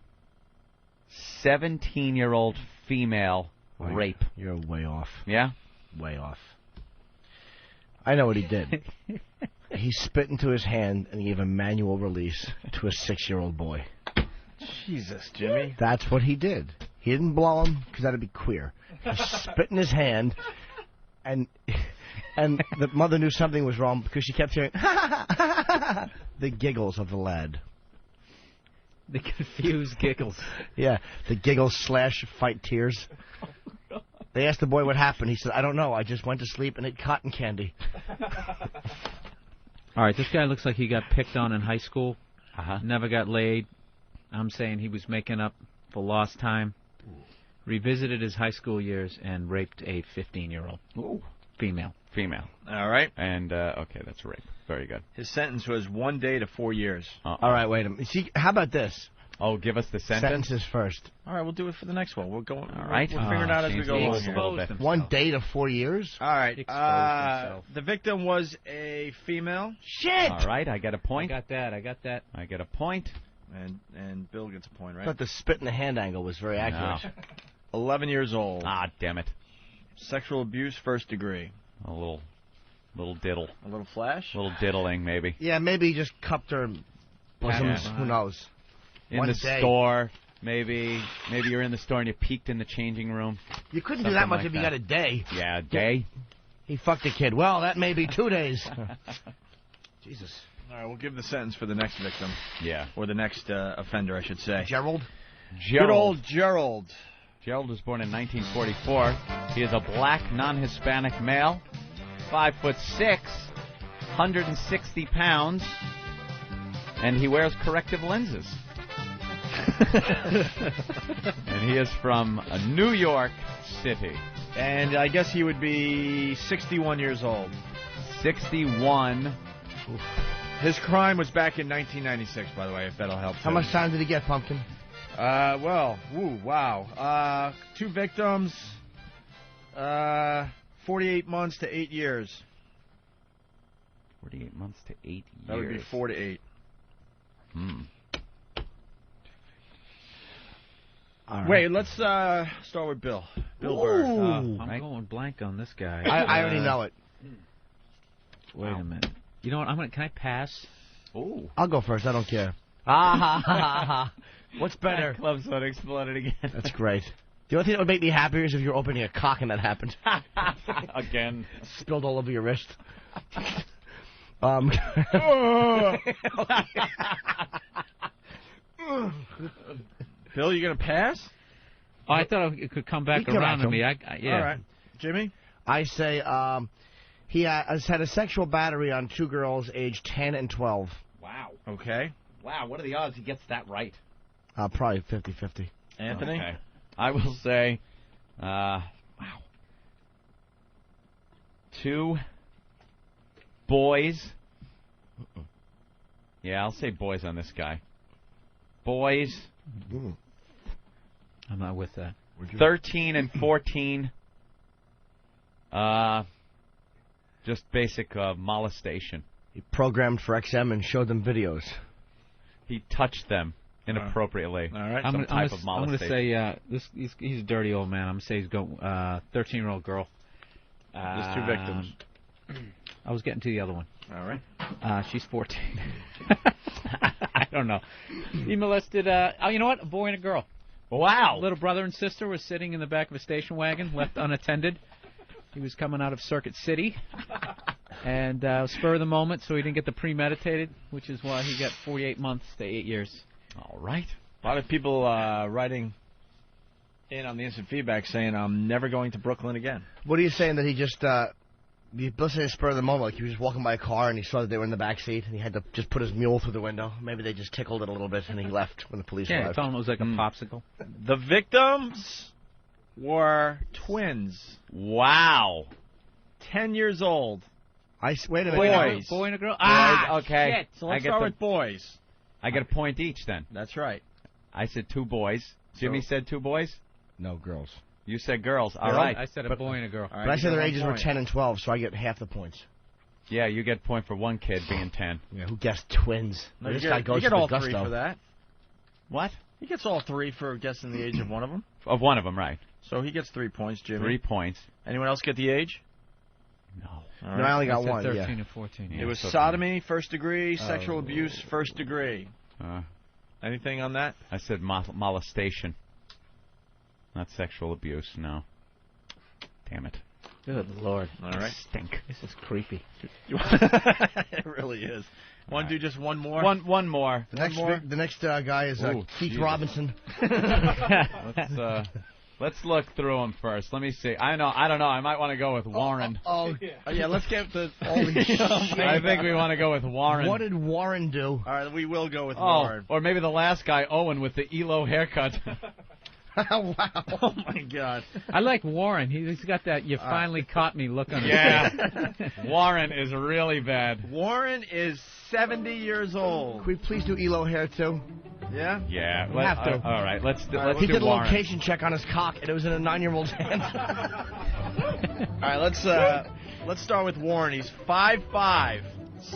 17-year-old female rape. You're way off. Yeah? Way off. I know what he did. He spit into his hand and gave a manual release to a 6-year-old boy. Jesus, Jimmy. That's what he did. He didn't blow him because that'd be queer. He spit in his hand, and the mother knew something was wrong because she kept hearing the giggles of the lad. The confused giggles. Yeah, the giggles / fight tears. They asked the boy what happened. He said, I don't know. I just went to sleep and ate cotton candy. All right, this guy looks like he got picked on in high school. Never got laid. I'm saying he was making up for lost time. Revisited his high school years and raped a 15-year-old. Ooh. Female. All right. And, okay, that's rape. Very good. His sentence was 1 day to 4 years. All right, wait a minute. See, how about this? Oh, give us the sentence? Sentences first. All right, we'll do it for the next one. We'll go. All right. We'll figure it out as we go along. 1 day to 4 years? All right. The victim was a female. Shit! All right, I got a point. I got that. I get a point. And Bill gets a point, right? I thought the spit in the hand angle was very accurate. No. 11 years old. Ah, damn it. Sexual abuse, 1st degree. A little diddle. A little flash? A little diddling, maybe. Yeah, maybe he just cupped her bosoms. Yeah. Who knows? In the store, maybe you're in the store and you peeked in the changing room. You couldn't do that much if you got a day. Yeah, a day. He fucked a kid. Well, that may be 2 days. Jesus. All right, we'll give the sentence for the next victim. Yeah. Or the next offender, I should say. Gerald? Good old Gerald. Gerald was born in 1944. He is a black, non-Hispanic male, 5'6", 160 pounds, and he wears corrective lenses. And he is from New York City. And I guess he would be 61 years old. 61. Oof. His crime was back in 1996, by the way, if that'll help. How much time did he get, Pumpkin? Wow. 2 victims, 48 months to 8 years. 48 months to 8 years. That would be 4 to 8. Right. Wait, let's start with Bill. Bill Burr. I'm going blank on this guy. I already know it. Wait a minute. You know what? Can I pass? Ooh. I'll go first. I don't care. What's better? That club's not exploded again. That's great. The only thing that would make me happier is if you're opening a cock and that happened. Again. Spilled all over your wrist. Bill, you going to pass? Oh, I thought it could come back around to me. Yeah. All right. Jimmy? I say he has had a sexual battery on 2 girls aged 10 and 12. Wow. Okay. Wow, what are the odds he gets that right? Probably 50-50. Anthony? Okay. I will say, 2 boys. Yeah, I'll say boys on this guy. Boys. I'm not with that. 13 and 14. Just basic molestation. He programmed for XM and showed them videos. He touched them inappropriately. All right. Some type of molestation. I'm going to say he's a dirty old man. I'm going to say he's going 13-year-old girl. There's 2 victims. I was getting to the other one. All right. She's 14. I don't know. He molested, you know what? A boy and a girl. Wow. Little brother and sister were sitting in the back of a station wagon, left unattended. He was coming out of Circuit City. And spur of the moment, so he didn't get the premeditated, which is why he got 48 months to 8 years. All right. A lot of people writing in on the instant feedback saying, I'm never going to Brooklyn again. What are you saying that he just, let's say spur of the moment, like he was just walking by a car and he saw that they were in the back seat and he had to just put his mule through the window. Maybe they just tickled it a little bit and he left when the police Yeah, I arrived. told him it was like a popsicle. The victims were twins. Wow. 10 years old. Wait a minute. Boys. Boy and a girl? Okay. Shit. So let's start with boys. I get a point each then. That's right. I said 2 boys. Jimmy said 2 boys? No, girls. You said girls. All right. I said a boy and a girl. All right, but I said their one ages were point. 10 and 12, so I get half the points. Yeah, you get a point for one kid being 10. Yeah, who guessed twins? No, This you guy goes get for all the 3 gusto. for that. What? He gets all 3 for guessing the age of one of them. Of one of them, right. So he gets 3 points, Jimmy. 3 points. Anyone else get the age? No. All No, I only got I said one. 13 Yeah. and 14. It was sodomy, 1st degree, sexual abuse, 1st degree. Anything on that? I said molestation. Not sexual abuse, no. Damn it. Good Lord. All right. Stink. This is creepy. It really is. Want to do just one more? One more. The next guy is Keith Robinson. Let's look through them first. Let me see. I don't know. I might want to go with Warren. Yeah, let's get all these I think we want to go with Warren. What did Warren do? All right, we will go with Warren. Or maybe the last guy, Owen, with the ELO haircut. Wow. Oh, my God. I like Warren. He's got that you finally caught me look on his face. Warren is really bad. Warren is 70 years old. Can we please do ELO hair, too? Yeah? Yeah. We have to. All right, let's do He did a Warren. location check on his cock, and it was in a 9-year-old's hand. All right, let's start with Warren. He's 5'5",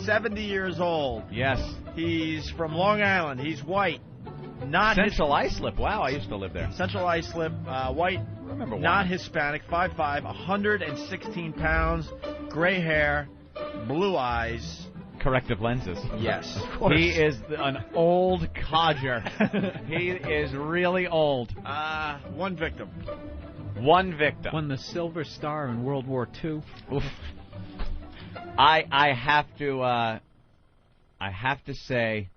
70 years old. Yes. He's from Long Island. He's white. Not Central Islip. Wow, I used to live there. Central Islip, white, remember not Hispanic, 5'5", 116 pounds, gray hair, blue eyes. Corrective lenses. Yes. Of course. He is an old codger. He is really old. One victim. One victim. Won the Silver Star in World War II. Oof. I have to say,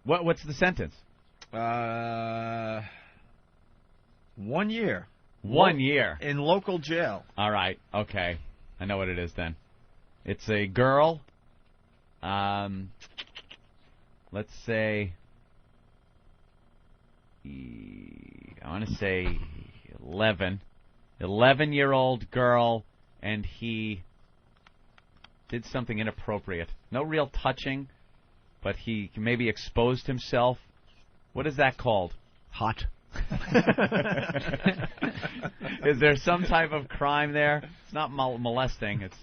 what's the sentence? 1 year. 1 year. In local jail. All right. Okay. I know what it is then. It's a girl. Let's say, I want to say 11. 11-year-old girl, and he did something inappropriate. No real touching, but he maybe exposed himself. What is that called? Hot. Is there some type of crime there? It's not molesting. It's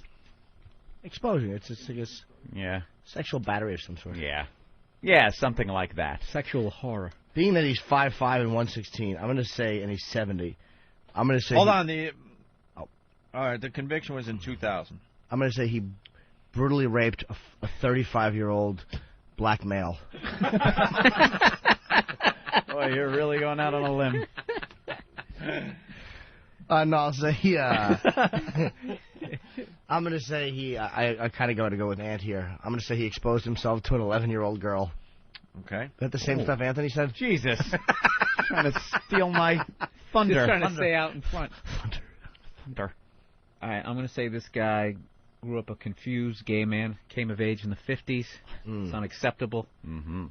exposure. It's I guess. Yeah. Sexual battery of some sort. Yeah. Yeah, something like that. Sexual horror. Being that he's 5'5" and 116, I'm going to say, and he's 70. I'm going to say. Hold on. All right. The conviction was in 2000. I'm going to say he brutally raped a 35-year-old black male. Boy, you're really going out on a limb. No, I'll say I'm going to say I kind of got to go with Ant here. I'm going to say he exposed himself to an 11-year-old girl. Okay. Is that the same stuff Anthony said? Jesus. Trying to steal my thunder. Just trying to stay out in front. Thunder. All right, I'm going to say this guy grew up a confused gay man, came of age in the 50s. It's unacceptable. Mm-hmm.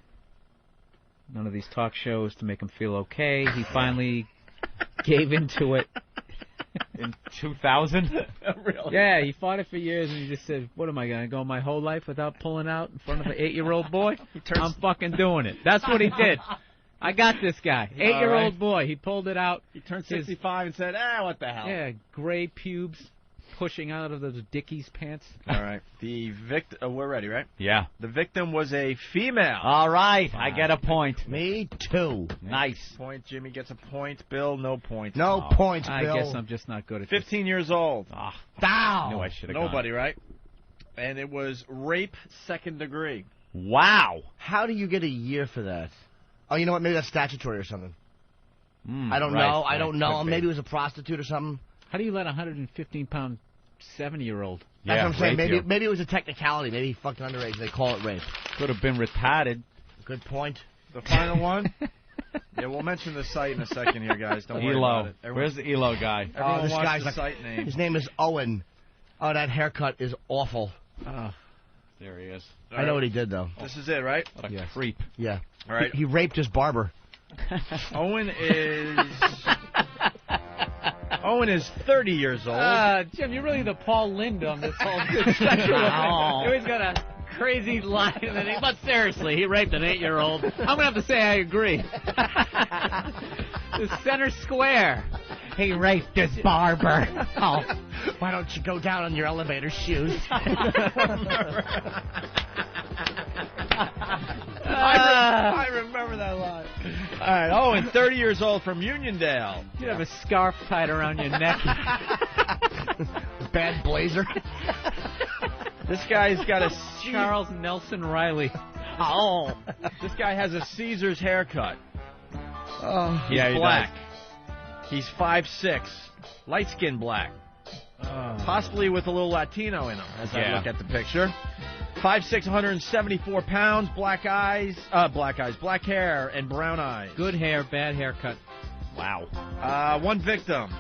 None of these talk shows to make him feel okay. He finally gave into it. In 2000? Really? Yeah, he fought it for years, and he just said, what am I going to go my whole life without pulling out in front of an 8-year-old boy? I'm fucking doing it. That's what he did. I got this guy. 8-year-old boy. He pulled it out. He turned 65 and said, what the hell? Yeah, gray pubes pushing out of those Dickies pants. All right. The victim. We're ready, right? Yeah. The victim was a female. All right. I get a point. Me too. Nice. Point. Jimmy gets a point. Bill, no points. No points, Bill. I guess I'm just not good at 15 years old. Down. I should have Nobody, right? And it was rape 2nd degree. Wow. How do you get a year for that? Oh, you know what? Maybe that's statutory or something. I don't right, know. Right. I don't know. Maybe it was a prostitute or something. How do you let a 115-pound 70-year-old? That's what I'm saying. Maybe it was a technicality. Maybe he fucked underage. They call it rape. Could have been retarded. Good point. The final one? Yeah, we'll mention the site in a second here, guys. Don't worry about it. Where's the ELO guy? Everyone this wants guy's the site name. His name is Owen. Oh, that haircut is awful. There he is. I know what he did, though. This is it, right? What a creep. Yeah. All right. He raped his barber. Owen is 30 years old. Jim, you're really the Paul Lynde on this whole discussion. You always got a crazy line, and then but seriously, he raped an 8-year-old. I'm going to have to say I agree. The center square. He raped his barber. Oh, why don't you go down on your elevator shoes? I remember that line. All right, Owen, 30 years old from Uniondale. You have a scarf tied around your neck. Bad blazer. This guy's got a Charles Nelson Riley. Oh. This guy has a Caesar's haircut. He's he black. He's 5'6", light-skinned black. Possibly with a little Latino in him, as I look at the picture. 5'6", 174 pounds, black hair, and brown eyes. Good hair, bad haircut. Wow. One victim.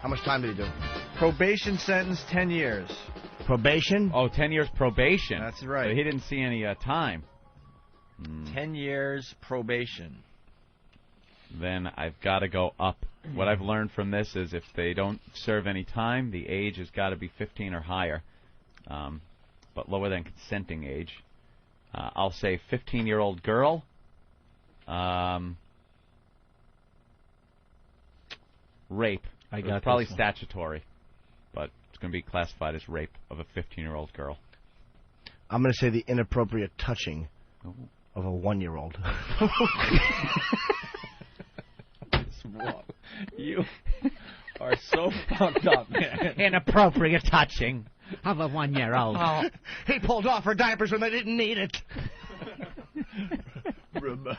How much time did he do? Probation sentence, 10 years. Probation? Oh, 10 years probation. That's right. So he didn't see any time. 10 years probation. Then I've got to go up. What I've learned from this is if they don't serve any time, the age has got to be 15 or higher, but lower than consenting age. I'll say 15-year-old girl. Rape. I got probably this one. statutory, but it's going to be classified as rape of a 15-year-old girl. I'm going to say the inappropriate touching of a 1-year-old. You are so fucked up, man. Inappropriate touching of a 1-year-old. Oh, he pulled off her diapers when they didn't need it. Ramon.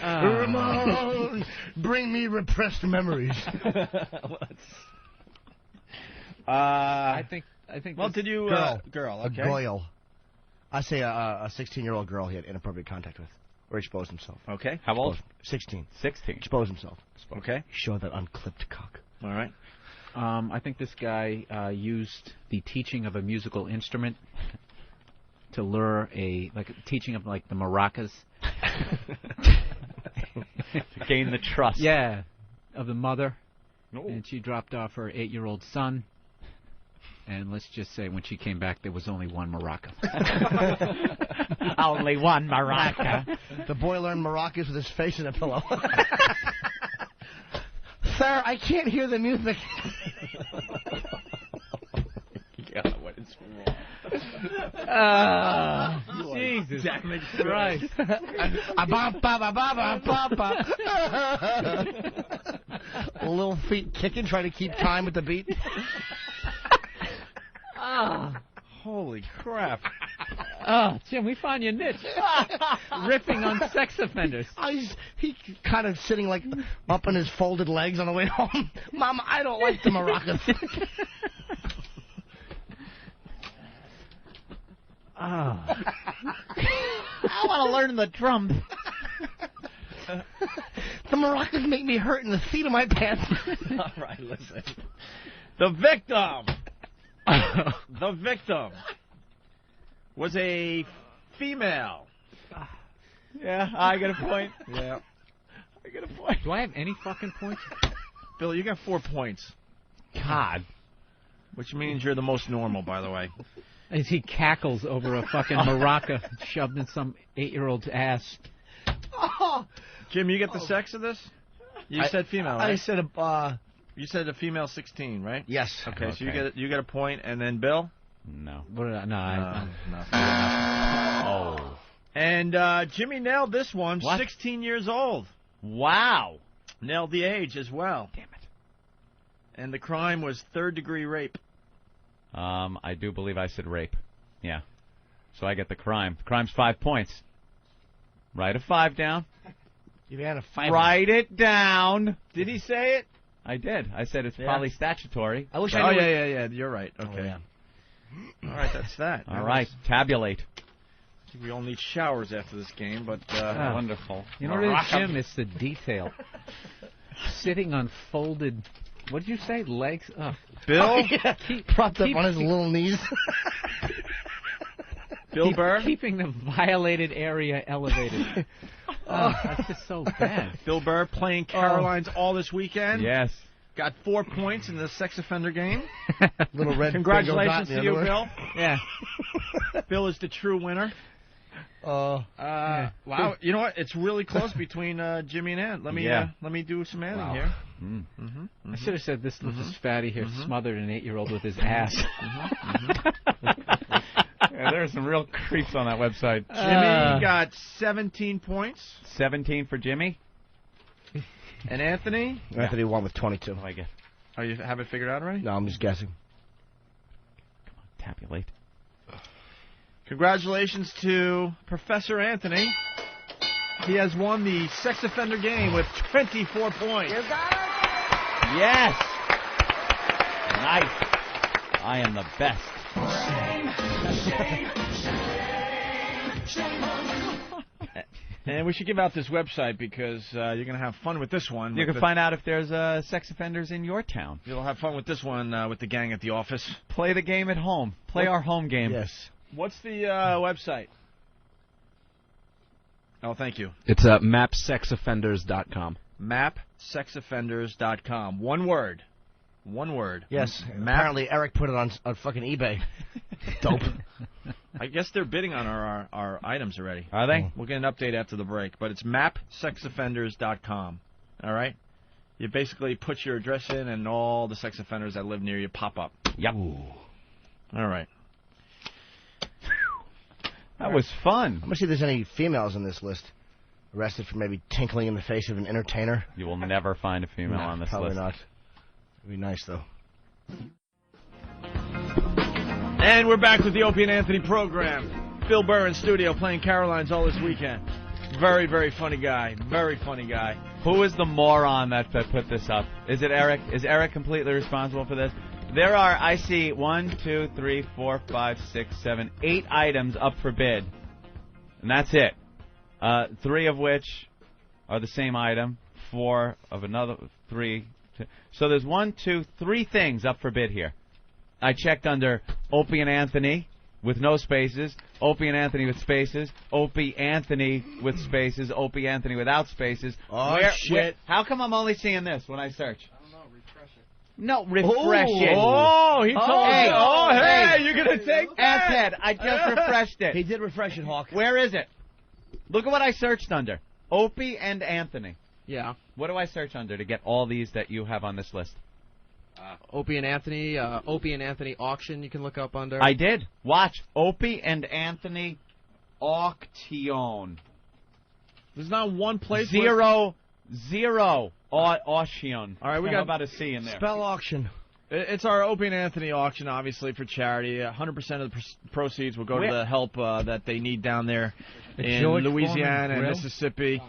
Ramon, bring me repressed memories. I think. Well, did you girl? Okay. A goyle. I say a 16-year-old girl he had inappropriate contact with, or exposed himself. Okay. How old? 16. 16. Exposed himself. Okay. Show that unclipped cock. All right. I think this guy used the teaching of a musical instrument to lure teaching of like the maracas. To gain the trust. Yeah, of the mother. And she dropped off her 8-year-old son. And let's just say when she came back, there was only one maraca. Only one maraca. The boy learned maracas with his face in a pillow. Sir, I can't hear the music. God, what is wrong? Jesus Damage Christ. Little feet kicking, trying to keep time with the beat. Holy crap. Oh, Jim, we found your niche. Riffing on sex offenders. He kind of sitting like up on his folded legs on the way home. Mom, I don't like the maracas. I want to learn the drums. The maracas make me hurt in the seat of my pants. All right, listen. The victim. The victim was a female. Yeah, I got a point. Yeah. I got a point. Do I have any fucking points? Bill, you got 4 points. God. Which means you're the most normal, by the way. As he cackles over a fucking maraca shoved in some 8-year-old's ass. Jim, you get the sex of this? You said female, right? I said you said a female 16, right? Yes. Okay, so you get a point, and then Bill? No. Nothing. Oh. And Jimmy nailed this one. What? 16 years old. Wow. Nailed the age as well. Damn it. And the crime was third-degree rape. I do believe I said rape. Yeah. So I get the crime. The crime's 5 points. Write a 5 down. You had a 5. Write it down. Did he say it? I did. I said it's probably statutory. I wish I knew yeah. You're right. Okay. Oh, yeah. All right, that's that. All right. Tabulate. We all need showers after this game, but wonderful. You know what it is, Jim? It's the detail. Sitting on folded, what did you say, legs? Oh. Bill? Propped up on his little knees. Bill Burr? Keeping the violated area elevated. Oh, that's just so bad. Bill Burr playing Carolines all this weekend. Yes. Got 4 points in the sex offender game. Little red. Congratulations to you, Bill. Yeah. Bill is the true winner. Wow. You know what? It's really close between Jimmy and Ant. Let me do some adding here. I should have said this little fatty here smothered an 8-year-old with his ass. Yeah, there are some real creeps on that website. Jimmy got 17 points. 17 for Jimmy. And Anthony? Anthony won with 22. I get. Oh, you have it figured out already? No, I'm just guessing. Come on, tabulate. Congratulations to Professor Anthony. He has won the sex offender game with 24 points. Yes. Nice. I am the best. And we should give out this website because you're going to have fun with this one. You can find out if there's sex offenders in your town. You'll have fun with this one with the gang at the office. Play the game at home. Play our home game. Yes. What's the website? Oh, thank you. It's mapsexoffenders.com. Mapsexoffenders.com. One word. Yes. Apparently, Eric put it on fucking eBay. Dope. I guess they're bidding on our items already. Are they? We'll get an update after the break. But it's mapsexoffenders.com. All right? You basically put your address in, and all the sex offenders that live near you pop up. Yep. All right. That was fun. I'm going to see if there's any females in this list arrested for maybe tinkling in the face of an entertainer. You will never find a female on this probably list. Probably not. It'd be nice, though. And we're back with the Opie and Anthony program. Bill Burr in studio playing Caroline's all this weekend. Very, very funny guy. Very funny guy. Who is the moron that put this up? Is it Eric? Is Eric completely responsible for this? There are, I see, 1, 2, 3, 4, 5, 6, 7, 8 items up for bid. And that's it. 3 of which are the same item. 4 of another. 3. 2. So there's 1, 2, 3 things up for bid here. I checked under Opie and Anthony with no spaces, Opie and Anthony with spaces, Opie Anthony with spaces, Opie Anthony without spaces. Oh, shit. How come I'm only seeing this when I search? No, refresh it. Oh, he told hey, you. Oh, hey, you're going to take that. Asshead, I just refreshed it. He did refresh it, Hawk. Where is it? Look at what I searched under. Opie and Anthony. Yeah. What do I search under to get all these that you have on this list? Opie and Anthony auction you can look up under. I did. Watch. Opie and Anthony auction. There's not one place. Zero. Auction. All right, we got about a C in there. Spell auction. It's our Opie and Anthony auction, obviously, for charity. 100% of the proceeds will go to the help that they need down there in Louisiana and Mississippi.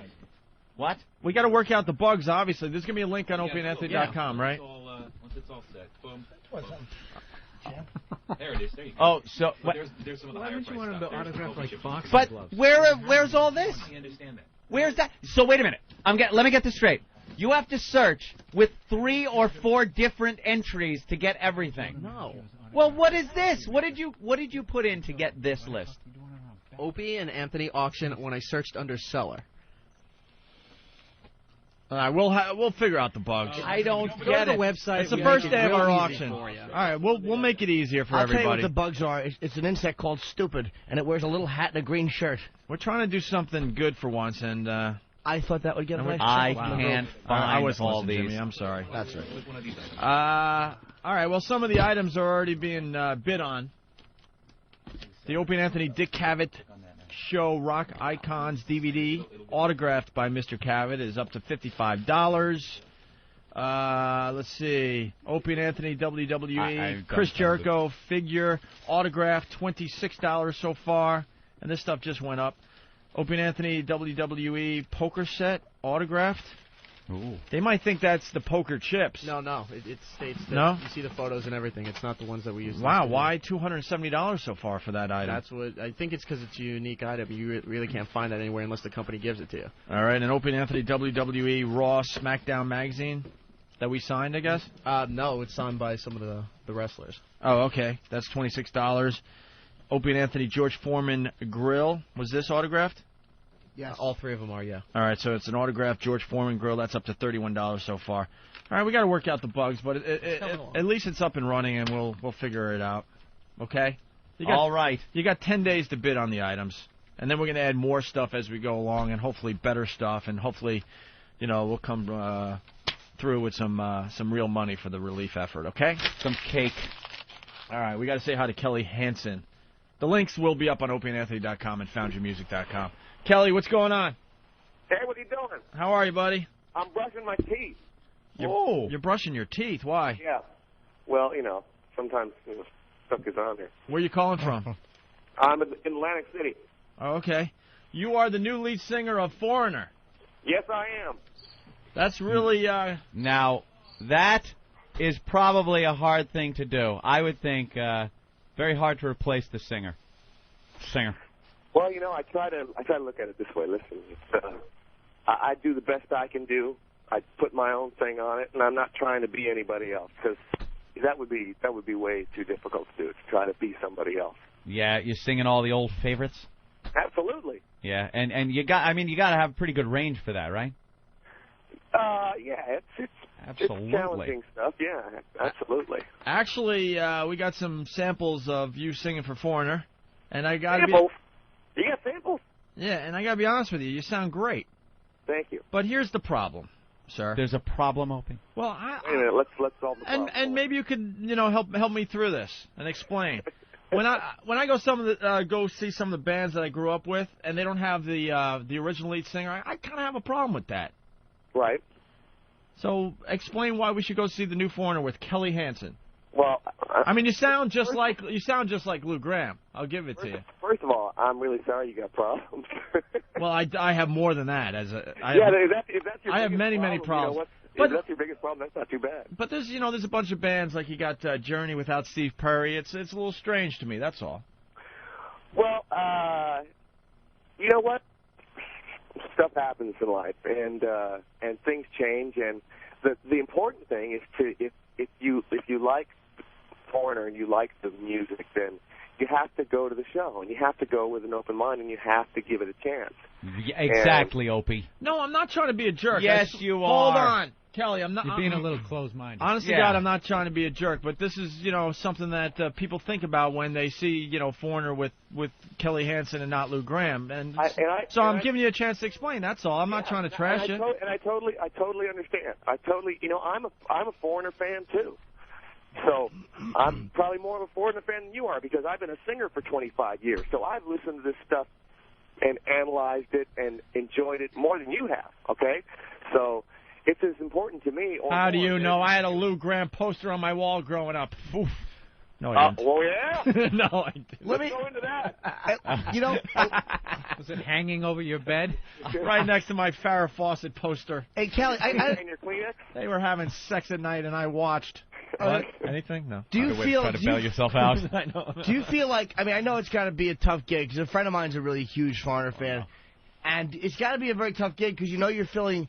What? We got to work out the bugs, obviously. There's going to be a link on opieandanthony.com, right? Once it's all set, boom. There it is. There you go. Oh, so there's some of the higher price stuff. To autograph like boxing but gloves? where's all this? I understand that. Where's that? So wait a minute. Let me get this straight. You have to search with 3 or 4 different entries to get everything. No. Well, what is this? What did you put in to get this list? Opie and Anthony auction when I searched under seller. All right, we'll figure out the bugs. I don't Go get to it. the website. It's the first day of our auction. All right, we'll make it easier for everybody. I'll tell you what the bugs are. It's an insect called Stupid, and it wears a little hat and a green shirt. We're trying to do something good for once, and I thought that would get away. I can't find I wasn't all listening, these. Jimmy. I'm sorry. That's right. All right, well, some of the items are already being bid on. The Opie and Anthony Dick Cavett Show Rock Icons DVD, autographed by Mr. Cavett, is up to $55. Let's see. Opie and Anthony WWE Chris Jericho figure, autographed, $26 so far. And this stuff just went up. Opie and Anthony WWE poker set, autographed. Ooh. They might think that's the poker chips. No, it states that. No? You see the photos and everything. It's not the ones that we use. Wow, why $270 so far for that item? That's what I think. It's because it's a unique item. You really can't find that anywhere unless the company gives it to you. All right, and Opie and Anthony WWE Raw SmackDown magazine that we signed, I guess? No, it's signed by some of the wrestlers. Oh, okay. That's $26. Opie and Anthony George Foreman grill. Was this autographed? Yes. All 3 of them are, yeah. All right, so it's an autographed George Foreman grill. That's up to $31 so far. All right, we got to work out the bugs, but at least it's up and running, and we'll figure it out. Okay? All right. You got 10 days to bid on the items, and then we're going to add more stuff as we go along, and hopefully better stuff, and hopefully, we'll come through with some real money for the relief effort. Okay? Some cake. All right, we got to say hi to Kelly Hansen. The links will be up on opieandanthony.com and foundyourmusic.com. Kelly, what's going on? Hey, what are you doing? How are you, buddy? I'm brushing my teeth. You're brushing your teeth. Why? Yeah. Well, sometimes stuff gets on there. Where are you calling from? I'm in Atlantic City. Oh, okay. You are the new lead singer of Foreigner. Yes, I am. That's really... Now, that is probably a hard thing to do. I would think very hard to replace the singer. Well, I try to look at it this way. Listen, it's, I do the best I can do. I put my own thing on it, and I'm not trying to be anybody else because that would be way too difficult to do. To try to be somebody else. Yeah, you're singing all the old favorites. Absolutely. Yeah, and you got to have pretty good range for that, right? Yeah, it's absolutely challenging stuff. Yeah, absolutely. Actually, we got some samples of you singing for Foreigner, and I got samples. You got samples? Yeah, and I got to be honest with you, you sound great. Thank you. But here's the problem, sir. There's a problem, Opie. Well, wait a minute. Let's solve the problem. And maybe you could help me through this and explain. When I go see some of the bands that I grew up with, and they don't have the original lead singer, I kind of have a problem with that. Right. So explain why we should go see the new Foreigner with Kelly Hansen. Well, I mean, you sound just like Lou Gramm. I'll give it to you. First of all, I'm really sorry you got problems. Well, I have more than that. If that's your I have many problems. If that's your biggest problem, that's not too bad. But there's a bunch of bands like you got Journey without Steve Perry. It's a little strange to me. That's all. Well, you know what? Stuff happens in life, and things change. And the important thing is to if you like Foreigner and you like the music, then you have to go to the show, and you have to go with an open mind, and you have to give it a chance. Yeah, exactly, Opie. No, I'm not trying to be a jerk. Yes, you are. Hold on, Kelly. I'm not. You're being a little closed-minded. Honestly, God, I'm not trying to be a jerk, but this is something that people think about when they see Foreigner with Kelly Hansen and not Lou Gramm, I'm giving you a chance to explain. That's all. I'm not trying to trash you. And I totally understand. I'm a Foreigner fan too. So I'm probably more of a Foreigner fan than you are because I've been a singer for 25 years. So I've listened to this stuff and analyzed it and enjoyed it more than you have, okay? So it's as important to me. How do you know? I had a Lou Gramm poster on my wall growing up. Oof. No, I didn't. Well, yeah. No, I didn't. Let's go into that. Was it hanging over your bed? Right next to my Farrah Fawcett poster. Hey, Kelly, and your Kleenex? They were having sex at night, and I watched. What? Anything? No. Do you feel try to bail yourself out? I know. Do you feel like? I mean, I know it's got to be a tough gig because a friend of mine's a really huge Foreigner fan, and it's got to be a very tough gig because you're feeling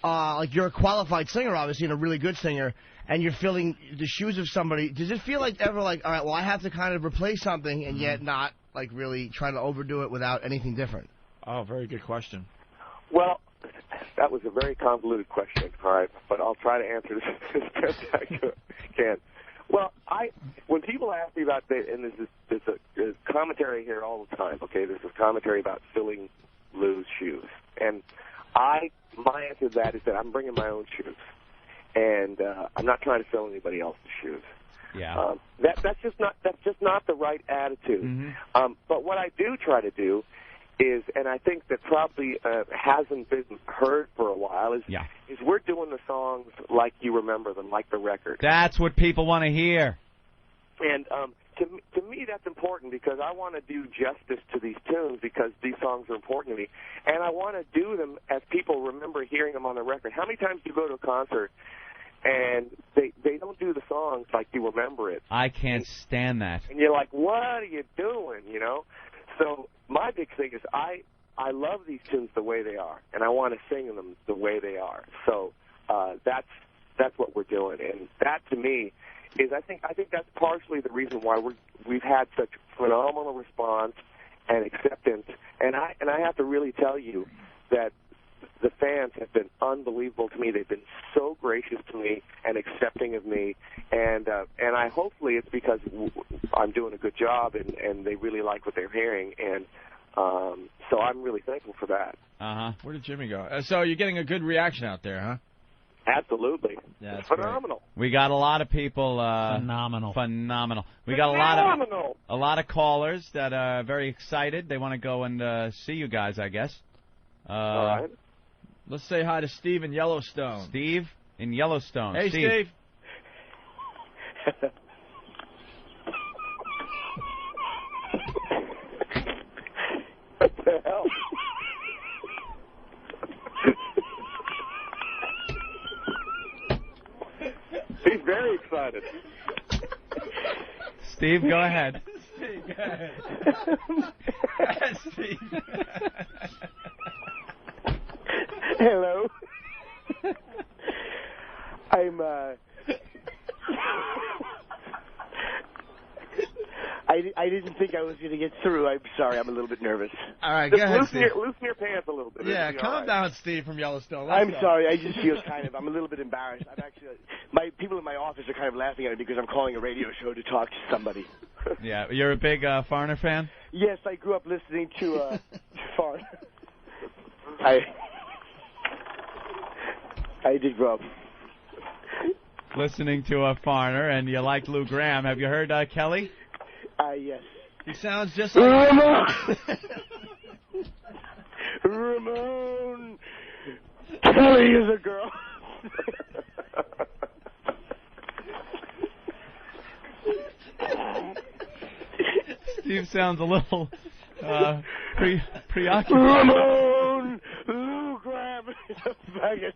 like you're a qualified singer, obviously, and a really good singer, and you're filling the shoes of somebody. Does it feel like ever like, all right, well, I have to kind of replace something, and yet not like really trying to overdo it without anything different? Oh, very good question. Well, that was a very convoluted question, all right, but I'll try to answer this as best I can. Well, when people ask me about that, and there's a commentary here all the time, okay, there's a commentary about filling Lou's shoes, and my answer to that is that I'm bringing my own shoes, and I'm not trying to fill anybody else's shoes. Yeah. That's just not the right attitude. Mm-hmm. But what I do try to do is, and I think that probably hasn't been heard for a while, is we're doing the songs like you remember them, like the record. That's what people want to hear. And to me, that's important because I want to do justice to these tunes because these songs are important to me. And I want to do them as people remember hearing them on the record. How many times do you go to a concert and they don't do the songs like you remember it? I can't stand that. And you're like, what are you doing, So my big thing is I love these tunes the way they are, and I want to sing them the way they are. So that's what we're doing, and that to me is I think that's partially the reason why we've had such phenomenal response and acceptance. And I have to really tell you that the fans have been unbelievable to me. They've been so gracious to me and accepting of me, and I hopefully it's because I'm doing a good job and they really like what they're hearing, and so I'm really thankful for that. Where did Jimmy go? So you're getting a good reaction out there, huh? Absolutely. Yeah, it's phenomenal. Great. We got a lot of people. Phenomenal. We got a lot of callers that are very excited. They want to go and see you guys, I guess. All right. Let's say hi to Steve in Yellowstone. Steve in Yellowstone. Hey, Steve. the hell? He's very excited. Steve, go ahead. Steve, go ahead. Steve. Hello. I'm I didn't think I was going to get through. I'm sorry. I'm a little bit nervous. All right, Just go ahead, loosen Steve. loosen your pants a little bit. Yeah, It'll be calm all right. down, Steve from Yellowstone. Let's I'm go. sorry. I just feel I'm a little bit embarrassed. I'm actually, my people in my office are kind of laughing at me because I'm calling a radio show to talk to somebody. Yeah, you're a big Foreigner fan? Yes, I grew up listening to Foreigner. I did grow up listening to a Foreigner, and you like Lou Gramm. Have you heard Kelly? Yes. He sounds just like Ramon. Kelly is a girl. Steve sounds a little preoccupied. Ramon. Lou Gramm is a faggot.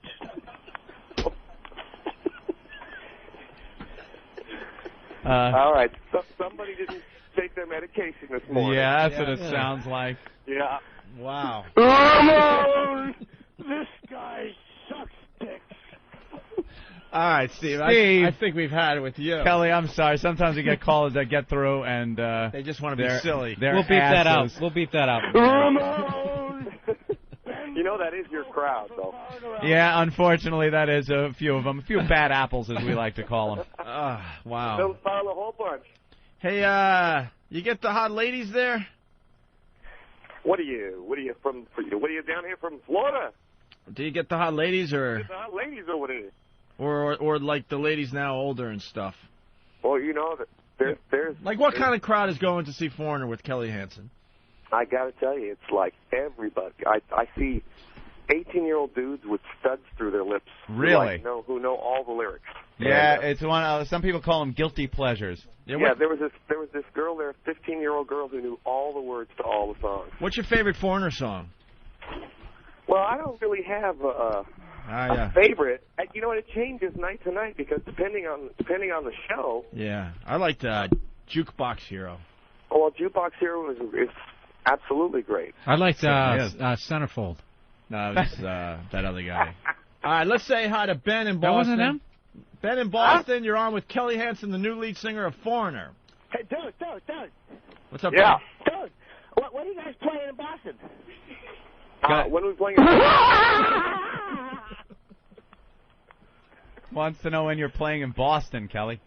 All right. Somebody didn't take their medication this morning. Yeah, that's what it sounds like. Yeah. Wow. Ramon! This guy sucks dicks. All right, Steve. Steve. I think we've had it with you. Kelly, I'm sorry. Sometimes we get callers that get through, and they just want to be silly. We'll beep that out. We'll beep that out. Ramon! You know that is your crowd, though. Yeah, unfortunately, that is a few of them. A few bad apples, as we like to call them. Wow. They'll file a whole bunch. Hey, you get the hot ladies there? What are you down here from Florida? Do you get the hot ladies, or Get the hot ladies over there. or like the ladies now older and stuff? Well, you know that there's Like what kind of crowd is going to see Foreigner with Kelly Hansen? I got to tell you, it's like everybody. I see 18-year-old dudes with studs through their lips. Really? Who know all the lyrics. Yeah, it's one. Some people call them guilty pleasures. Yeah, there was this girl there, 15-year-old girl who knew all the words to all the songs. What's your favorite Foreigner song? Well, I don't really have a favorite. You know, it changes night to night because depending on the show. Yeah, I liked Jukebox Hero. Oh, well, Jukebox Hero is absolutely great. I liked Centerfold. No, it was that other guy. All right, let's say hi to Ben in Boston. That wasn't him? Ben in Boston, you're on with Kelly Hansen, the new lead singer of Foreigner. Hey, dude. What's up, Yeah. Dude, what are you guys playing in Boston? When we playing. Wants to know when you're playing in Boston, Kelly.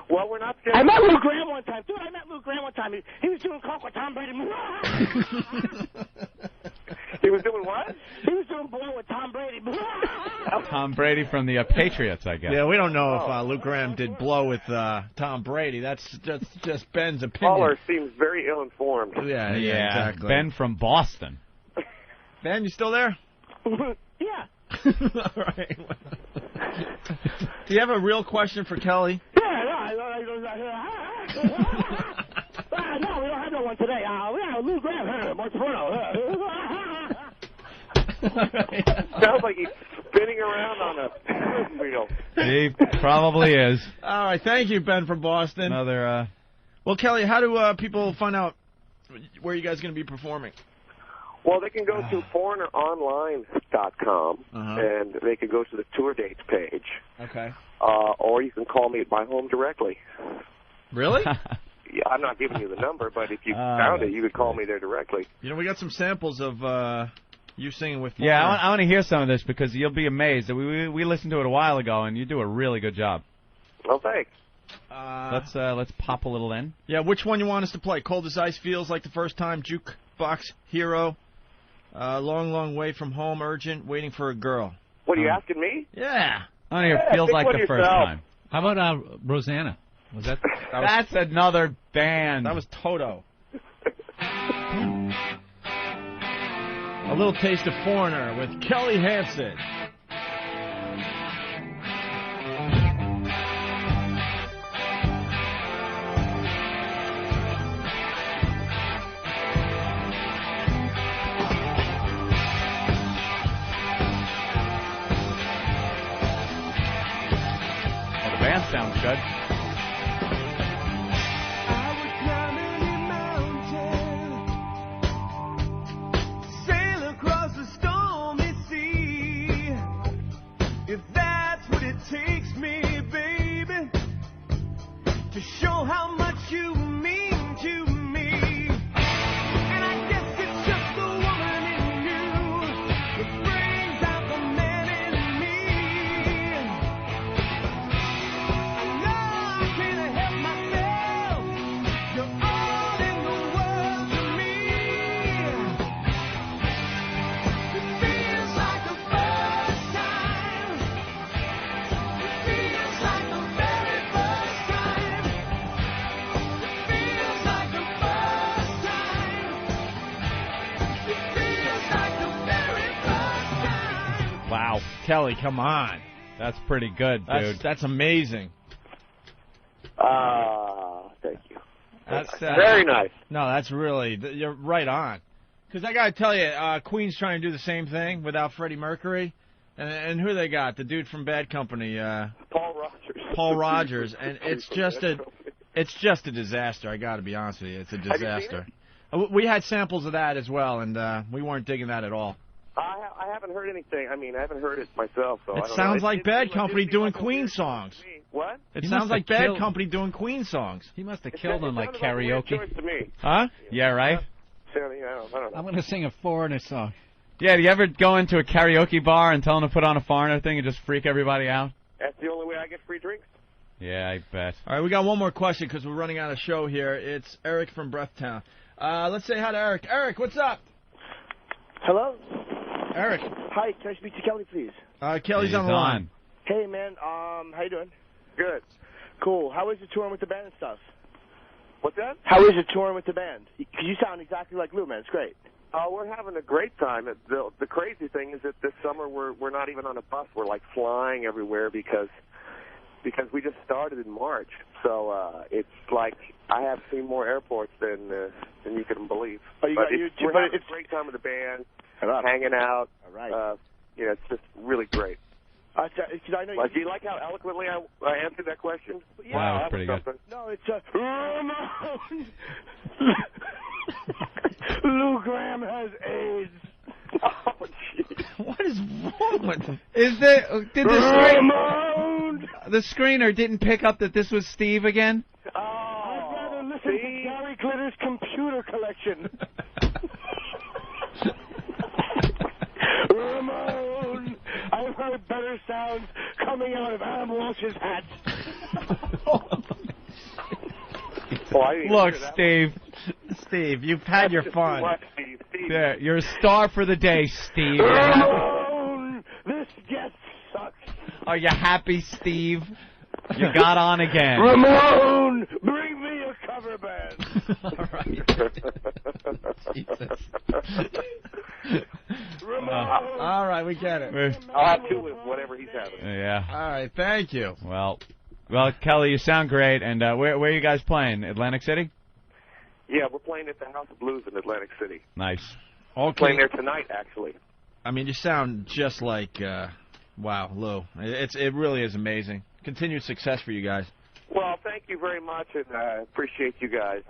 Well, we're not. I met Lou Gramm one time. Dude, I met Lou Gramm one time. He was doing coke with Tom Brady. He was doing what? He was doing blow with Tom Brady. Tom Brady from the Patriots, I guess. Yeah, we don't know if Lou Gramm did blow with Tom Brady. That's just Ben's opinion. Caller seems very ill-informed. Yeah, exactly. Ben from Boston. Ben, you still there? Yeah. All right. Do you have a real question for Kelly? Yeah, no, we don't have no one today. Lou Gramm, Sounds like he's spinning around on a wheel. He probably is. All right, thank you, Ben from Boston. Another. Well, Kelly, how do people find out where you guys are going to be performing? Well, they can go to foreigneronline.com, and they can go to the tour dates page. Okay. Or you can call me at my home directly. Really? Yeah, I'm not giving you the number, but if you found it, you could call me there directly. You know, we got some samples of you singing with Yeah, I want to hear some of this because you'll be amazed. We listened to it a while ago, and you do a really good job. Oh, thanks. Let's pop a little in. Yeah, which one you want us to play? Cold as Ice Feels Like the First Time, Jukebox Hero, Long, Long Way from Home, Urgent, Waiting for a Girl. What, are you asking me? Yeah. I want to hear Feels Like the First Time. How about Rosanna? Was that? That's another band. That was Toto. A little taste of Foreigner with Kelly Hansen. That sounds good. If that's what it takes me, baby, to show how much you mean to me. And I guess it's just the woman in you that brings out the man in me. I know I can't help myself. You're all in the world to me. It feels like the first time. It feels like the very first time. It feels like the first time. It feels like the very first time. Wow, Kelly, come on. That's pretty good, dude. That's amazing. Thank you. That's Very nice. No, that's really, you're right on. Because I got to tell you, Queen's trying to do the same thing without Freddie Mercury. And who they got? The dude from Bad Company. Paul Rogers. Paul Rogers. And it's just a disaster, I got to be honest with you. It's a disaster. We had samples of that as well, and we weren't digging that at all. I haven't heard anything. I mean, I haven't heard it myself, so I It don't sounds know. like Bad Company doing Queen songs. What? It He sounds must like have Bad killed- Company doing Queen songs. He must have killed him like karaoke. To me. Huh? Yeah, right? So, I don't know. I'm going to sing a foreigner song. Yeah, do you ever go into a karaoke bar and tell them to put on a foreigner thing and just freak everybody out? That's the only way I get free drinks. Yeah, I bet. All right, we got one more question because we're running out of show here. It's Eric from Breathtown. Let's say hi to Eric. Eric, what's up? Hello? Eric. Hi, can I speak to Kelly, please? Kelly's on the line. Hey, man, how you doing? Good. Cool. How is the touring with the band and stuff? What's that? How is the touring with the band? Because you sound exactly like Lou, man. It's great. We're having a great time. The crazy thing is that this summer we're not even on a bus. We're like flying everywhere because we just started in March. So it's like I have seen more airports than you can believe. We're having a great time with the band, hanging out. All right. It's just really great. I know Do you like how eloquently I answered that question? Yeah, wow, that was pretty good. No, it's Lou Graham has AIDS. Oh, jeez. What is wrong with him? Did the screener didn't pick up that this was Steve again? I'd rather listen to Gary Glitter's computer collection. Ramon, I've heard better sounds coming out of Adam Walsh's hat. Look, Steve, you've had your fun. There, you're a star for the day, Steve. Ramon, this guest sucks. Are you happy, Steve? You got on again. Ramon, bring me a cover band. All right. Jesus. All right, we get it. I'll have two with whatever he's having. Yeah. All right, thank you. Well, Kelly, you sound great. And where are you guys playing? Atlantic City? Yeah, we're playing at the House of Blues in Atlantic City. Nice. Okay. Playing there tonight, actually. I mean, you sound just like, wow, Lou. It really is amazing. Continued success for you guys. Well, thank you very much, and I appreciate you guys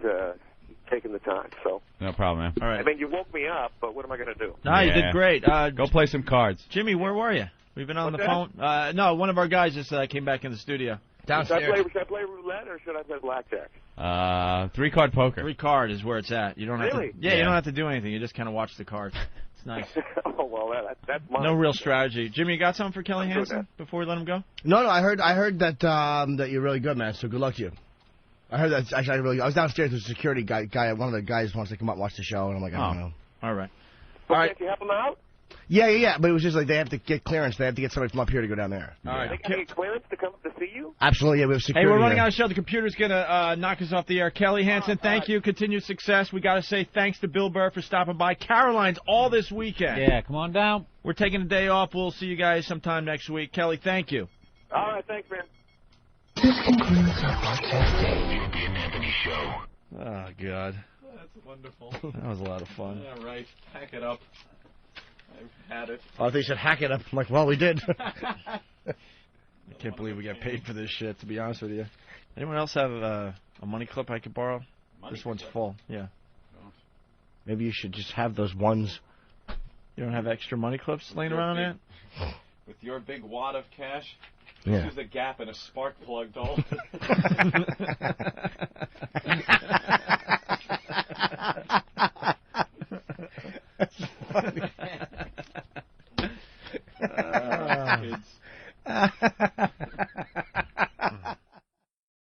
taking the time. So no problem, man. All right. I mean, you woke me up, but what am I going to do? No, you did great. Go play some cards. Jimmy, where were you? We've been on What's the phone. No, one of our guys just came back in the studio. Downstairs. Should I play roulette or should I play blackjack? 3-card poker. 3-card is where it's at. You don't have Really? to. Yeah, you don't have to do anything. You just kind of watch the cards. It's nice. Oh well, that's mine. No real strategy. Jimmy, you got something for Kelly Hansen before we let him go? No, I heard that that you're really good, man. So good luck to you. I heard that's actually really. I was downstairs with a security guy. One of the guys wants to come up and watch the show, and I'm like, I don't know. All right. All right. Can you help him out? Yeah. But it was just like they have to get clearance. They have to get somebody from up here to go down there. All right. They got to get clearance to come up to see you? Absolutely, yeah. We have security. Hey, we're running here. out of show. The computer's going to knock us off the air. Kelly Hansen, thank you. Continued success. We got to say thanks to Bill Burr for stopping by. Caroline's all this weekend. Yeah, come on down. We're taking a day off. We'll see you guys sometime next week. Kelly, thank you. All right, thanks, man. This concludes our podcast day. The Opie and Anthony Show. Oh, God. That's wonderful. That was a lot of fun. Yeah, right. Pack it up. I've had it. Oh, I think you said hack it up. I'm like, well, we did. I can't believe we get paid for this shit, to be honest with you. Anyone else have a money clip I could borrow? This one's full. Yeah. Maybe you should just have those ones. You don't have extra money clips laying around yet? With your big wad of cash, Yeah. use a gap and a spark plug, doll. That's funny. Kids.